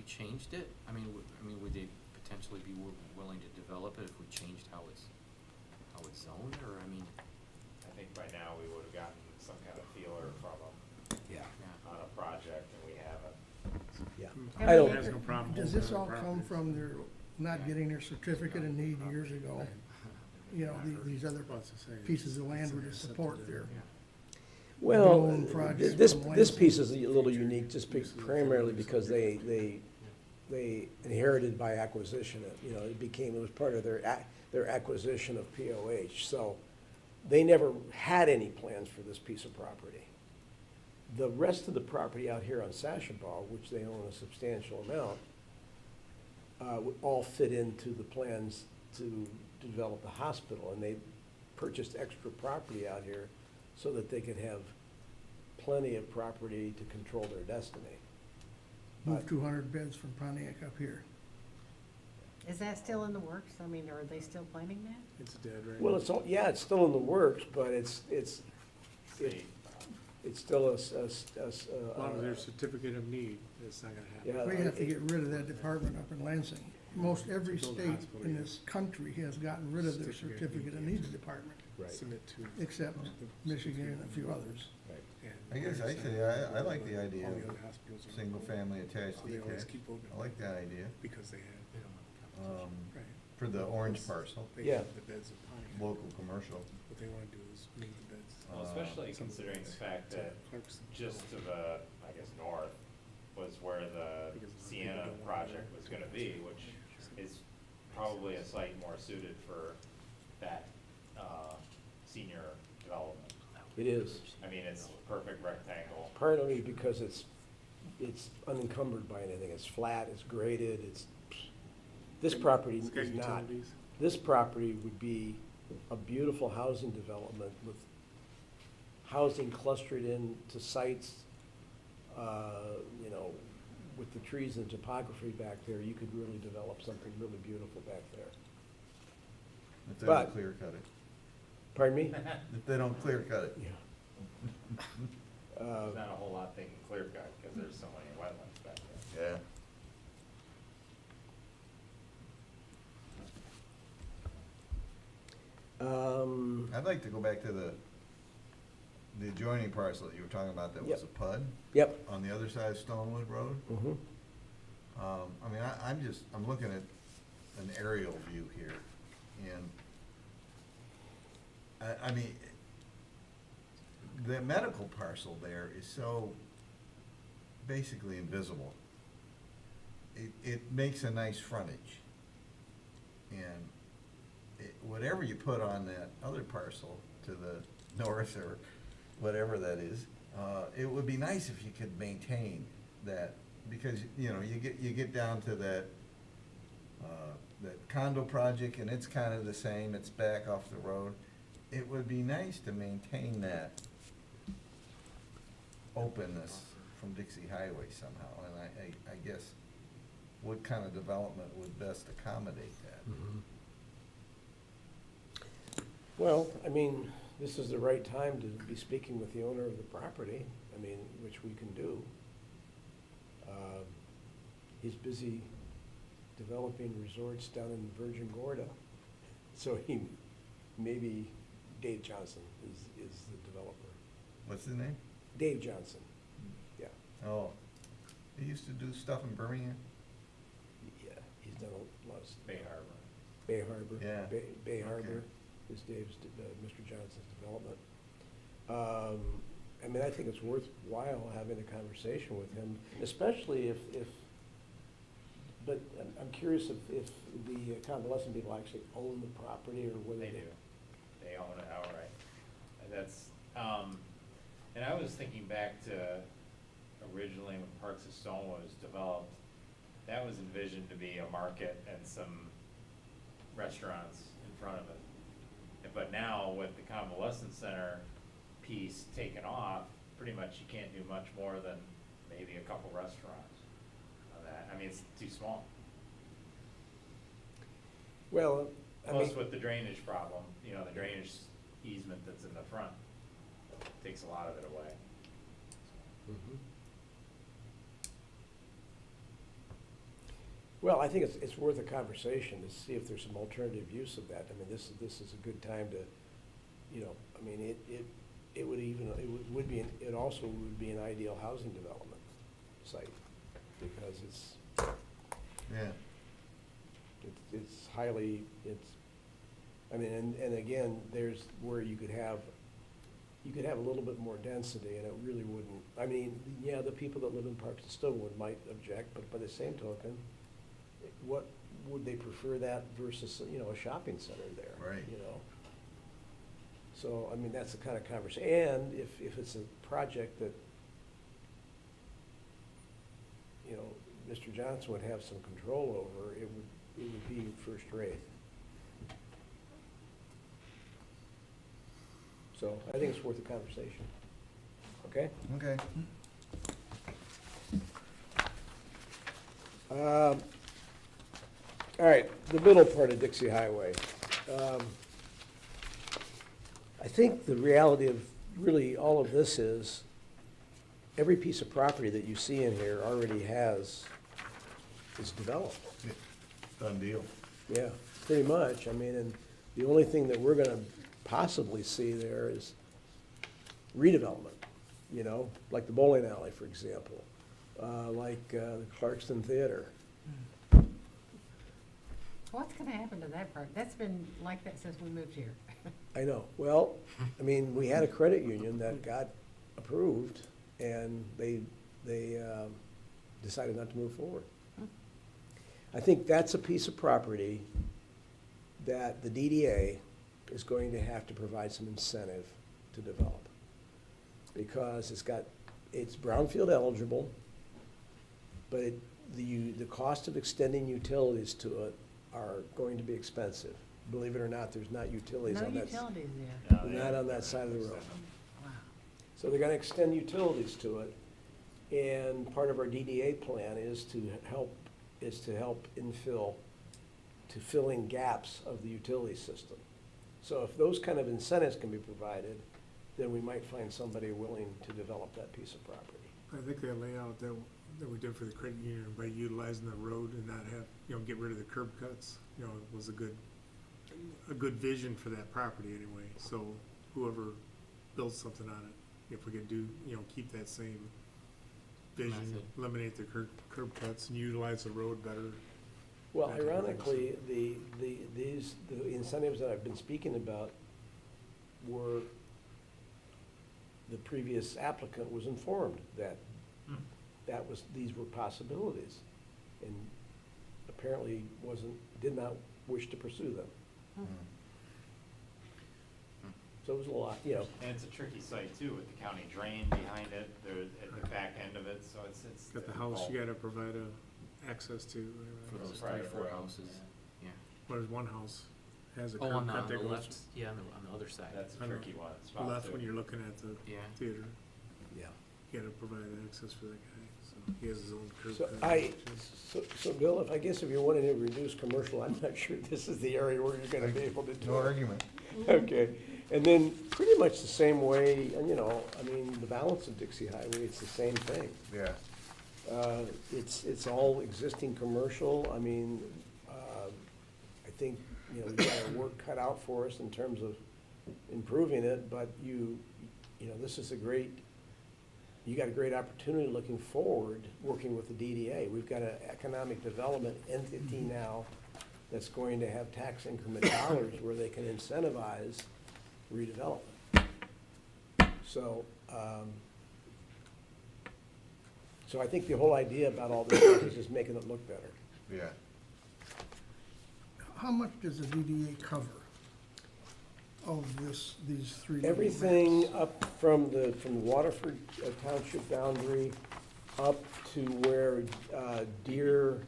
changed it? I mean, would they potentially be willing to develop it if we changed how it's zoned, or, I mean? I think by now we would've gotten some kind of feeler from them Yeah. on a project, and we haven't. Yeah. I don't- Has no problem Does holding this on all to come properties. from their not getting their certificate of need years ago? You know, these other What's it say? pieces of land were to support their, Well, Drone projects this from piece Lansing. is a little unique, just primarily because they inherited by acquisition. It was part of their acquisition of POH. So they never had any plans for this piece of property. The rest of the property out here on Sashabaw, which they own a substantial amount, would all fit into the plans to develop the hospital, and they purchased extra property out here so that they could have plenty of property to control their destiny. Move 200 beds from Pontiac up here. Is that still in the works? I mean, are they still planning that? It's dead right now. Well, it's all, yeah, it's still in the works, but it's State. still As long as there's certificate of need, it's not gonna happen. Yeah. We have to get rid of that department up in Lansing. Most every Build a state hospital, in yeah. this country has gotten rid of their certificate of needs department, Right. Submit to. except Michigan and a few others. and I guess understand I like the idea all the of other hospitals are- single-family attached They always detached. keep open. I like that idea. Because they have, right. For the orange parcel, They Yeah. have the beds in Pontiac. local commercial. What they wanna do is move the beds. Well, especially considering the fact that just to the, I guess, north was where the Sienna project was gonna be, which is probably a site more suited for that, senior development. It is, I mean, it's perfect rectangle. partly because it's unencumbered by anything. It's flat, it's graded, this property It's got is not. utilities. This property would be a beautiful housing development with housing clustered into sites, you know, with the trees and topography back there, you could really develop something really beautiful back there. If they But- don't clear cut it. Pardon me? If they don't clear cut it. Yeah. There's not a whole lot they can clear cut, because there's so many wetlands back there. Yeah. I'd like to go back to the adjoining parcel that you were talking about that was a Yep. PUD Yep. on the other side of Stonewood Road. Mhm. I mean, I'm looking at an aerial view here, and I mean, the medical parcel there is so basically invisible. It makes a nice frontage. And whatever you put on that other parcel to the north or whatever that is, it would be nice if you could maintain that, because, you know, you get down to that condo project, and it's kind of the same, it's back off the road. It would be nice to maintain that openness from Dixie Highway somehow, and I guess what kind of development would best accommodate that? Well, I mean, this is the right time to be speaking with the owner of the property, I mean, which we can do. He's busy developing resorts down in Virgin Gorda, so maybe Dave Johnson is the developer. What's the name? Dave Johnson, yeah, Oh, he used to do stuff in Birmingham? yeah, he's done a lot of. Bay Harbor. Bay Harbor. Yeah. Bay Okay. Harbor is Mr. Johnson's development. I mean, I think it's worthwhile having a conversation with him, especially if, but I'm curious if the convalescent people actually own the property or whether They do. They own it outright. And that's, and I was thinking back to originally when Parks of Stone was developed, that was envisioned to be a market and some restaurants in front of it. But now with the convalescent center piece taken off, pretty much you can't do much more than maybe a couple restaurants on that. I mean, it's too small. Well, I mean, Plus with the drainage problem, you know, the drainage easement that's in the front takes a lot of it away. mhm. Well, I think it's worth a conversation to see if there's some alternative use of that. I mean, this is a good time to, you know, I mean, it also would be an ideal housing development site, because Yeah. it's highly, I mean, and again, there's where you could have a little bit more density, and it really wouldn't, I mean, yeah, the people that live in Parks and Stonewood might object, but by the same token, what, would they prefer that versus, you know, a shopping center there? Right. You know? So, I mean, that's the kind of conversation, and if it's a project that, you know, Mr. Johnson would have some control over, it would be first rate. So I think it's worth a conversation. Okay? Okay. All right, the middle part of Dixie Highway. I think the reality of really all of this is, every piece of property that you see in here already is developed. Done deal. Yeah, pretty much. I mean, and the only thing that we're gonna possibly see there is redevelopment, you know, like the bowling alley, for example, like the Clarkston Theater. What's gonna happen to that part? That's been like that since we moved here. I know. Well, I mean, we had a credit union that got approved, and they decided not to move forward. I think that's a piece of property that the DDA is going to have to provide some incentive to develop. Because it's brownfield eligible, but the cost of extending utilities to it are going to be expensive. Believe it or not, there's not utilities No on that. utilities there. Not on that side of the road. Wow. So they're gonna extend utilities to it, and part of our DDA plan is to help fill in gaps of the utility system. So if those kind of incentives can be provided, then we might find somebody willing to develop that piece of property. I think that layout that we did for the credit union by utilizing the road and not have, get rid of the curb cuts, was a good vision for that property anyway. So whoever builds something on it, if we could do, keep that same vision, Method. eliminate the curb cuts and utilize the road better. Well, That kind of thing. ironically, the incentives that I've been speaking about were, the previous applicant was informed that these were possibilities, and apparently did not wish to pursue them. So it was a lot, And it's a tricky site too, with the county drain behind it, there, at the back end of it, so it's. Got the house you gotta provide access to. For right? those Right, 3 or 4 right. houses, yeah. Whereas one house has a Oh, curb on cut the that goes left, yeah, on the other side. That's a I know. tricky one, spot left too. when you're looking at the Yeah. theater. yeah. You gotta provide access for that guy, so he has his own curb So cut. so Bill, if you're wanting to reduce commercial, I'm not sure this is the area where you're gonna be able to do it. No argument. Okay, and then pretty much the same way, and the balance of Dixie Highway, it's the same thing. Yeah. It's all existing commercial. I mean, I think, we've got our work cut out for us in terms of improving it, but this is you got a great opportunity looking forward, working with the DDA. We've got an economic development entity now that's going to have tax increment dollars where they can incentivize redevelopment. So, so I think the whole idea about all this is just making it look better. Yeah. How much does the DDA cover of these three little Everything maps? up from the Waterford Township boundary up to where Deer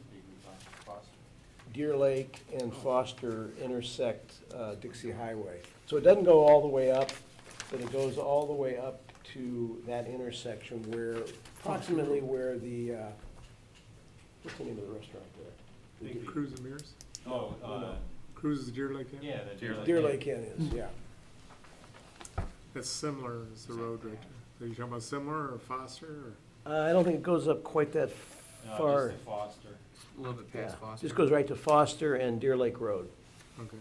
Lake and Foster intersect Dixie Highway. So it doesn't go all the way up, but it goes all the way up to that intersection where, approximately where the, what's the name of the restaurant there? Big- Cruise and Mirrors? Oh, Cruise is Deer Lake Inn? yeah, the Deer Lake Inn is, yeah. That's similar as the road right there. Are you talking about similar or Foster or? I don't think it goes up quite that No, far. just the Foster. A little bit Yeah, past Foster. just goes right to Foster and Deer Lake Road. Okay.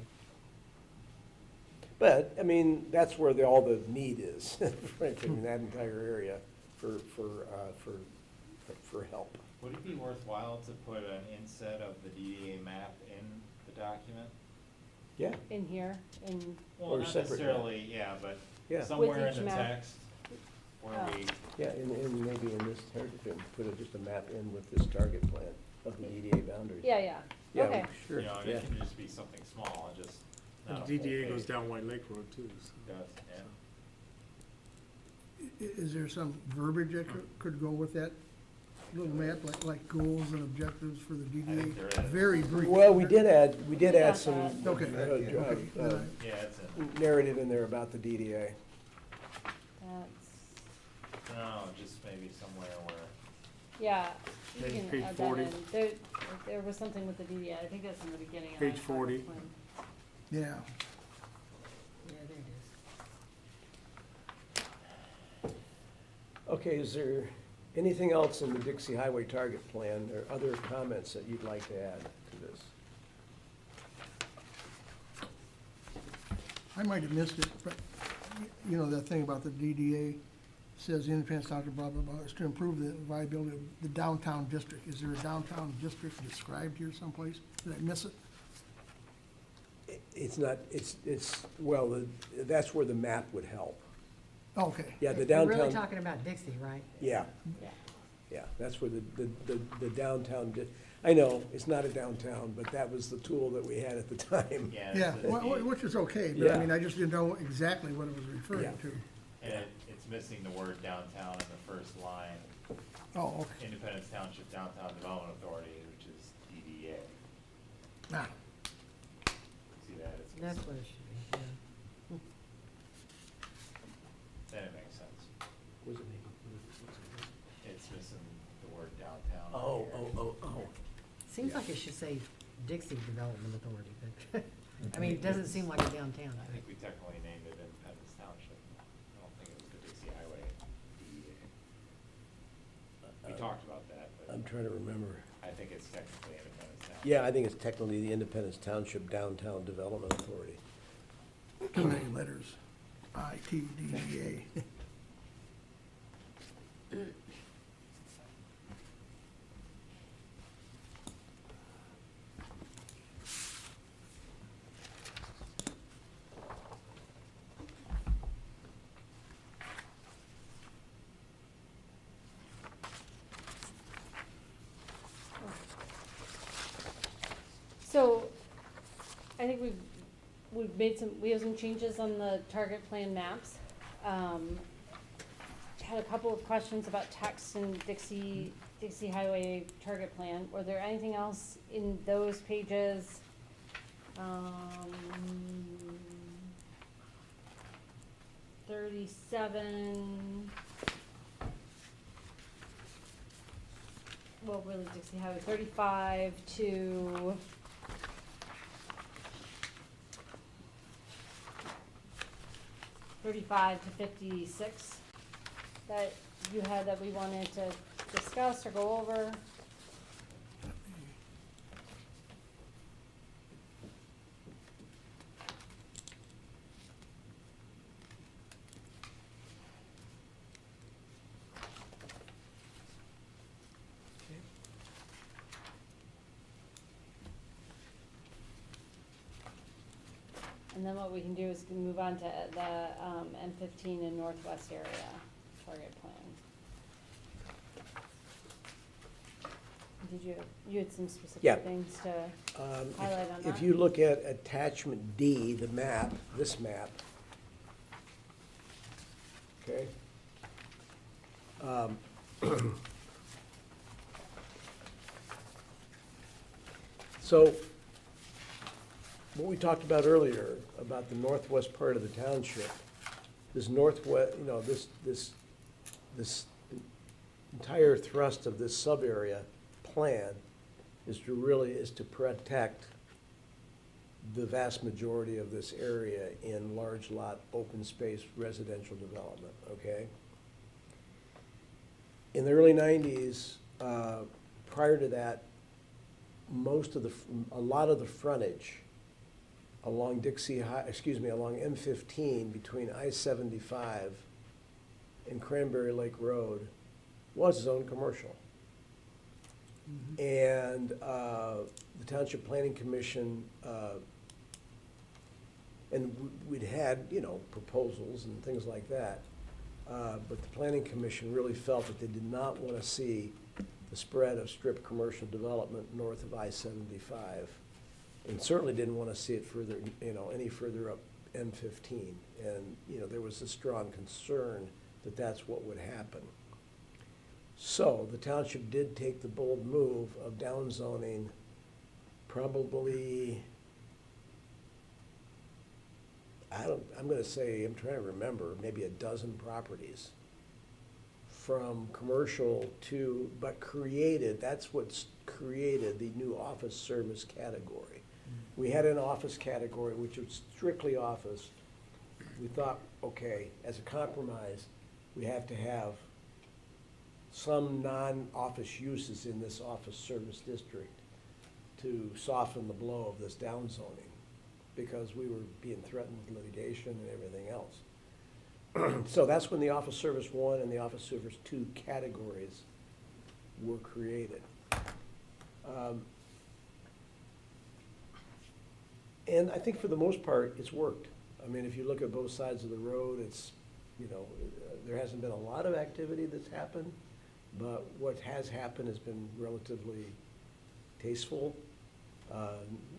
But, that's where all the need is, frankly, in that entire area for help. Would it be worthwhile to put an inset of the DDA map in the document? Yeah, In here, in, Well, Or not separate map. necessarily, yeah, but yeah, somewhere each in the map. text where Oh. we, yeah, and maybe in this target, put just a map in with this target plan of the DDA boundaries. yeah, Yeah, okay. sure, and yeah. it can just be something small, just And not a the full DDA goes page. down White Lake Road too, so. Does, yeah. Is there some verbiage that could go with that little map, like goals and objectives for the I think DDA? there is. Very brief. Well, we did add got some that. Okay. Yeah, it's in, narrative in there about the DDA. That's, no, just maybe somewhere where, yeah, you Page can add that 40. in. There was something with the DDA, I think that's in the beginning of Page that 40. plan. Yeah. Yeah, there it is. Okay, is there anything else in the Dixie Highway Target Plan or other comments that you'd like to add to this? I might have missed it, but, you know, that thing about the DDA says Independence Township, blah, blah, blah, is to improve the viability of the downtown district. Is there a downtown district described here someplace? Did I miss it? It's not, well, that's where the map would help. Oh, okay. Yeah, the We're really downtown, talking about Dixie, right? yeah, Yeah. yeah, that's where the downtown, I know, it's not a downtown, but that was the tool that we had at the time. yeah. Yeah, it's a- which is okay, but I Yeah. mean, I just didn't know exactly what it was referring Yeah. to. And it's missing the word downtown in the first line, Oh, okay. Independence Township Downtown Development Authority, which is DDA. Ah, See that? It's That's missing. what it should be, yeah. Then it makes sense. Was it me? It's missing the word downtown. Oh, here. oh. Seems Yeah. like it should say Dixie Development Authority, but, I mean, it doesn't seem like a downtown. I think we technically named it Independence Township. I don't think it was the Dixie Highway DEA. We talked about that, but I'm trying to remember. I think it's technically Independence Township. Yeah, I think it's technically the Independence Township Downtown Development Authority. too many letters. ITDA. So, I think we have some changes on the target plan maps. Had a couple of questions about text and Dixie Highway target plan. Were there anything else in those pages? 37. Well, really Dixie Highway, 35 to 56 that you had that we wanted to discuss or go over. And then what we can do is we can move on to the M15 in Northwest area target plan. Did you had some Yeah. specific things to If- highlight on that? If you look at attachment D, the map, this map, okay? So, what we talked about earlier, about the northwest part of the township, this northwest, you know, this entire thrust of this sub-area plan is to protect the vast majority of this area in large lot, open space residential development, okay? In the early 90s, prior to that, a lot of the frontage along along M15 between I-75 and Cranberry Lake Road was zoned commercial. And the Township Planning Commission, and we'd had, you know, proposals and things like that, but the Planning Commission really felt that they did not want to see the spread of strip commercial development north of I-75, and certainly didn't want to see it further, you know, any further up M15. And, you know, there was a strong concern that that's what would happen. So the township did take the bold move of downzoning probably, I'm gonna say, I'm trying to remember, maybe a dozen properties from commercial to, but created, that's what's created the new office service category. We had an office category, which was strictly office. We thought, okay, as a compromise, we have to have some non-office uses in this office service district to soften the blow of this downzoning, because we were being threatened with litigation and everything else. So that's when the Office Service 1 and the Office Service 2 categories were created. And I think for the most part, it's worked. I mean, if you look at both sides of the road, it's, you know, there hasn't been a lot of activity that's happened, but what has happened has been relatively tasteful.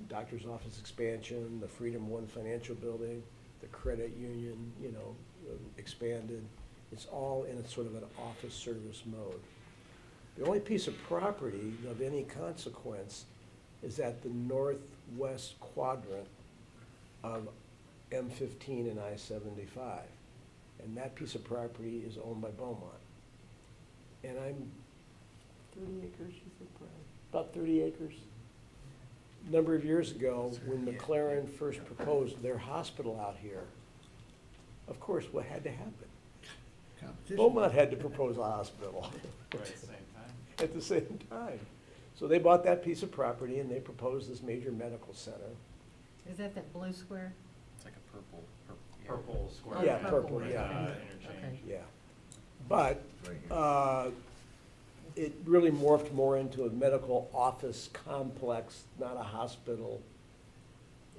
Doctor's office expansion, the Freedom One Financial Building, the credit union, you know, expanded. It's all in a sort of an office service mode. The only piece of property of any consequence is at the northwest quadrant of M15 and I-75. And that piece of property is owned by Beaumont. And I'm, 30 acres, you think, Brian? About 30 acres. A number of years ago, when McLaren first proposed their hospital out here, of course, what had to happen? Competition. Beaumont had to propose a hospital Right at the same time. at the same time. So they bought that piece of property and they proposed this major medical center. Is that blue square? It's like a purple, Purple square. Yeah, mat, purple, right, yeah. Interchange. Yeah. But Right here. it really morphed more into a medical office complex, not a hospital.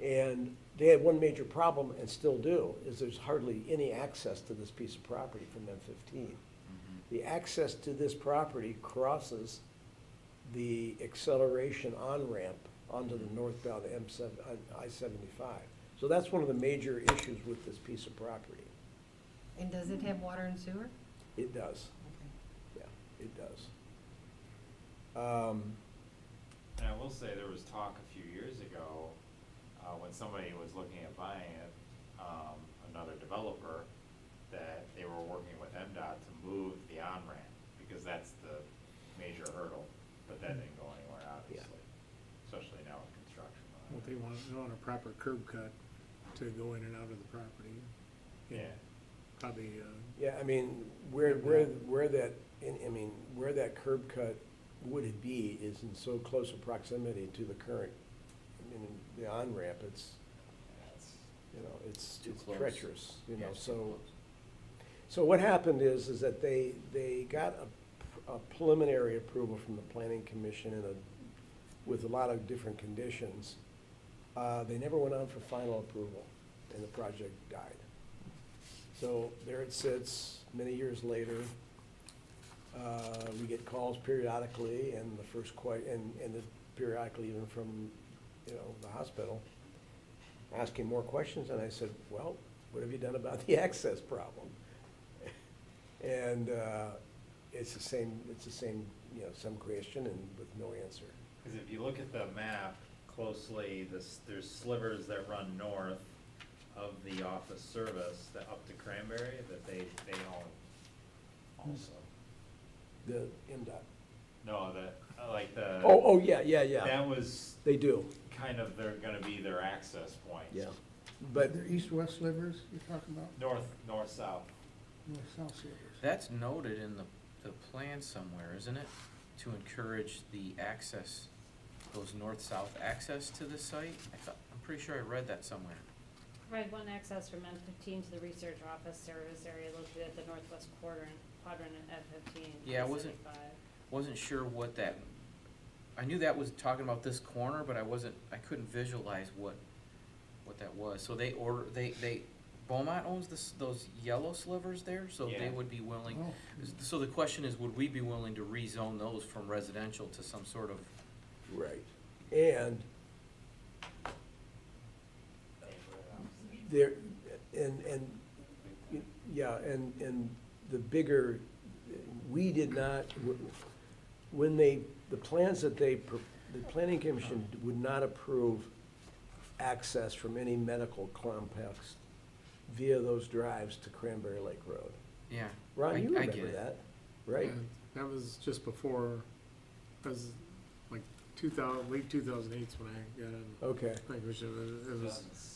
And they had one major problem, and still do, is there's hardly any access to this piece of property from M15. The access to this property crosses the acceleration on-ramp onto the northbound M7, I-75. So that's one of the major issues with this piece of property. And does it have water and sewer? It does, Okay. yeah, it does. And I will say, there was talk a few years ago, when somebody was looking at buying it, another developer, that they were working with MDOT to move the on-ramp, because that's the major hurdle, but that didn't go anywhere, obviously, especially now with construction. Well, they want a proper curb cut to go in and out of the property. Yeah. Probably, Yeah, I mean, where that curb cut would it be is in so close a proximity to the current, I mean, the on-ramp, it's, you know, it's Too close. treacherous, you Yeah, know, it's too so. close. So what happened is that they got a preliminary approval from the planning commission with a lot of different conditions. They never went on for final approval, and the project died. So there it sits, many years later. We get calls periodically, and periodically even from, you know, the hospital, asking more questions, and I said, well, what have you done about the access problem? And it's the same, you know, some question and with no answer. Because if you look at the map closely, there's slivers that run north of the office service that up to Cranberry that they own also. The MDOT. No, like the. Oh, yeah. That was They do, kind of gonna be their access point. yeah. But The east-west slivers you're talking about, North-south. north-south slivers. That's noted in the plan somewhere, isn't it? To encourage the access, those north-south access to the site? I'm pretty sure I read that somewhere. Provide one access from M15 to the research office service area located at the northwest quadrant at M15. Yeah, I I-75. wasn't sure what that, I knew that was talking about this corner, but I couldn't visualize what that was. So Beaumont owns those yellow slivers there, so they Yeah. would be willing. Oh. So the question is, would we be willing to rezone those from residential to some sort of, right, and there, and the bigger, we did not, when they, the plans that the planning commission would not approve access from any medical complex via those drives to Cranberry Lake Road. Yeah. Ron, you I get remember it. that, right? And that was just before, that was like late 2008 's when I got on Okay, planning commission.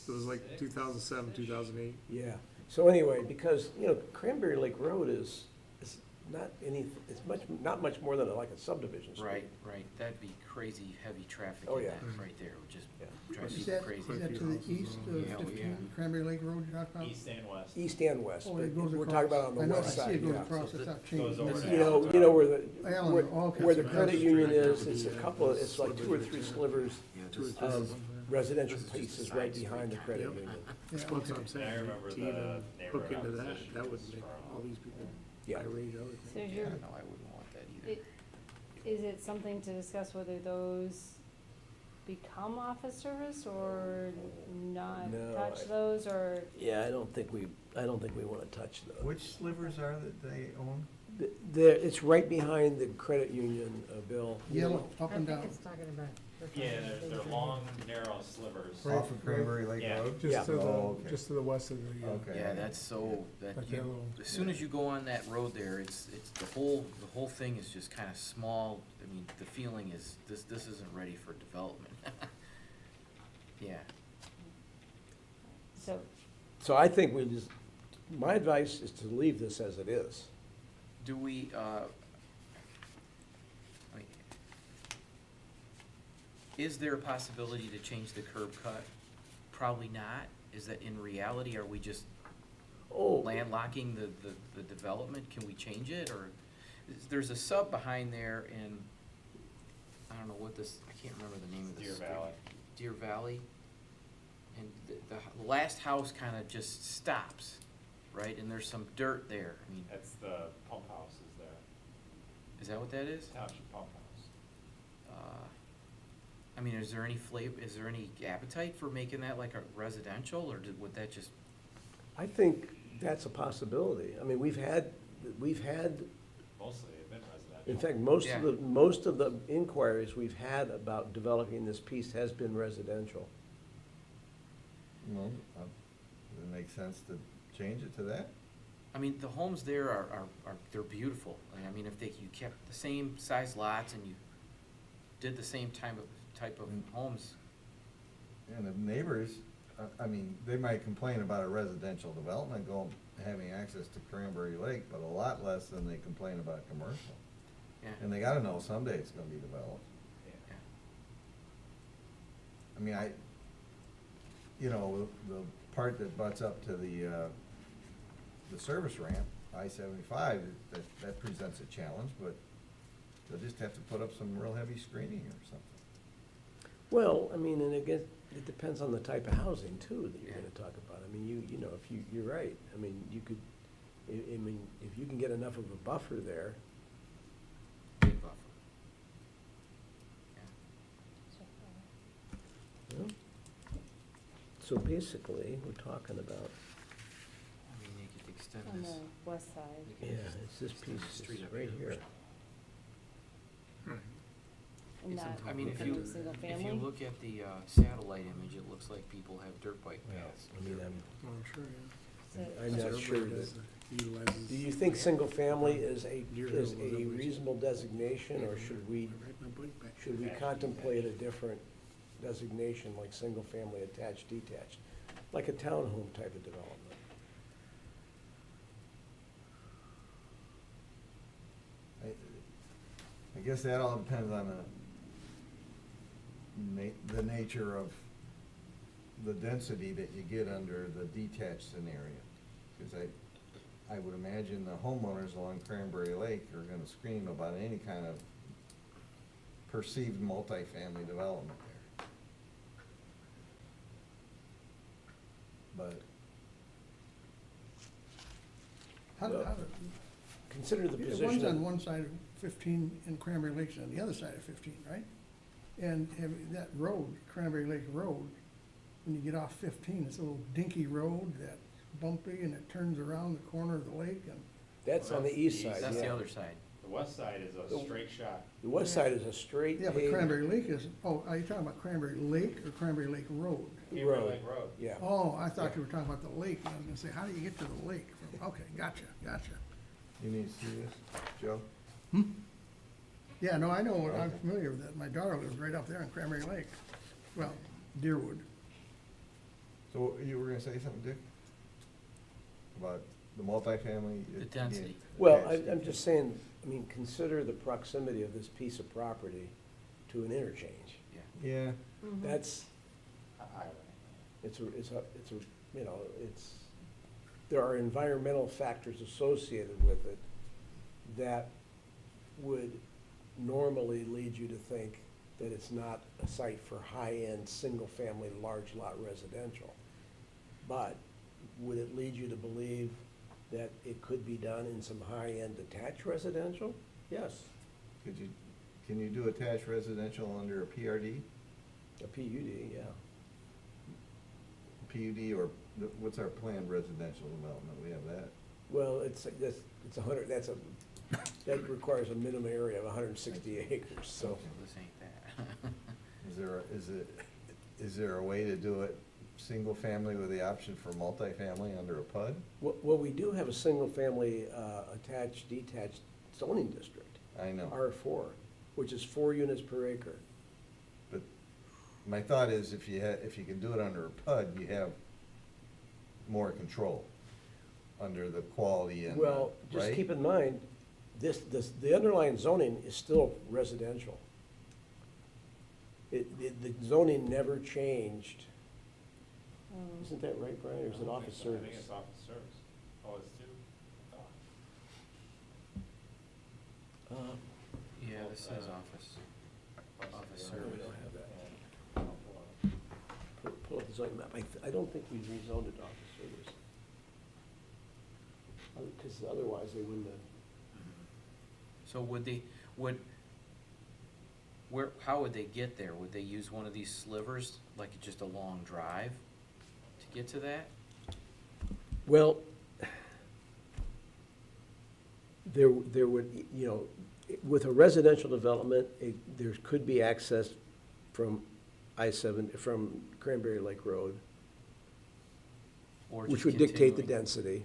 It was like 2007, 2008. yeah. So anyway, because, you know, Cranberry Lake Road is not not much more than like a subdivision street. Right. That'd be crazy heavy traffic Oh, in yeah. that right there, would just Yeah. drive Is people that, crazy. is that to the east Yeah, of yeah. 15 Cranberry Lake Road you're talking about? East and west. East and west, Oh, but it goes we're across. talking about on I the know, west I see side, it goes yeah. across, So it's the- not changed. goes over This is- to You know where Allen, where okay. where the That's credit right. union is, That it's a would be- couple, it's like 2 or 3 slivers Yeah, Two or this- three. of residential This is just a pieces side right street behind the kind of credit Yep. union. Yeah, That's what okay. I'm saying. I remember To the even neighborhood hook into that, opposition that would was make strong. all these people Yeah. irate, I would So think. is Yeah, your, no, I wouldn't want that either. is it something to discuss whether those become office service or not No, touch I- those, or? Yeah, I don't think we wanna touch those. Which slivers are that they own? It's right behind the credit union, Bill. Yellow, up I and think down. it's talking about. Yeah, they're long, narrow slivers. Right. Off of Cranberry Lake Yeah. Road? Just to Oh, the, okay. just to the west of the, Okay. Yeah, that's so, that Like you, yellow. as soon as you go on that road there, it's the whole thing is just kinda small. I mean, the feeling is, this isn't ready for development. Yeah, So I think my advice is to leave this as it is. do we, I mean, is there a possibility to change the curb cut? Probably not. Is that in reality, are we just Oh, landlocking the development? Can we change it, or, there's a sub behind there in, I don't know what this, I can't remember the name of this. Deer street. Valley. Deer Valley, and the last house kinda just stops, right, and there's some dirt there, I mean, That's the pump house is there, is that what that is? township pump house. I mean, is there any is there any appetite for making that like a residential, or would that just, I think that's a possibility. I mean, we've had, Mostly they've been residential. in fact, Yeah. most of the inquiries we've had about developing this piece has been residential. Well, does it make sense to change it to that? I mean, the homes there are they're beautiful, and I mean, if you kept the same size lots and you did the same type of homes, And the neighbors, I mean, they might complain about a residential development having access to Cranberry Lake, but a lot less than they complain about commercial. yeah, And they gotta know someday it's gonna be developed. yeah. I mean, the part that butts up to the service ramp, I-75, that presents a challenge, but they'll just have to put up some real heavy screening or something. Well, I mean, and again, it depends on the type of housing too that you're Yeah. gonna talk about. I mean, you know, if you're right. I mean, you could, I mean, if you can get enough of a buffer there, Big buffer. Yeah. you know? So basically, we're talking about, I mean, they could extend On this. the west side. they could yeah, just it's this extend piece, the street it's up right here. Right. And not I mean, if into you, single if you family? look at the satellite image, it looks like people have dirt bike paths. I mean, Well, I'm sure, yeah. So- I'm not sure Everybody that, does utilizes- do you think single family is a Deer Hill was a always- reasonable designation, or should we I ride my bike back. Should we contemplate a different designation, like single-family attached, detached, like a townhome type of development? I guess that all depends on the nature of the density that you get under the detached scenario. Because I would imagine the homeowners along Cranberry Lake are gonna scream about any kind of perceived multifamily development there. But How, Well, how, Consider the one's position on of, one side of 15 and Cranberry Lake's on the other side of 15, right? And that road, Cranberry Lake Road, when you get off 15, it's a little dinky road that's bumpy and it turns around the corner of the lake and That's on the east side, That's the yeah. other side. The west side is a straight shot. The west side is a straight Yeah, but paved Cranberry Lake is, oh, are you talking about Cranberry Lake or Cranberry Lake Road? Cranberry road. Lake Road. Yeah. Oh, I thought you were talking about the lake, and I was gonna say, how do you get to the lake? Okay, gotcha. You need to see this, Joe? Yeah, no, I know, I'm familiar with that. My daughter lives right up there in Cranberry Lake. Well, Deerwood. So you were gonna say something, Dick? About the multifamily? The density. Well, attached? I'm just saying, I mean, consider the proximity of this piece of property to an interchange. Yeah, That's, A highway. it's a, you know, there are environmental factors associated with it that would normally lead you to think that it's not a site for high-end, single-family, large lot residential. But would it lead you to believe that it could be done in some high-end detached residential? Yes, can you do attached residential under a PRD? a PUD, yeah. PUD or what's our planned residential development? We have that. Well, it's that requires a minimum area of 160 acres, so. This ain't that. Is there a way to do it single family with the option for multifamily under a PUD? Well, we do have a single-family attached, detached zoning district, I know, R4, which is 4 units per acre. but my thought is if you can do it under a PUD, you have more control under the quality and, Well, just right? keep in mind, the underlying zoning is still residential. The zoning never changed. Isn't that right, Brian, or is I it don't office think so. service? I think it's office service. Oh, it's two? I thought. Yeah, this says office. Office We service. don't have that. Yeah. I'll pull it up. Pull up the zoning map. I don't think we've rezoned it to office service. Because otherwise they wouldn't have. So how would they get there? Would they use one of these slivers, like just a long drive to get to that? Well, there would, you know, with a residential development, there could be access from I-7, from Cranberry Lake Road, Or which just would dictate the continuing? density.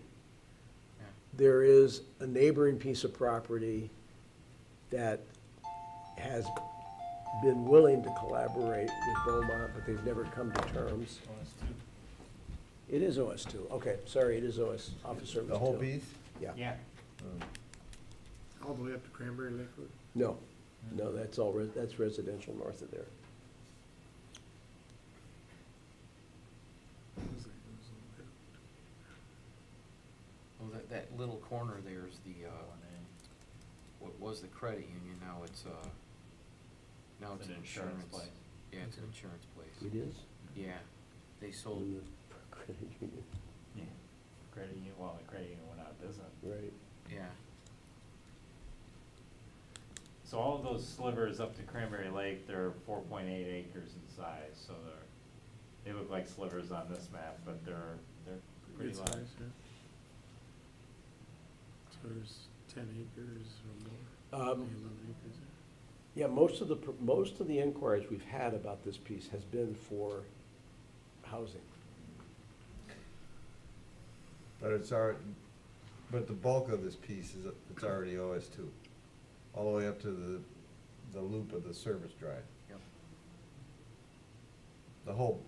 Yeah. There is a neighboring piece of property that has been willing to collaborate with Beaumont, but they've never come to terms. It is OS2, okay, sorry, it is OS, Office Service 2. The whole piece? Yeah. Yeah. All the way up to Cranberry Lake Road. No, that's all, that's residential north of there. Oh, that little corner there is the, what was the credit union, now it's It's an an insurance insurance. place. Yeah, it's an insurance place. It is? Yeah, they sold, In the credit union, Yeah. Credit union, well, the credit union went out of business. right. yeah. So all of those slivers up to Cranberry Lake, they're 4.8 acres in size, so they look like slivers on this map, but they're pretty Good large. size, yeah. So there's 10 acres or more, maybe 11 acres. Yeah, most of the inquiries we've had about this piece has been for housing. But the bulk of this piece is, it's already OS2, all the way up to the loop of the service drive. Yep. The whole,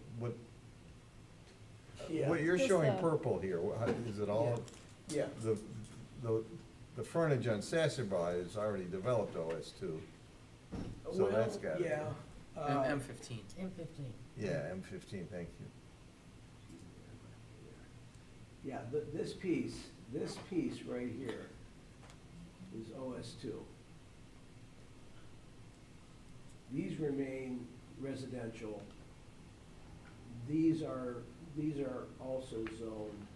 Yeah. what you're Just showing the- purple here, is it all, Yeah, the frontage on Sassaby is already developed OS2, so that's got. yeah. M15. M15. Yeah, M15, thank you. Yeah, this piece right here is OS2. These remain residential. These are also zoned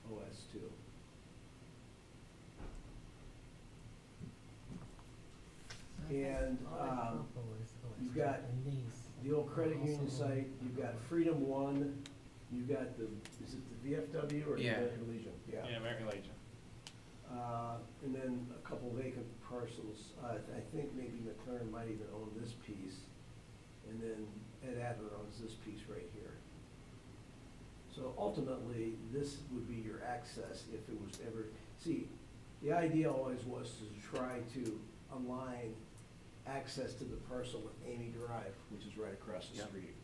OS2. And, you've got the old credit union site, you've got Freedom One, you've got is it the VFW or the Yeah. American Legion? Yeah, American Legion. and then a couple vacant parcels. I think maybe McLaren might even own this piece, and then Ed Adler owns this piece right here. So ultimately, this would be your access if it was ever, see, the idea always was to try to align access to the parcel with Amy Drive, which is right across the Yep. street.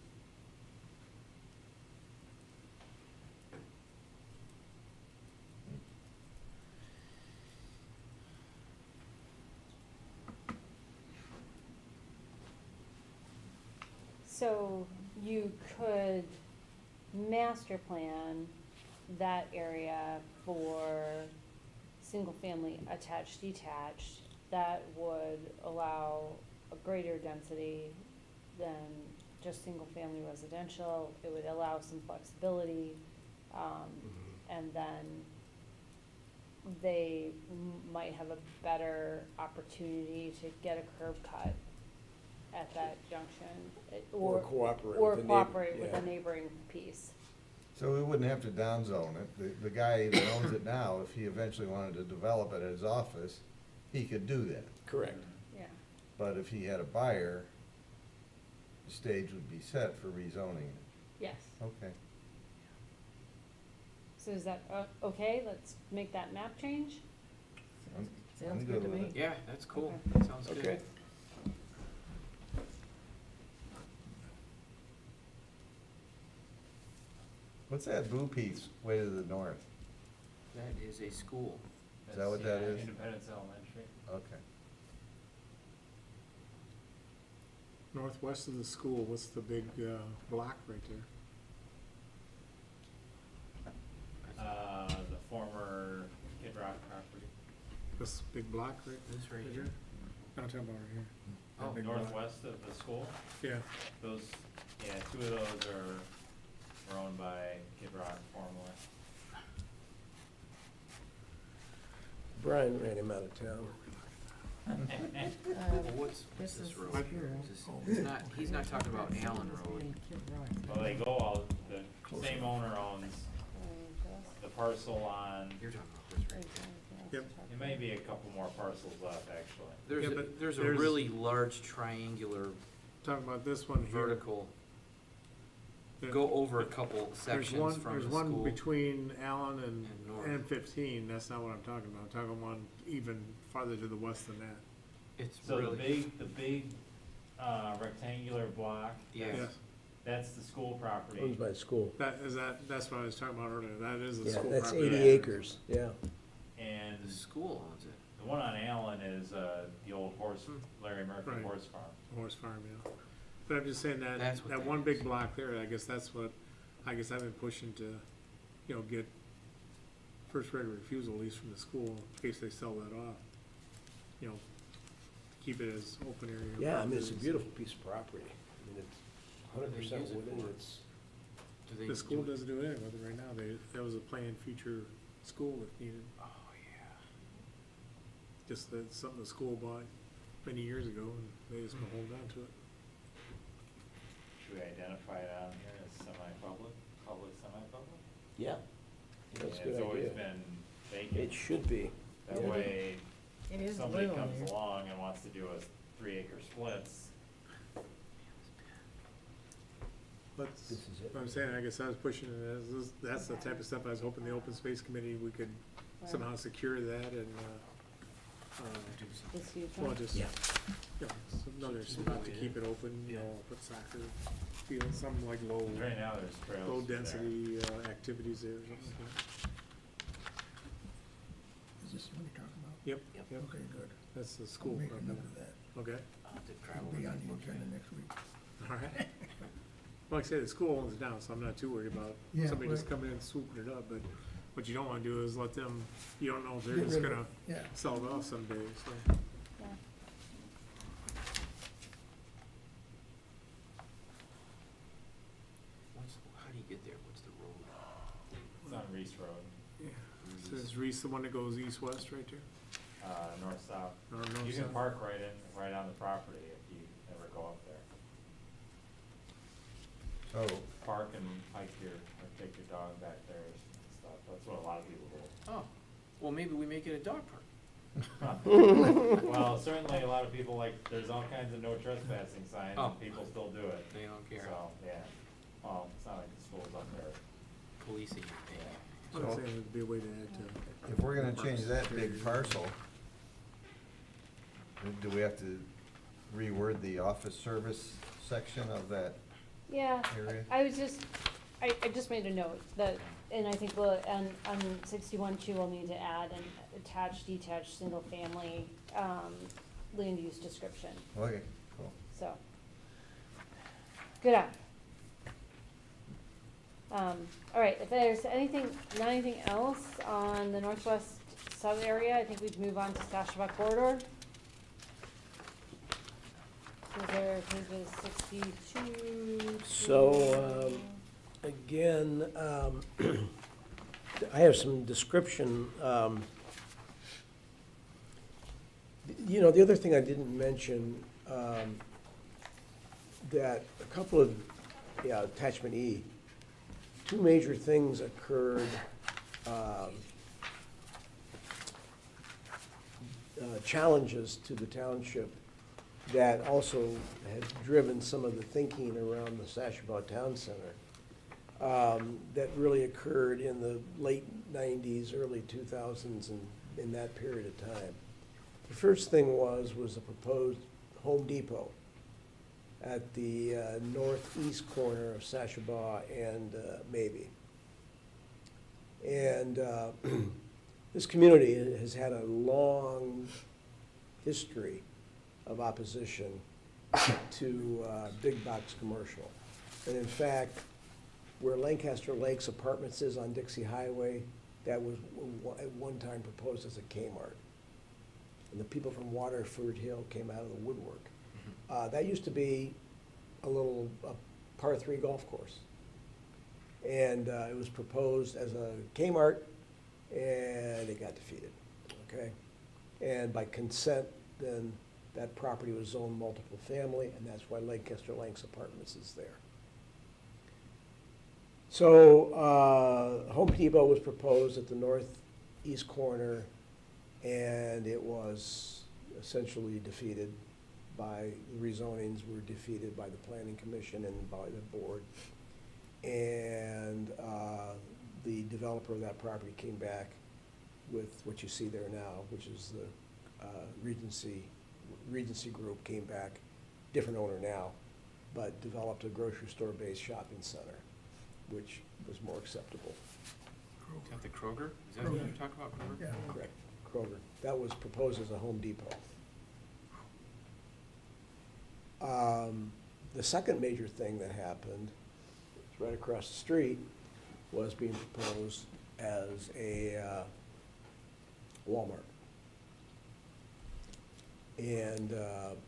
So you could master plan that area for single-family attached, detached. That would allow a greater density than just single-family residential. It would allow some flexibility, and then they might have a better opportunity to get a curb cut at that junction, Or cooperate or with the cooperate with yeah. a neighboring piece. So we wouldn't have to downzone it. The guy that owns it now, if he eventually wanted to develop it at his office, he could do that. Correct. Yeah. But if he had a buyer, the stage would be set for rezoning it. Yes. Okay. So is that, okay, let's make that map change? I'm Sounds good good to with me. it. Yeah, that's cool. Okay. That sounds good. Okay. What's that blue piece way to the north? That is a school. Is that what that is? Independence Elementary. Okay. Northwest of the school, what's the big, block right there? The former Kid Rock property. This big block right? This right right here. I'm talking about right here. Oh, That big block. northwest of the school, Yeah, those, yeah, two of those are owned by Kid Rock formerly. Brian ran him out of town. Well, what's This this is road here? here. Is this- It's not, he's not talking about Allen Road. Well, they go all, the same owner owns the parcel on, You're talking about this right here. Yep. it may be a couple more parcels left, actually. There's, Yeah, a but there's a there's- really large triangular talking about this one here. vertical, Yeah. go over a couple There's sections one, from there's the one school. between Allen And north. and 15, that's not what I'm talking about. I'm talking one even farther to the west than that. It's So really, the big, rectangular block, yeah. Yes. that's the school property. Owns by the school. That's what I was talking about earlier, that is the Yeah, school that's property. 80 Yeah. acres, yeah. And The school owns it. the one on Allen is, the old Larry Murphy Right. horse farm. Horse farm, yeah. But I'm just saying that, That's what that that one is. big block there, I guess that's what, I guess I've been pushing to, get first right of refusal, at least from the school, in case they sell that off. Keep it as open area. Yeah, I mean, it's a properties. beautiful piece of property. I mean, it's What do they 100% use it wooded, for? it's, Do they The school do it- doesn't do anything with it right now, that was a planned future school if needed, Oh, yeah. just that something the school bought many years ago, and they just gonna hold on to it. Should we identify it on here as semi-public, public, semi-public? yeah, that's a good It's always idea. been vacant. It should be. That yeah. way, It is somebody blue on comes there. along and wants to do a 3-acre splits, But This is it. I'm saying, I guess I was pushing it as, that's the type of stuff I was hoping the open space committee, we could somehow secure that and, Do something. This huge well, one? just, Yeah. another spot to keep it open, put soccer field, something like 'cause low right now there's trails through there. density, activities there or something like that. Is this what you're talking about? Yep, Yep. yep, Okay, good. that's the I'll school make a property. note of that. Okay, I'll have to drive It'll over be there on and the look at agenda it. next week. all right. Like I said, the school owns it now, so I'm not too worried about Yeah, somebody just right. coming in and swooping it up, but what you don't wanna do is let them, you don't know if they're Get just rid of gonna it. Yeah. sell it off someday, so. Yeah. How do you get there? What's the road? It's on Reese Road, Yeah, so is Reese the one that goes east-west right there? north-south. Or You north-south? can park right on the property if you ever go up there. So, Park and hike or take your dog back there and stuff, that's what a lot of people do. Oh, Well, maybe we make it a dog park. Well, certainly a lot of people there's all kinds of no trespassing signs, Oh. and people still do it. They don't care. So, yeah. Well, it's not like the school's up there. Policing, I would say it would be a way to add to. If we're gonna change that big parcel, do we have to reword the office service section of that Yeah, area? I was just, I just made a note that, and I think we'll, on 61-2, we'll need to add an attached, detached, single-family, land use description, Okay, cool. so. Good eye. All right, if there's not anything else on the northwest sub-area, I think we'd move on to Sashaba corridor. So there pages 62. So, again, I have some description. You know, the other thing I didn't mention, that a couple of, attachment E, two major things occurred, challenges to the township that also had driven some of the thinking around the Sashaba Town Center, that really occurred in the late 90s, early 2000s, and in that period of time. The first thing was a proposed Home Depot at the northeast corner of Sashaba and Mabee. And this community has had a long history of opposition to big box commercial. And in fact, where Lancaster Lakes Apartments is on Dixie Highway, that was at one time proposed as a Kmart. And the people from Waterford Hill came out of the woodwork. That used to be a little par 3 golf course. And it was proposed as a Kmart, and it got defeated, okay? And by consent, then that property was zoned multiple family, and that's why Lancaster Lakes Apartments is there. So Home Depot was proposed at the northeast corner, and it was essentially defeated by, the rezonings were defeated by the Planning Commission and by the board. And the developer of that property came back with what you see there now, which is the Regency Group came back, different owner now, but developed a grocery store-based shopping center, which was more acceptable. Is that the Kroger? Is that what you're talking about, Kroger? Yeah. Correct, Kroger. That was proposed as a Home Depot. The second major thing that happened, right across the street, was being proposed as a Walmart. And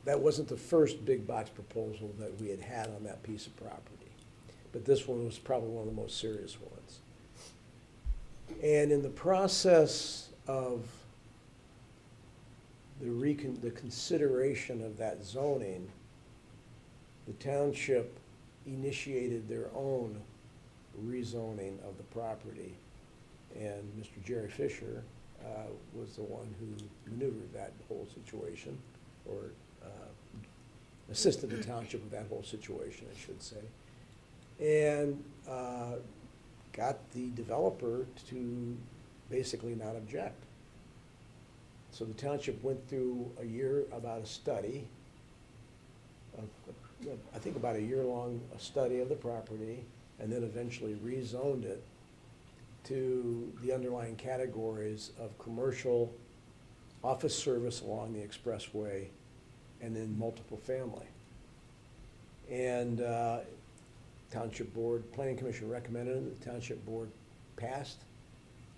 that wasn't the first big box proposal that we had had on that piece of property, but this one was probably one of the most serious ones. And in the process of the consideration of that zoning, the township initiated their own rezoning of the property. And Mr. Jerry Fisher was the one who maneuvered that whole situation, or assisted the township with that whole situation, I should say. And got the developer to basically not object. So the township went through about a study, I think about a year-long study of the property, and then eventually rezoned it to the underlying categories of commercial, office service along the expressway, and then multiple family. And Township Board, Planning Commission recommended it, the Township Board passed,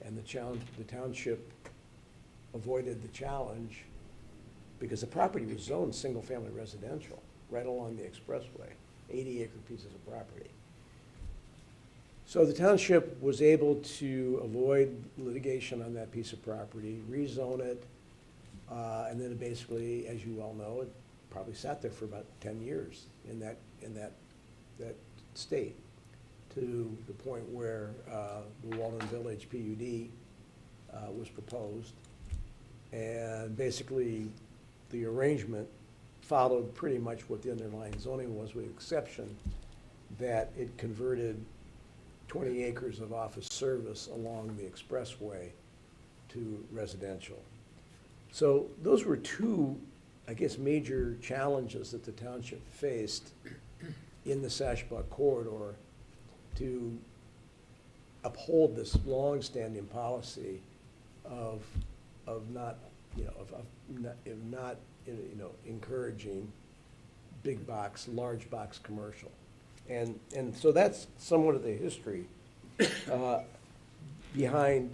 and the township avoided the challenge because the property was zoned single-family residential right along the expressway, 80-acre pieces of property. So the township was able to avoid litigation on that piece of property, rezone it, and then it basically, as you all know, it probably sat there for about 10 years in that state, to the point where the Walden Village PUD was proposed. And basically, the arrangement followed pretty much what the underlying zoning was, with the exception that it converted 20 acres of office service along the expressway to residential. So those were two, I guess, major challenges that the township faced in the Sashbuck corridor to uphold this long-standing policy of not, encouraging big box, large box commercial. And so that's somewhat of the history behind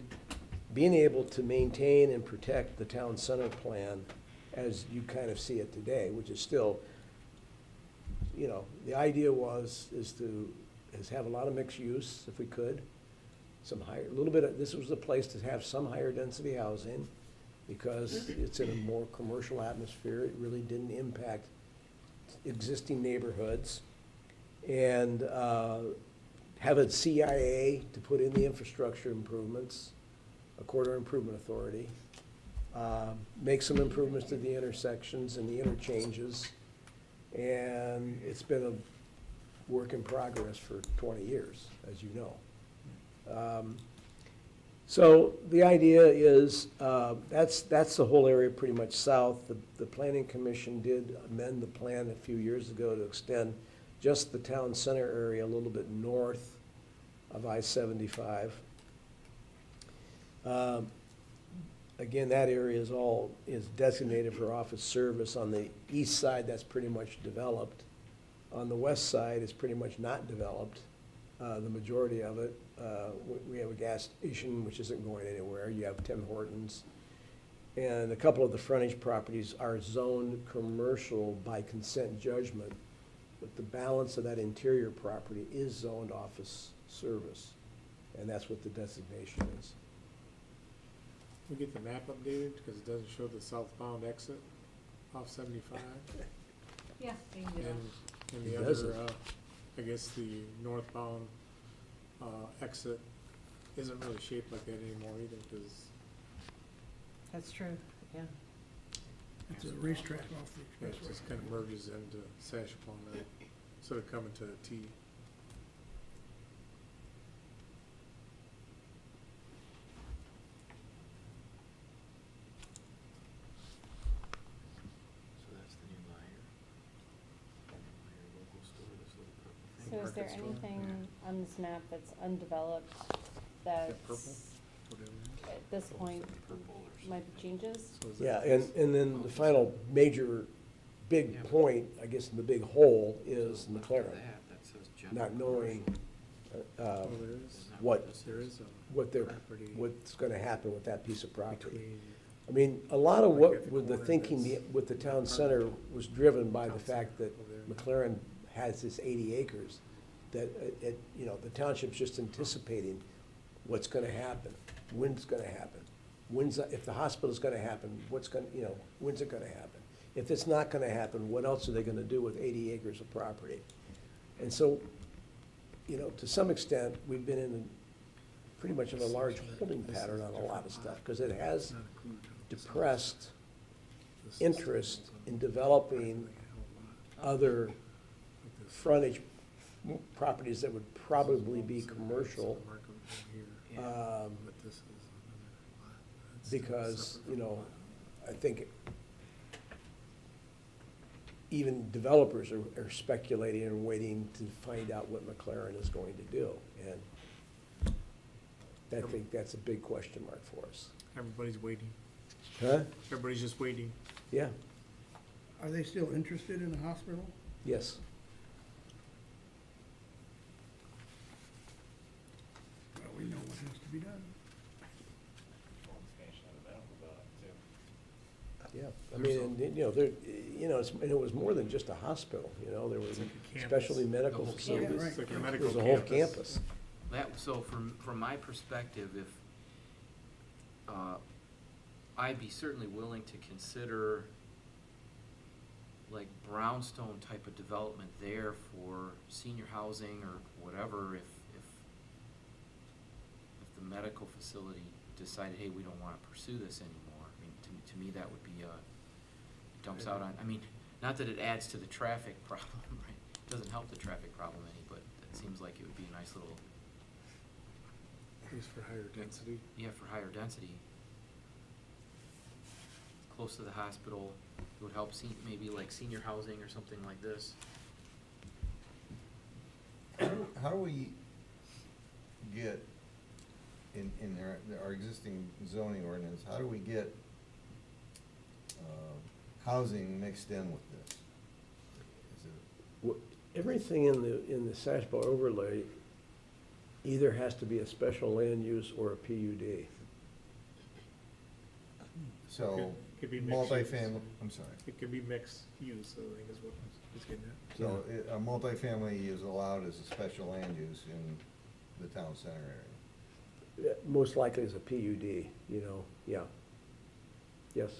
being able to maintain and protect the town center plan as you kind of see it today, which is still, the idea is have a lot of mixed use if we could. A little bit of, this was the place to have some higher density housing because it's in a more commercial atmosphere. It really didn't impact existing neighborhoods. And have a CIA to put in the infrastructure improvements, a corridor improvement authority. Make some improvements to the intersections and the interchanges. And it's been a work in progress for 20 years, as you know. So the idea is, that's the whole area pretty much south. The Planning Commission did amend the plan a few years ago to extend just the town center area a little bit north of I-75. Again, that area is designated for office service. On the east side, that's pretty much developed. On the west side, it's pretty much not developed, the majority of it. We have a gas station, which isn't going anywhere. You have Tim Hortons. And a couple of the frontage properties are zoned commercial by consent judgment, but the balance of that interior property is zoned office service, and that's what the designation is. We get the map updated, because it doesn't show the southbound exit off 75. Yeah, I can do that. And the It other, doesn't. I guess the northbound exit isn't really shaped like that anymore either, because That's true, yeah. It's a racetrack off the it expressway. just kind of merges into Sashapon now, sort of coming to a T. So that's the new Meyer. Meyer local store, this little purple thing. So is there Market store, anything on this map that's undeveloped that that's, purple? Whatever. at this point, Purple or something. might be changes? So is Yeah, that- and then the final major big point, I guess, in the big hole is McLaren, That says general not knowing Oh, there is, what, there is what a they're, property what's gonna happen with that piece of property. between, I mean, a lot of Like what, at the with the corner thinking that's with the town center was driven by the Town fact center that over there. McLaren has this 80 acres, that the township's just anticipating what's gonna happen, when's gonna happen. If the hospital's gonna happen, when's it gonna happen? If it's not gonna happen, what else are they gonna do with 80 acres of property? And so, to some extent, we've been in pretty much of a large holding pattern on a lot of stuff, because it has depressed interest in developing other frontage properties that would probably be commercial, because, I think even developers are speculating and waiting to find out what McLaren is going to do. And I think that's a big question mark for us. everybody's waiting, Huh? everybody's just waiting. Yeah, Are they still interested in the hospital? yes. Well, we know what has to be done. Expansion of the medical building too. Yeah, I mean, and it was more than just a hospital, there was It's like a campus. specialty medical The whole facilities. campus. It's like a It medical was a whole campus. campus. So from my perspective, if, I'd be certainly willing to consider like brownstone type of development there for senior housing or whatever, if the medical facility decided, hey, we don't wanna pursue this anymore. I mean, to me, that would be, dumps out on, I mean, not that it adds to the traffic problem, right? It doesn't help the traffic problem any, but it seems like it would be a nice little, At least for higher density. yeah, for higher density. Close to the hospital, it would help maybe like senior housing or something like this. How do we get, in our existing zoning ordinance, how do we get housing mixed in with this? Is it, Everything in the Sashbo overlay either has to be a special land use or a PUD. so, Could be mixed use. multifamily, I'm sorry. It could be mixed use, I think is what he's getting at. So, a multifamily is allowed as a special land use in the town center area, Most likely is a PUD, you know, yeah. Yes.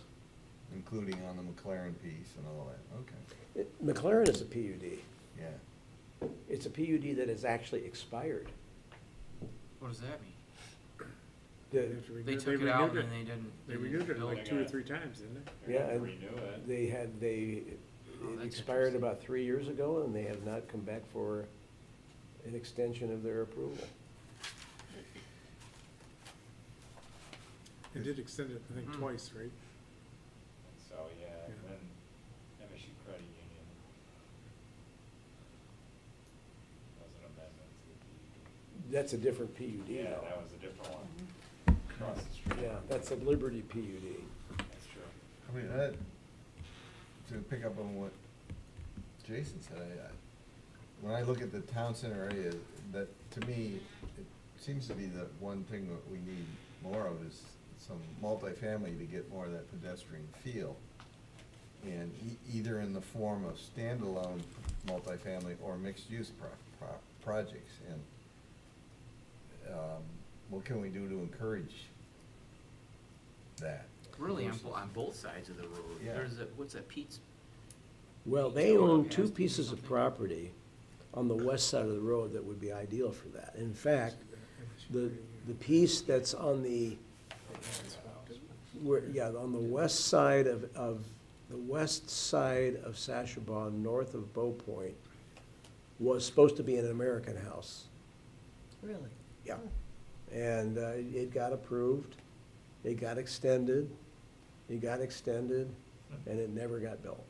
including on the McLaren piece and all that, okay, McLaren is a PUD. yeah. It's a PUD that has actually expired. What does that mean? They They took it out and they didn't. They renewed it build like 2 or 3 times, didn't they? Yeah, They're and gonna renew it. it Oh, that's expired interesting. about 3 years ago, and they have not come back for an extension of their approval. They did extend it, I think, Mm. twice, right? So, yeah, and Yeah. then MSU Credit Union was an amendment to the PUD. That's a different PUD Yeah, now. that was a different one, across the street. Yeah, that's a Liberty PUD. That's true. I mean, that, to pick up on what Jason said, when I look at the town center area, that, to me, it seems to be the one thing that we need more of is some multifamily to get more of that pedestrian feel. And either in the form of standalone multifamily or mixed-use projects, and, what can we do to encourage that? Really, on both sides of the road. Yeah. There's what's that, Pete's? Well, they own 2 pieces of property on the west side of the road that would be ideal for that. In fact, the piece that's on the, on the west side of the west side of Sashabon, north of Bow Point, was supposed to be an American House. Really? Yeah. And it got approved, it got extended, and it never got built.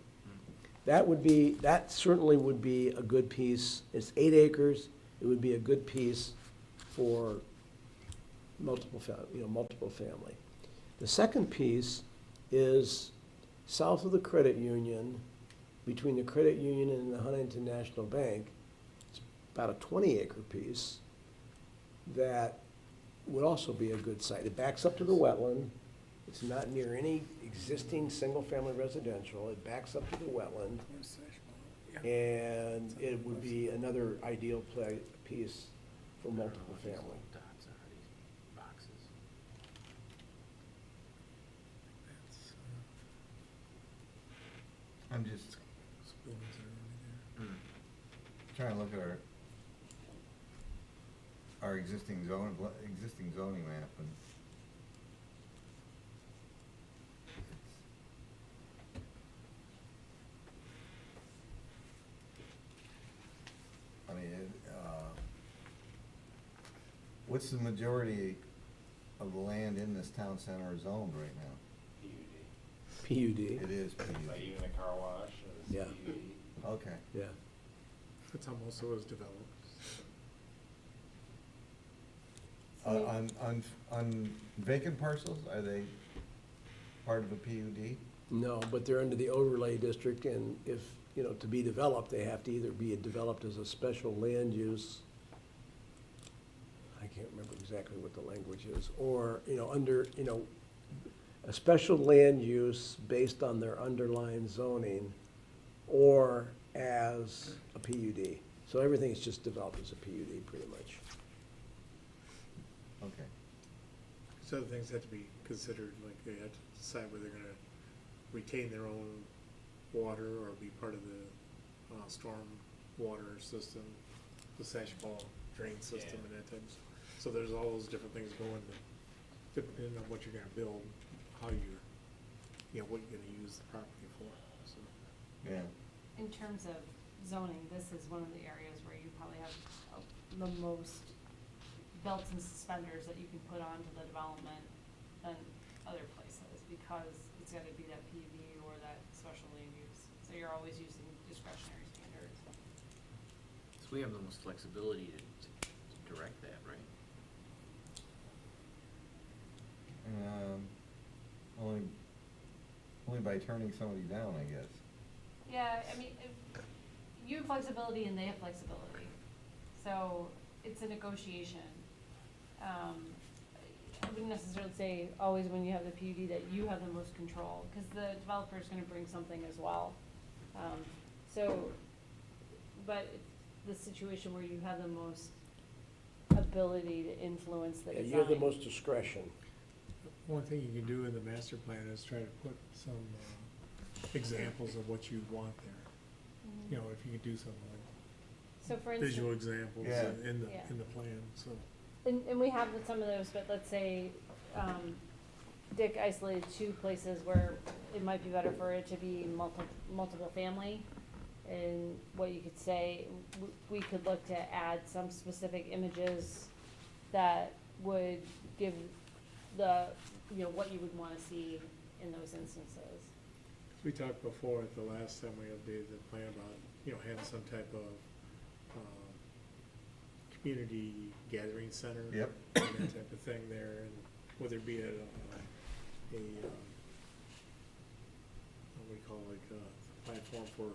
That certainly would be a good piece. It's 8 acres, it would be a good piece for multiple family. The second piece is south of the credit union, between the credit union and the Huntington National Bank. It's about a 20-acre piece that would also be a good site. It backs up to the wetland. It's not near any existing single-family residential. It backs up to the wetland. And it would be another ideal piece for multiple family. Dots are, these boxes. I'm just Buildings that are already there. trying to look at our existing zoning map, and I mean, what's the majority of the land in this town center zoned right now? PUD. PUD, It is PUD. Like even the car wash is Yeah. PUD. Okay. yeah. That's how most of it was developed. On vacant parcels, are they part of a PUD? No, but they're under the overlay district, and if, to be developed, they have to either be developed as a special land use, I can't remember exactly what the language is, or, under, a special land use based on their underlying zoning, or as a PUD. So everything is just developed as a PUD, pretty much. Okay. So other things have to be considered, like they had to decide whether they're gonna retain their own water or be part of the storm water system, the Sashball drain system and that type of stuff. So there's all those different things going depending on what you're gonna build, how you're, you know, what you're gonna use the property for, so. Yeah. In terms of zoning, this is one of the areas where you probably have the most belts and suspenders that you can put onto the development than other places, because it's gotta be that PUD or that special land use. So you're always using discretionary standards. So we have the most flexibility to direct that, right? Only by turning somebody down, I guess. Yeah, I mean, you have flexibility and they have flexibility, so it's a negotiation. I wouldn't necessarily say always when you have the PUD that you have the most control, because the developer's gonna bring something as well. But it's the situation where you have the most ability to influence the Yeah, design. you have the most discretion. One thing you can do in the master plan is try to put some examples of what you want there. Mhm. You know, if you could do something So for like instance. visual examples Yeah. Yeah. in the plan, so. And we have some of those, but let's say, Dick isolated two places where it might be better for it to be multiple family. And what you could say, we could look to add some specific images that would give what you would wanna see in those instances. We talked before at the last time we updated the plan about, you know, having some type of, community gathering center. Yep. And that type of thing there, and whether it be at what do you call it, like a platform for,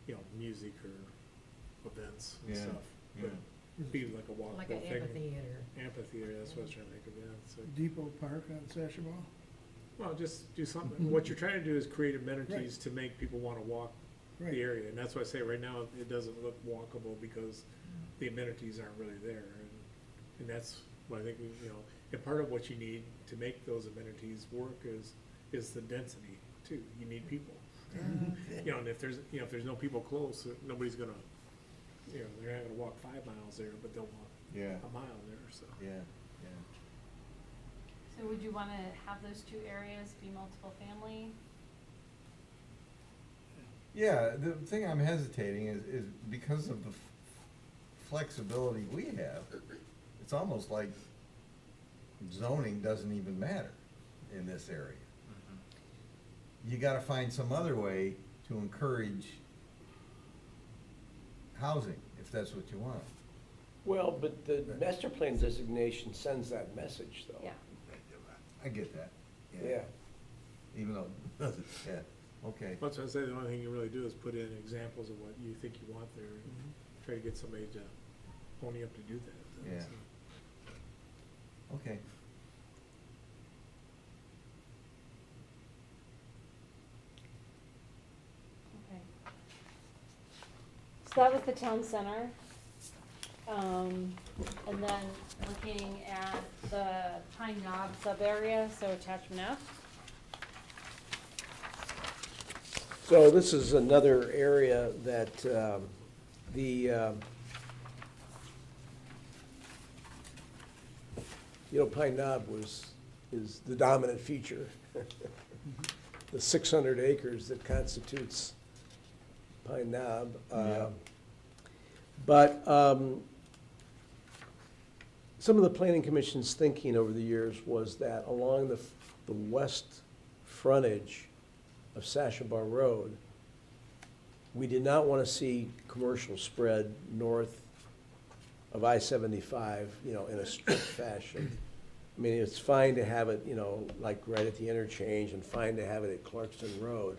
you know, music or events and Yeah, stuff. yeah. But it'd be like a walkable Like thing. an amphitheater. Amphitheater, that's what I was trying to think of, yeah, so. Depot Park on Sasha Ball? Well, just do something, Mhm. what you're trying to do is create amenities to make people wanna walk Right. the area, and that's why I say right now, it doesn't look walkable because the amenities aren't really there, and that's what I think we, you know, and part of what you need to make those amenities work is the density too, you need people. You know, and if there's no people close, nobody's gonna, you know, they're not gonna walk 5 miles there, but they'll walk Yeah, a mile there, so. yeah. So would you wanna have those two areas be multiple family? Yeah, the thing I'm hesitating is because of the flexibility we have, it's almost like zoning doesn't even matter in this area. You gotta find some other way to encourage housing, if that's what you want. Well, but the master plan designation sends that message, though. Yeah. I get that. Yeah. Even though, it doesn't, yeah, okay. That's what I say, the only thing you really do is put in examples of what you think you want there, and try to get somebody to pony up to do that. Yeah. So. Okay. Okay. So that was the town center. And then looking at the Pine Knob sub-area, so attachment F. So this is another area that Pine Knob is the dominant feature. The 600 acres that constitutes Pine Knob. Yeah. But some of the planning commission's thinking over the years was that along the west frontage of Sasha-Bar Road, we did not want to see commercial spread north of I-75, in a strict fashion. I mean, it's fine to have it, like right at the interchange, and fine to have it at Clarkston Road,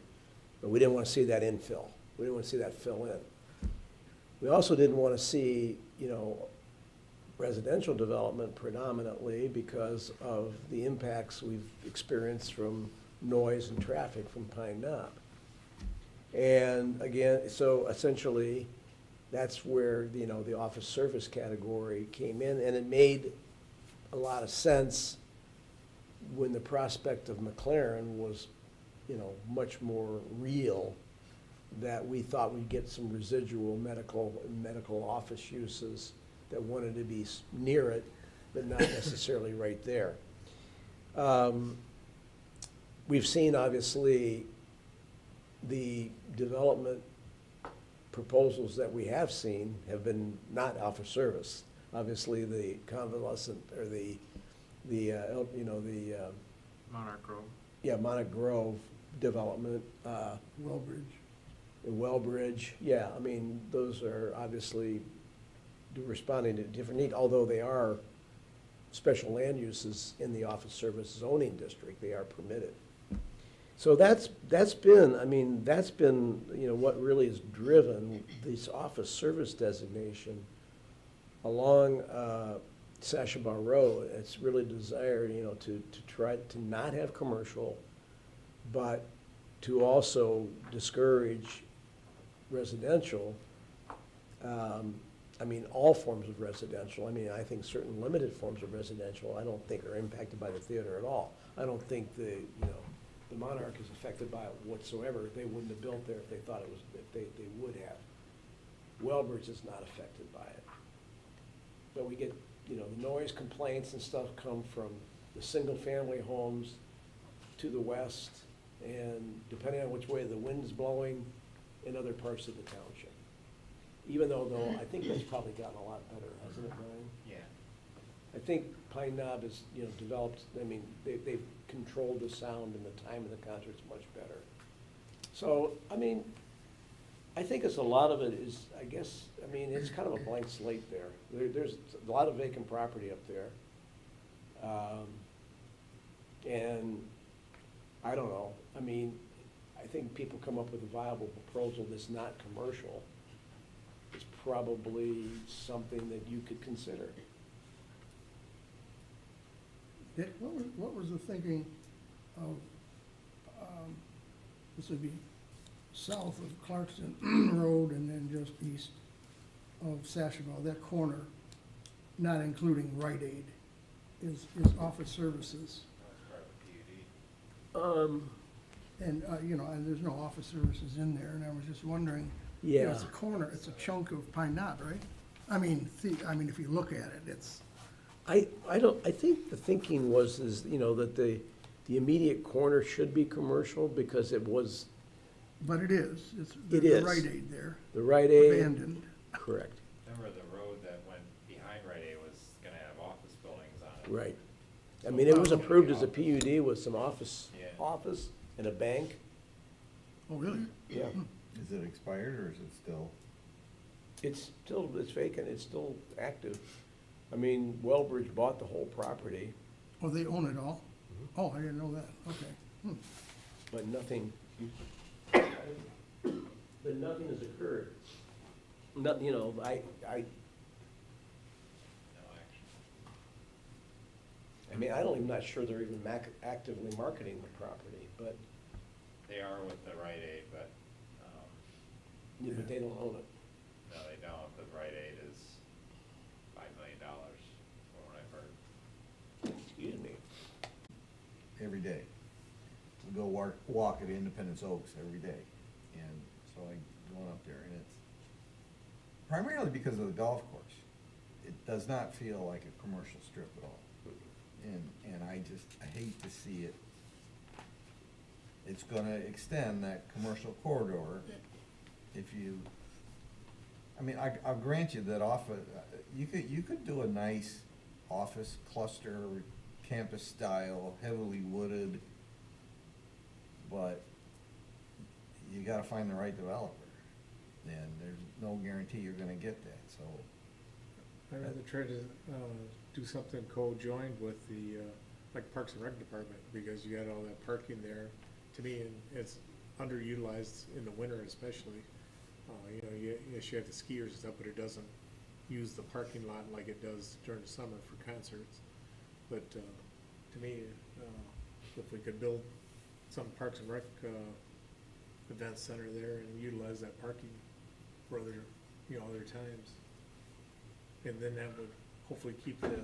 but we didn't want to see that infill. We didn't want to see that fill in. We also didn't want to see, residential development predominantly because of the impacts we've experienced from noise and traffic from Pine Knob. And again, so essentially, that's where, the office service category came in, and it made a lot of sense when the prospect of McLaren was, much more real, that we thought we'd get some residual medical office uses that wanted to be near it, but not necessarily right there. We've seen, obviously, the development proposals that we have seen have been not office service. Obviously, the convalescent, or the Monarch Grove. yeah, Monarch Grove development, Wellbridge. Wellbridge, yeah, I mean, those are obviously responding to different need, although they are special land uses in the office service zoning district, they are permitted. So that's been, I mean, that's been, what really has driven this office service designation along Sashabaw Road. It's really desire, to try to not have commercial, but to also discourage residential. I mean, all forms of residential. I mean, I think certain limited forms of residential, I don't think are impacted by the theater at all. I don't think the Monarch is affected by it whatsoever. They wouldn't have built there if they thought it was, if they would have. Wellbridge is not affected by it. But we get, the noise complaints and stuff come from the single-family homes to the west, and depending on which way the wind's blowing, in other parts of the township. Even though, I think that's probably gotten a lot better, hasn't it, Brian? Yeah. I think Pine Knob has, developed, I mean, they've controlled the sound and the time of the concerts much better. So, I mean, I think it's a lot of it is, I guess, I mean, it's kind of a blank slate there. There's a lot of vacant property up there. And I don't know, I mean, I think people come up with a viable proposal that's not commercial. It's probably something that you could consider. Dick, what was the thinking of, this would be south of Clarkston Road and then just east of Sashabaw, that corner, not including Rite Aid, is office services. That's part of the PUD. And, and there's no office services in there, and I was just wondering, Yeah. it's a corner, it's a chunk of Pine Knot, right? I mean, if you look at it, it's, I think the thinking was, that the immediate corner should be commercial because it was but it is, it's It the is. Rite Aid there, the Rite Aid. abandoned. Correct, Remember, the road that went behind Rite Aid was gonna have office buildings on it. right. I mean, it was approved as a PUD with some office Yeah. and a bank. Oh, really? Yeah. Is it expired or is it still? It's vacant, it's still active. I mean, Wellbridge bought the whole property, Oh, they own it all? Oh, I didn't know that, okay. but nothing has occurred. Not, I, No action. I mean, I'm not sure they're even actively marketing the property, but, They are with the Rite Aid, but, but they don't own it. no, they don't, because Rite Aid is $5 million, from what I've heard. Excuse me. Every day. We go walk at Independence Oaks every day. And so I go up there and it's primarily because of the golf course. It does not feel like a commercial strip at all. And I hate to see it. It's gonna extend that commercial corridor if you, I mean, I'll grant you that you could do a nice office cluster, campus style, heavily wooded, but you gotta find the right developer. And there's no guarantee you're gonna get that, so. I'd rather try to, do something co-joined with the, like Parks and Rec Department, because you got all that parking there. To me, and it's underutilized in the winter especially. Yes, you have the skiers and stuff, but it doesn't use the parking lot like it does during the summer for concerts. But, to me, if we could build some Parks and Rec, event center there and utilize that parking for other, other times. And then that would hopefully keep the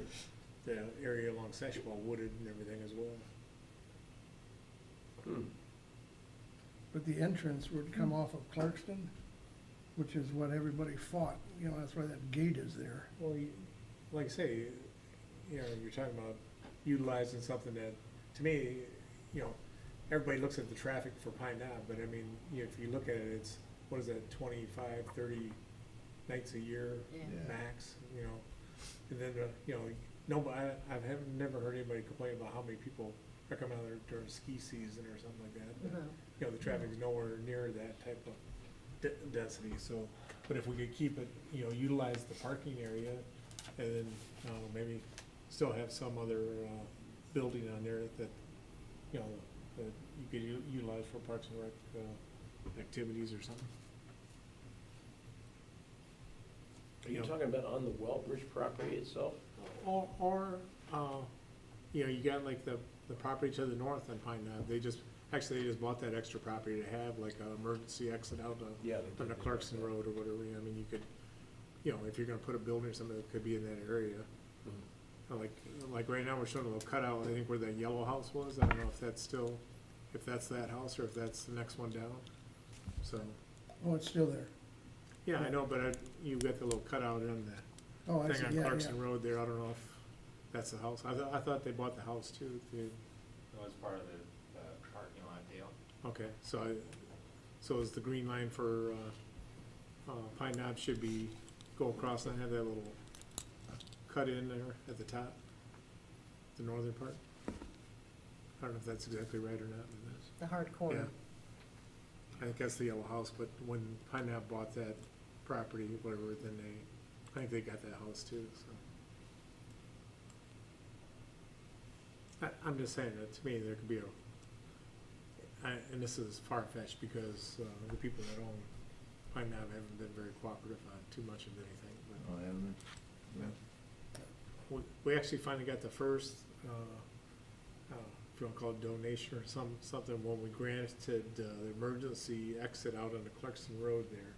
area along Sashabaw wooded and everything as well. But the entrance would come off of Clarkston, which is what everybody fought, that's why that gate is there. Well, like I say, you're talking about utilizing something that to me, you know, everybody looks at the traffic for Pine Knob, but I mean, if you look at it, it's, what is that, 25, 30 nights a year Yeah. Yeah. max, you know? And then, you know, nobody, never heard anybody complain about how many people are coming out there during ski season or something like that. But, Mhm. you know, the traffic's nowhere near that type of density, so, but if we could keep it, you know, utilize the parking area, and then, maybe still have some other, building on there that, you know, that you could utilize for Parks and Rec, activities or something. Are you talking about on the Wellbridge property itself? Or, you know, you got like the property to the north on Pine Knob, they just bought that extra property to have like an emergency exit out Yeah, they on did the do that, Clarkson yeah. Road or whatever, I mean, you could, you know, if you're gonna put a building or something that could be in that area. Like right now, we're showing a little cutout, I think where that yellow house was, I don't know if that's still, if that's that house or if that's the next one down, so. Oh, it's still there. Yeah, I know, but you got the little cutout in that Oh, I see, thing on yeah, yeah. Clarkson Road there, I don't know if that's the house, I thought they bought the house too, It was part of the parking lot deal. okay, so is the green line for, Pine Knob should be, go across and have that little cut in there at the top, the northern part? I don't know if that's exactly right or not, but that's. The hard corner. I think that's the yellow house, but when Pine Knob bought that property, whatever, then I think they got that house too, so. I'm just saying that to me, there could be and this is far-fetched because, the people that own Pine Knob haven't been very cooperative on too much of anything, but. Oh, haven't they? We actually finally got the first, if you want to call it donation or something, when we granted the emergency exit out on the Clarkson Road there.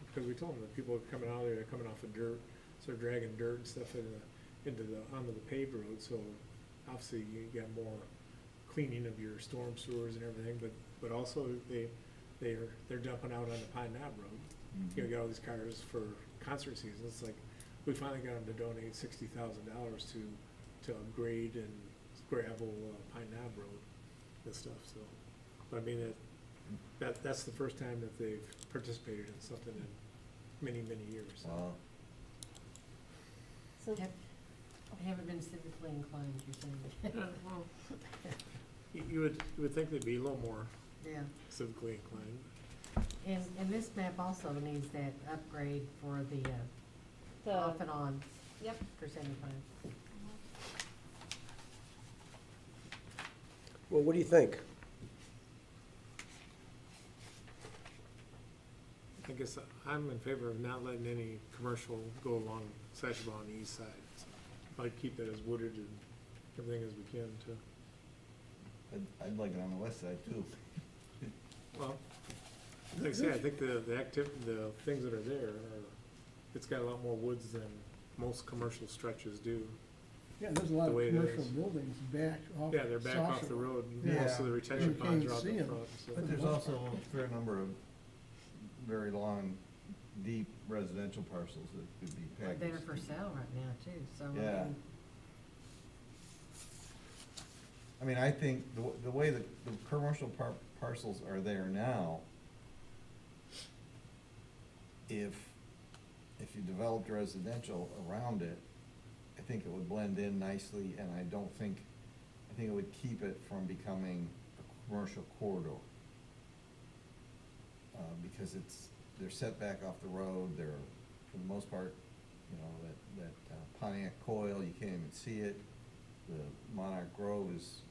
Because we told them that people are coming out there, they're coming off of dirt, so they're dragging dirt and stuff onto the paved road, so obviously you got more cleaning of your storm sewers and everything, but also they're dumping out on the Pine Knob Road. You know, you got all these cars for concert season, it's like, we finally got them to donate $60,000 to upgrade and gravel Pine Knob Road and stuff, so. But I mean, that's the first time that they've participated in something in many, many years. Wow. So, They haven't been civically inclined, you're saying? Well, you would think they'd be a little more Yeah. civically inclined. And this map also needs that upgrade for the the, off and on yep, for 75. Well, what do you think? I guess I'm in favor of not letting any commercial go along Satchel on the east side. So I'd like to keep that as wooded and everything as we can too. I'd like it on the west side too. Well, like I say, I think the things that are there are, it's got a lot more woods than most commercial stretches do. Yeah, there's a lot The of way it commercial is. buildings back off. Yeah, they're back off the Sasha. road, Yeah. most of the retention You ponds can't are out see the 'em. front, so. But there's also a fair number of very long, deep residential parcels that could be But packaged. they're for sale right now too, so. I Yeah. mean, I mean, I think the way that the commercial parcels are there now, if you developed residential around it, I think it would blend in nicely, and I think it would keep it from becoming a commercial corridor. Because they're set back off the road, they're, for the most part, you know, that Pontiac Coil, you can't even see it. The Monarch Grove is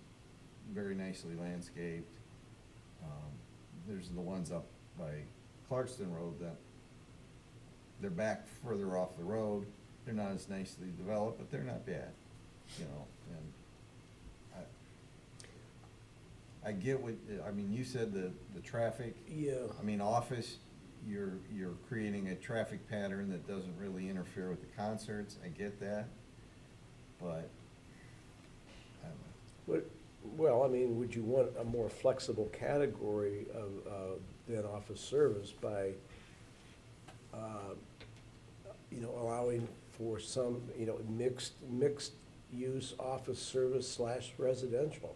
very nicely landscaped. There's the ones up by Clarkston Road that they're back further off the road. They're not as nicely developed, but they're not bad, you know, and I get what, I mean, you said the traffic. Yeah. I mean, office, you're creating a traffic pattern that doesn't really interfere with the concerts, I get that, but, I don't know. Well, I mean, would you want a more flexible category of, than office service by, you know, allowing for some, you know, mixed use office service / residential.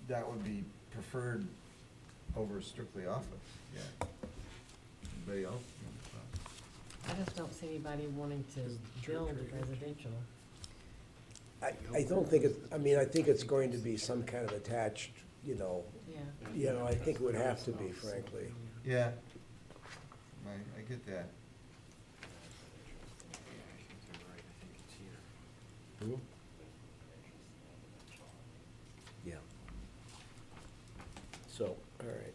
That would be preferred over strictly office, yeah. Anybody else? I just don't see anybody wanting to build residential. I don't think it's, I mean, I think it's going to be some kind of attached, Yeah. I think it would have to be, frankly. Yeah, I get that. Yeah. So, all right.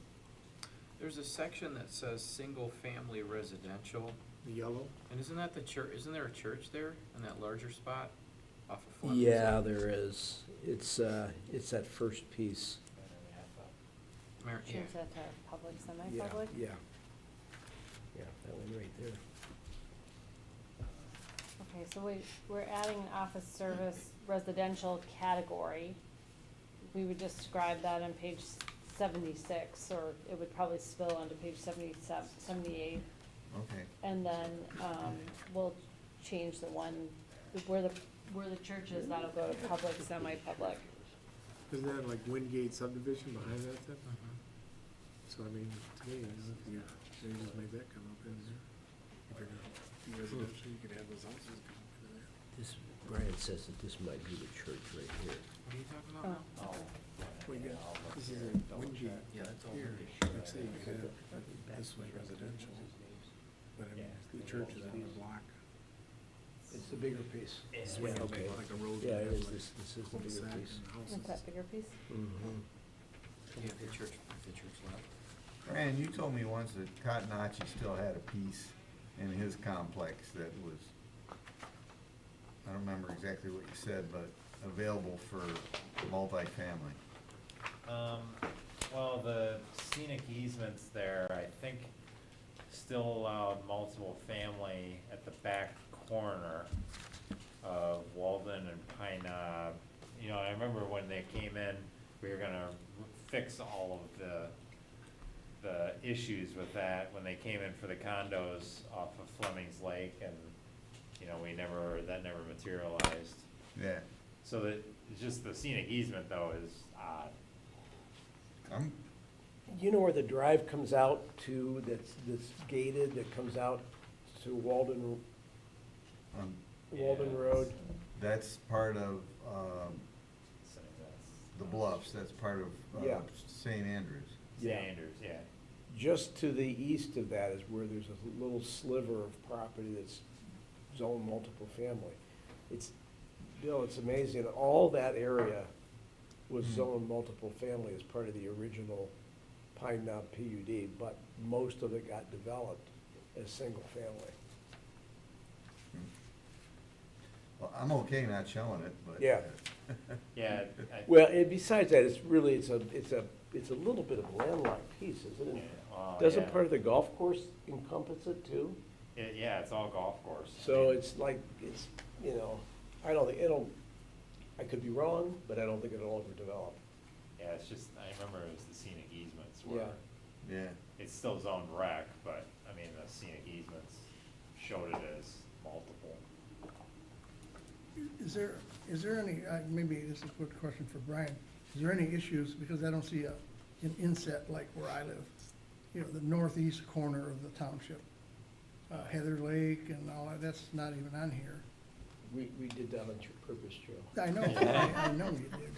There's a section that says single-family residential, The yellow? and isn't that the church, isn't there a church there in that larger spot off of Fleming's? Yeah, there is. It's that first piece. Yeah. Change that to public, Yeah, semi-public. yeah. Yeah, that one right there. Okay, so we're adding an office service residential category. We would describe that on page 76, or it would probably spill onto page 77, 78. Okay. And then, we'll change the one, where the church is, that'll go to public, semi-public. Isn't that like Wingate subdivision behind that then? Mhm. So I mean, to me, you just made that come up in there. If you're gonna do residential, you could have those houses come up in there. This, Brian says that this might be the church right here. What are you talking Oh, about now? Well, you got, this is a Wingate Yeah, that's all here. Wingate. Like say you could have, this was residential, but I mean, the church is on a block. It's the bigger piece. It's Yeah, like okay. like a road. Yeah, that it has is, like this is the bigger cul-de-sac piece. and houses. What's that bigger piece? Mm-hmm. Yeah, the church left. Fran, you told me once that Cottonacci still had a piece in his complex that was, I don't remember exactly what you said, but available for multifamily. Well, the scenic easements there, I think, still allowed multiple family at the back corner of Walden and Pine Knob. You know, I remember when they came in, we were gonna fix all of the issues with that when they came in for the condos off of Fleming's Lake, and, you know, that never materialized. Yeah. So that, it's just the scenic easement though is odd. You know where the drive comes out to, that's gated, that comes out to Walden Yeah. Road? That's part of, So that's- the Bluffs, that's part of, Yeah. St. Andrews. Yeah. Sanders, yeah. Just to the east of that is where there's a little sliver of property that's zoned multiple family. Bill, it's amazing, all that area was zoned multiple family as part of the original Pine Knob PUD, but most of it got developed as single family. Well, I'm okay not showing it, but. Yeah. Yeah. Well, and besides that, it's a little bit of a landlocked piece, isn't it? Doesn't part of the golf course encompass it too? Yeah, it's all golf course. So it's like, I don't think, I could be wrong, but I don't think it'll overdevelop. Yeah, it's just, I remember it was the scenic easements where Yeah. it's still zoned rec, but, I mean, the scenic easements showed it as multiple. Is there any, maybe this is a good question for Brian, is there any issues, because I don't see an inset like where I live, the northeast corner of the township, Heather Lake and all that, that's not even on here. We did that on purpose, Joe. I know, I know you did.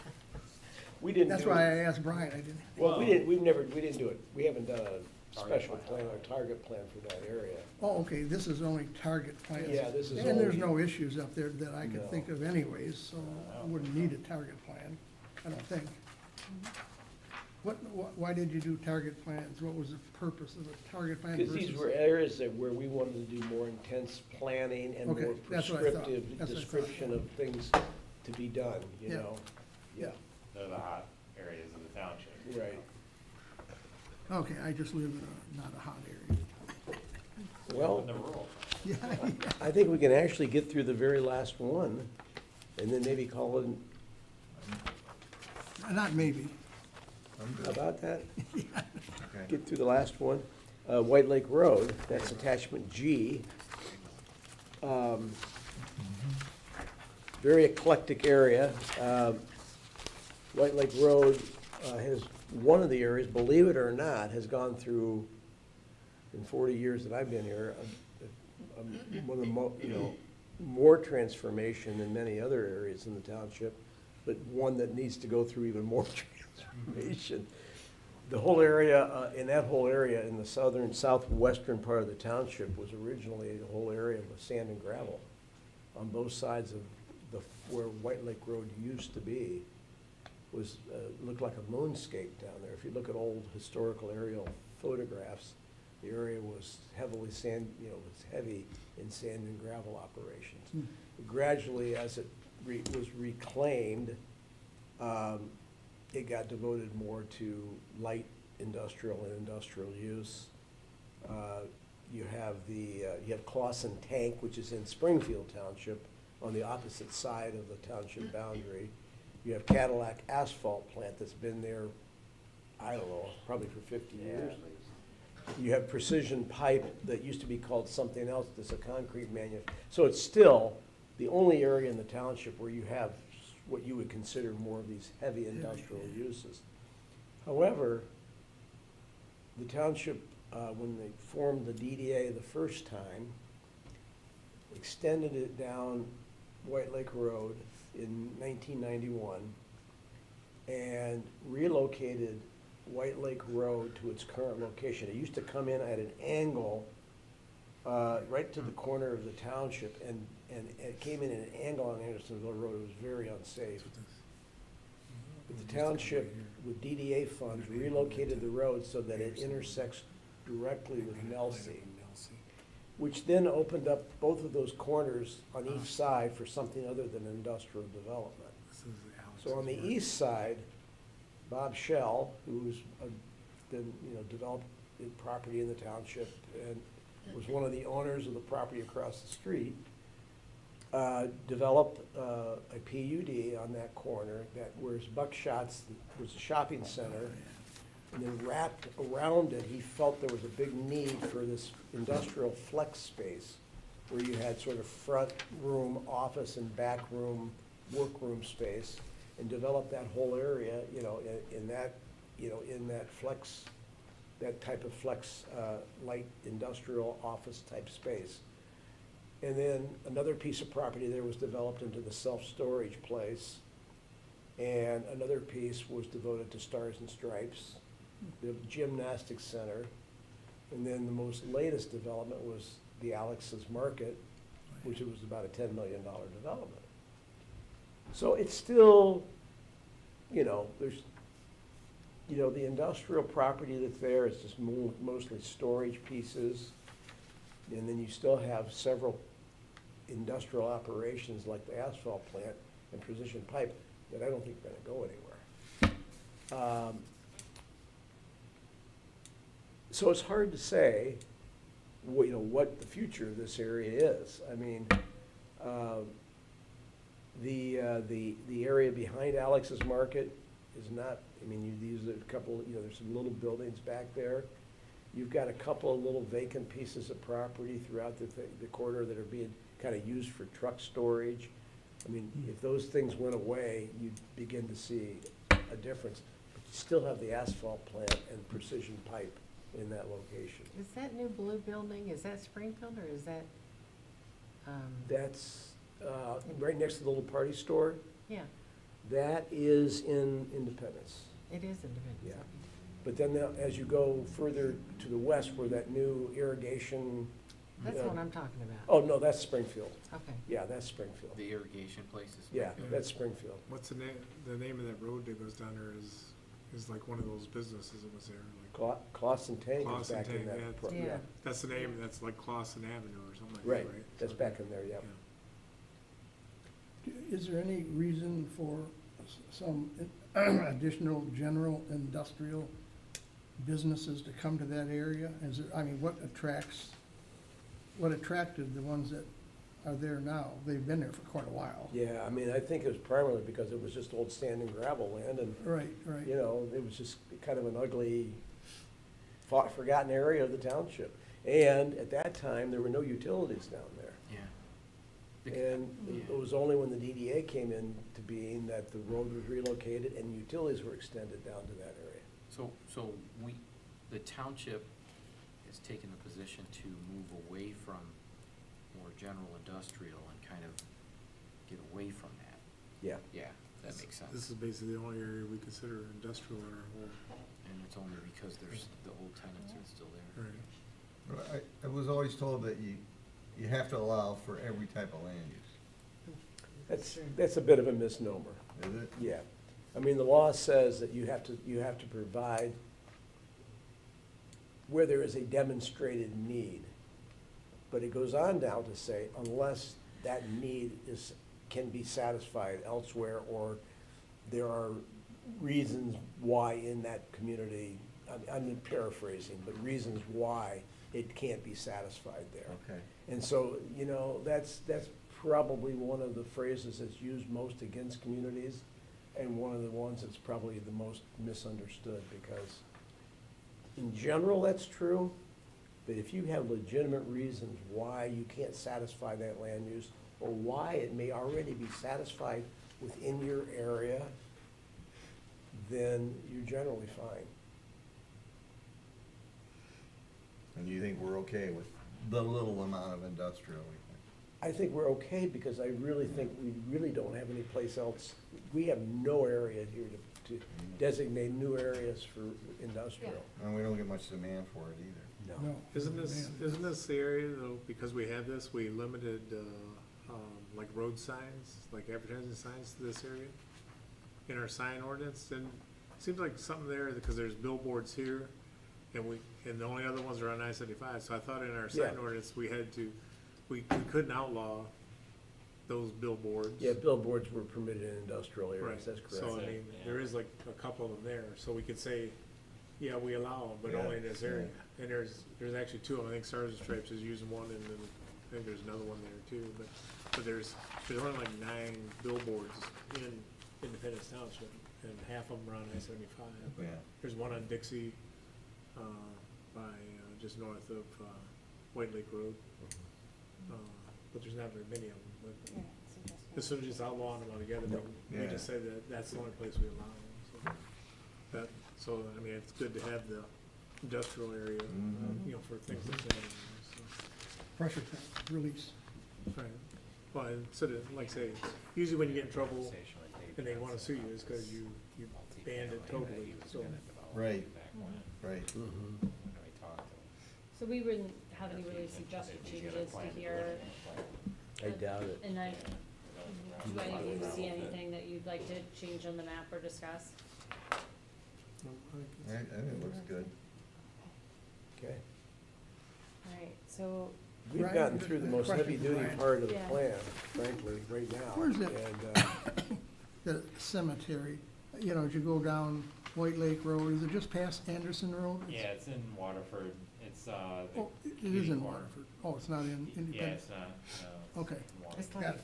We didn't That's do why I it. asked Brian, I didn't. Well, we didn't do it. We haven't done a special plan or target plan for that area. Oh, okay, this is only target plans. Yeah, this is And there's only- no issues up there that I No. could think of anyways, so I wouldn't need a target plan, I don't think. Why did you do target plans? What was the purpose of a target plan Because versus? these were areas where we wanted to do more intense planning and Okay, more that's what I thought. prescriptive That's what I thought. description of things to be done, you Yeah. know? Yeah, They're the hot areas of the township. Right. okay, I just live in not a hot area. Well, In the rural. Yeah, I think we can actually get through the very last one and then maybe call it, not maybe. I'm how good. about that? Okay. Get through the last one. White Lake Road, that's attachment G. Very eclectic area. White Lake Road has, one of the areas, believe it or not, has gone through, in 40 years that I've been here, one of the more transformation than many other areas in the township, but one that needs to go through even more transformation. The whole area, in that whole area, in the southwestern part of the township, was originally a whole area with sand and gravel on both sides of where White Lake Road used to be. Was, looked like a moonscape down there. If you look at old historical aerial photographs, the area was heavily was heavy in sand and gravel operations. Gradually, as it was reclaimed, it got devoted more to light industrial and industrial use. You have Clausen Tank, which is in Springfield Township, on the opposite side of the township boundary. You have Cadillac Asphalt Plant that's been there, I don't know, probably for 50 years. You have Precision Pipe that used to be called something else, that's a concrete manufacturer. So it's still the only area in the township where you have what you would consider more of these heavy industrial uses. However, the township, when they formed the DDA the first time, extended it down White Lake Road in 1991 and relocated White Lake Road to its current location. It used to come in at an angle right to the corner of the township, and it came in at an angle on Andersonville Road. It was very unsafe. But the township, with DDA funds, relocated the road so that it intersects directly with Nelsie, which then opened up both of those corners on each side for something other than industrial development. So on the east side, Bob Shell, who's developed property in the township and was one of the owners of the property across the street, developed a PUD on that corner that was Buckshot's, was a shopping center, and then wrapped around it, he felt there was a big need for this industrial flex space where you had sort of front room office and back room workroom space, and developed that whole area, in that flex, that type of flex, light industrial office type space. And then another piece of property there was developed into the self-storage place, and another piece was devoted to Stars and Stripes, the gymnastics center, and then the most latest development was the Alex's Market, which was about a $10 million development. So it's still, there's, the industrial property that's there is just mostly storage pieces, and then you still have several industrial operations like the asphalt plant and Precision Pipe that I don't think are gonna go anywhere. So it's hard to say, what the future of this area is. I mean, the area behind Alex's Market is not, these are a couple, there's some little buildings back there. You've got a couple of little vacant pieces of property throughout the corridor that are being kind of used for truck storage. If those things went away, you'd begin to see a difference. But you still have the asphalt plant and Precision Pipe in that location. Is that new blue building, is that Springfield or is that? That's right next to the little party store. Yeah, That is in Independence. it is Independence. Yeah. But then as you go further to the west where that new irrigation. That's what I'm talking about. Oh, no, that's Springfield. Okay. Yeah, that's Springfield. The irrigation places. Yeah, that's Springfield. What's the name of that road that goes down there is like one of those businesses that was there, like Clausen Tank is Clausen back in Tank, that. yeah. Yeah, that's the name, that's like Clausen Avenue or something like right, that, right? that's So- back in there, yeah. Is there any reason for some additional general industrial businesses to come to that area? Is there, what attracted the ones that are there now? They've been there for quite a while. Yeah, I think it was primarily because it was just old sand and gravel land, and, Right. it was just kind of an ugly, forgotten area of the township. And at that time, there were no utilities down there. Yeah. And it was only when the DDA came into being that the road was relocated and utilities were extended down to that area. So the township has taken the position to move away from more general industrial and kind of get away from that. Yeah. Yeah, that makes sense. This is basically the only area we consider industrial in our whole. And it's only because there's, the old tenants are still there. Right. But I was always told that you have to allow for every type of land use. That's a bit of a misnomer. Is it? Yeah. I mean, the law says that you have to provide where there is a demonstrated need. But it goes on down to say, unless that need can be satisfied elsewhere, or there are reasons why in that community, I'm paraphrasing, but reasons why it can't be satisfied there. Okay. And so, you know, that's probably one of the phrases that's used most against communities, and one of the ones that's probably the most misunderstood, because in general, that's true, but if you have legitimate reasons why you can't satisfy that land use, or why it may already be satisfied within your area, then you're generally fine. And you think we're okay with the little amount of industrial we think? I think we're okay, because I really think we really don't have any place else. We have no area here to designate new areas for industrial. And we don't get much demand for it either. No. Isn't this the area though, because we have this, we limited, like road signs, like advertising signs to this area? In our sign ordinance, and it seems like something there, because there's billboards here, and the only other ones are on I-75, so I thought in our sign Yeah. ordinance, we couldn't outlaw those billboards. Yeah, billboards were permitted in industrial Right, areas, that's so correct. I mean, there is like a couple of them there, so we could say, yeah, we allow them, but Yeah. only in this area. And there's actually two of them, I think Stars and Stripes is using one, and then I think there's another one there too, but there's only like 9 billboards in Independence Township, and half of them are on I-75. Yeah. There's one on Dixie, by, just north of, White Lake Road. But there's not very many of them, but Yeah, it's interesting. as soon as it's outlawing them altogether, we Yeah. just say that that's the only place we allow them, so I mean, it's good to have the industrial area, Mhm. you know, for things like that, so. Pressure tank, release. Right, well, instead of, like say, usually when you get in trouble and they wanna sue you, it's cause you banned it totally, so. Right, right. Mhm. So we wouldn't have any really suggested changes to here, I doubt it. and do any of you see anything that you'd like to change on the map or discuss? I think it looks good. Okay. Alright, so, We've Right. gotten through the most Question for heavy-duty Brian. part of the Yeah. plan, frankly, right now. Where's it? And, The cemetery, you know, as you go down White Lake Road, is it just past Anderson Road? It's- Yeah, it's in Waterford, it's, Oh, it is in Waterford. Oh, it's not in Yeah, Independence? it's not, no. Okay. It's Got like, it.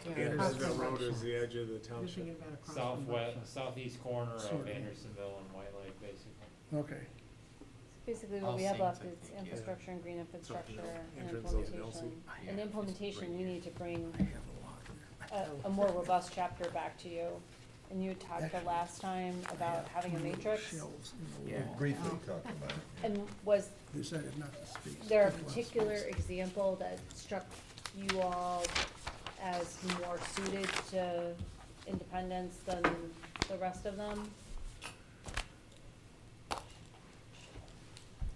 yeah, Andersonville across Road the- is the edge of the You're township. thinking about across from Southeast corner Sort of of. Andersonville and White Lake, basically. Okay. basically All what we have same left type is thing, yeah. infrastructure and green infrastructure and entrance of implementation. Elsie. And implementation, we need to bring I have a lot there. a more robust chapter back to you. And you had talked the last time about having a matrix, Shelves in the Yeah. wall. Briefly talked about it. and was Decided not to speak. there a Just last particular space. example that struck you all as more suited to Independence than the rest of them?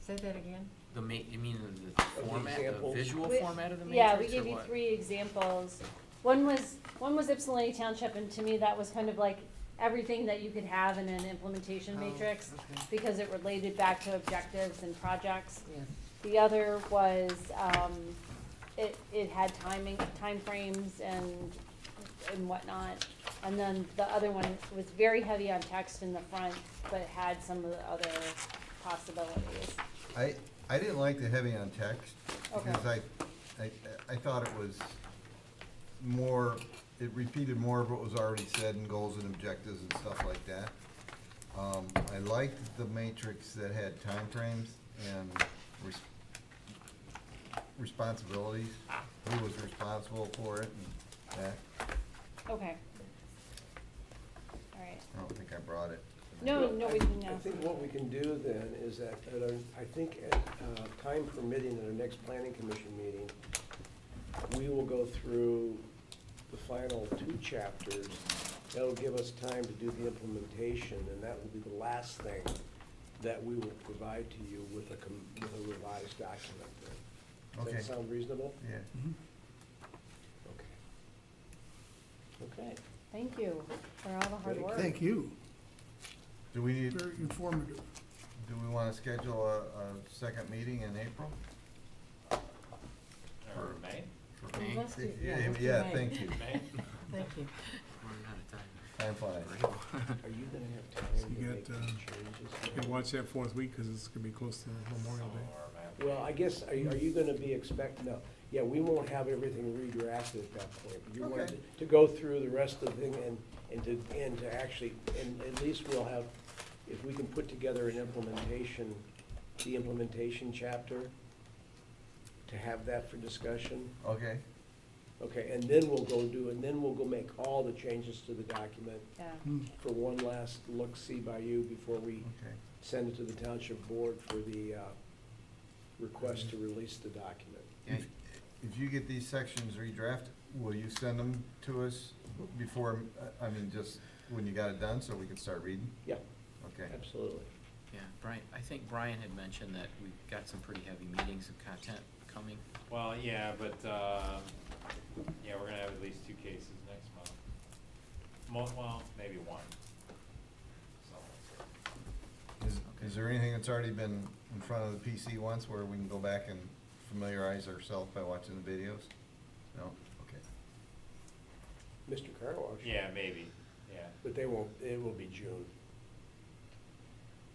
Say that again? You mean the format, the examples? visual We- format of the matrix, Yeah, we or gave you what? 3 examples. One was Ypsilanti Township, and to me, that was kind of like everything that you could have in an implementation Oh, matrix, okay. because it related back to objectives and projects. Yes. The other was, it had timeframes and whatnot. And then the other one was very heavy on text in the front, but had some of the other possibilities. I didn't like the heavy on text, because Okay. I thought it was more, it repeated more of what was already said in goals and objectives and stuff like that. I liked the matrix that had timeframes and responsibilities, who was responsible for it and that. Okay. All right. I don't think I brought it. No, no, we didn't I ask. think what we can do then is that, I think time permitting at our next planning commission meeting, we will go through the final 2 chapters. That'll give us time to do the implementation, and that will be the last thing that we will provide to you with a revised document then. Does Okay. that sound reasonable? Yeah. Okay. Okay. Thank you for all the hard Very work. Thank you, Do we need, very informative. do we wanna schedule a second meeting in April? Or May? For- May? Let's do- Yeah, let's do yeah, May. thank you. May? Thank you. Running out of time. Time flies. Are you gonna have time to You make got, these You changes? can watch that 4th week, cause it's gonna be close to Memorial Day. Or May. Well, I guess, are you gonna be no, yeah, we won't have everything redrafted at that point. But you want Okay. to go through the rest of the thing and to actually, and at least we'll have, if we can put together an implementation, the implementation chapter, to have that for discussion. Okay, Okay, and then we'll go make all the changes to the document Yeah. for one last look-see by you before we okay. send it to the township board for the request to release the document. Yeah, If you get these sections redrafted, will you send them to us before, I mean, just when you got it done, so we can start reading? Yeah, Okay. absolutely. yeah, Brian, I think Brian had mentioned that we've got some pretty heavy meetings and content coming. Well, yeah, but, yeah, we're gonna have at least 2 cases next month. Well, maybe 1. So, Is there anything that's already been in front of the PC once where we can go back and familiarize ourselves by watching the videos? No? Okay. Mr. Car Wash. yeah, maybe, yeah. But they won't, it will be June.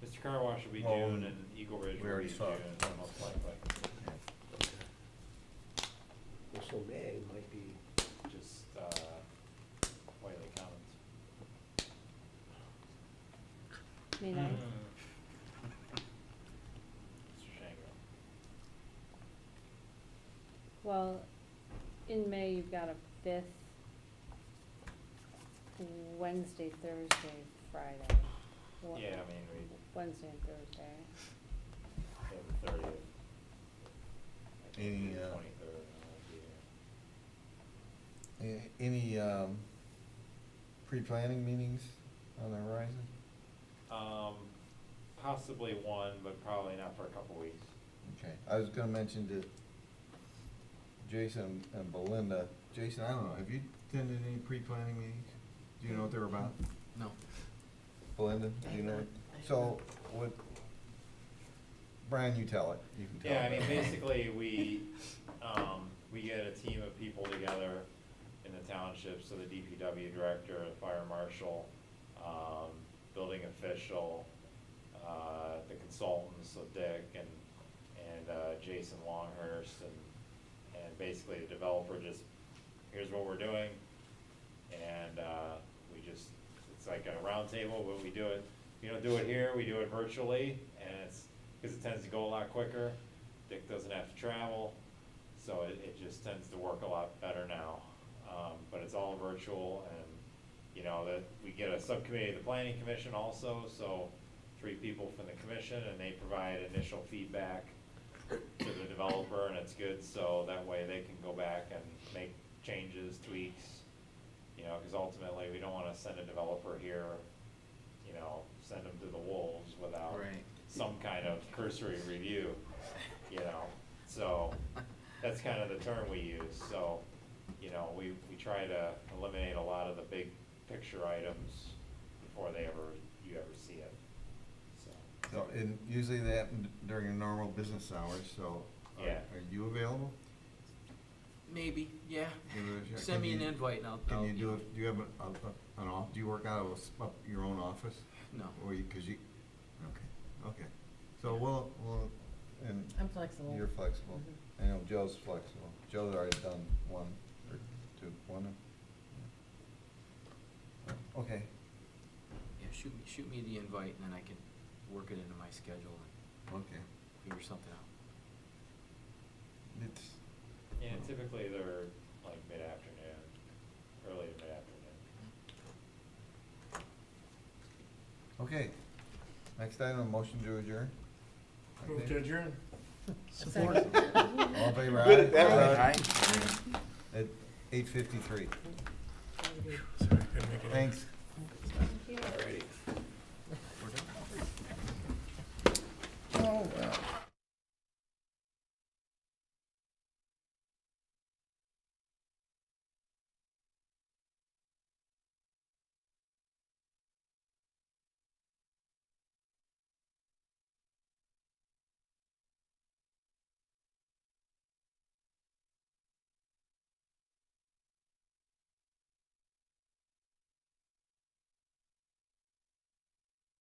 Mr. Car Wash will be Well, June and Eagle Ridge we will already be saw June, it. most likely. Well, so May might be, Just, Wiley Commons. May 9th. Mr. Shango. Well, in May, you've got a 5th, Wednesday, Thursday, Friday. Wha- Yeah, I mean, Wednesday and Thursday. we have the 30th. Any, 23rd, and I'll be here. Any, pre-planning meetings on the horizon? Possibly 1, but probably not for a couple weeks. Okay, I was gonna mention to Jason and Belinda. Jason, I don't know, have you attended any pre-planning meetings? Do you know what they're about? No. Belinda, do you know? So, what, Brian, you tell it, you can tell Yeah, I it. mean, basically, we get a team of people together in the township, so the DPW director, the fire marshal, building official, the consultants, so Dick and Jason Longhurst, and basically the developer just, here's what we're doing, and it's like a round table, but we do it, we don't do it here, we do it virtually, and it's, because it tends to go a lot quicker. Dick doesn't have to travel, so it just tends to work a lot better now. But it's all virtual, and, you know, that we get a subcommittee of the planning commission also, so 3 people from the commission, and they provide initial feedback to the developer, and it's good, so that way they can go back and make changes, tweaks, you know, because ultimately, we don't wanna send a developer here, you know, send them to the wolves without Right. some kind of cursory review, you know, so that's kind of the term we use, so, you know, we try to eliminate a lot of the big picture items before you ever see it, so. So, and usually they happen during your normal business hours, so Yeah. are you available? Maybe, yeah. Give it a shot. Send me Can an you- invite and I'll. Can you I'll- do it, do you have an off, do you work out of your own office? No. Or you, cause you, okay. So we'll, and I'm flexible. you're flexible. Mhm. I know Joe's flexible. Joe's already done 1 or 2, 1. Okay, Yeah, shoot me the invite and then I can work it into my schedule and okay. figure something out. It's, Yeah, typically they're like mid-afternoon, early to mid-afternoon. okay. Next item, motion to adjourn. Move to adjourn. Second. All in favor, Good at aye? that. At 8:53. Sorry, couldn't make it. Thanks.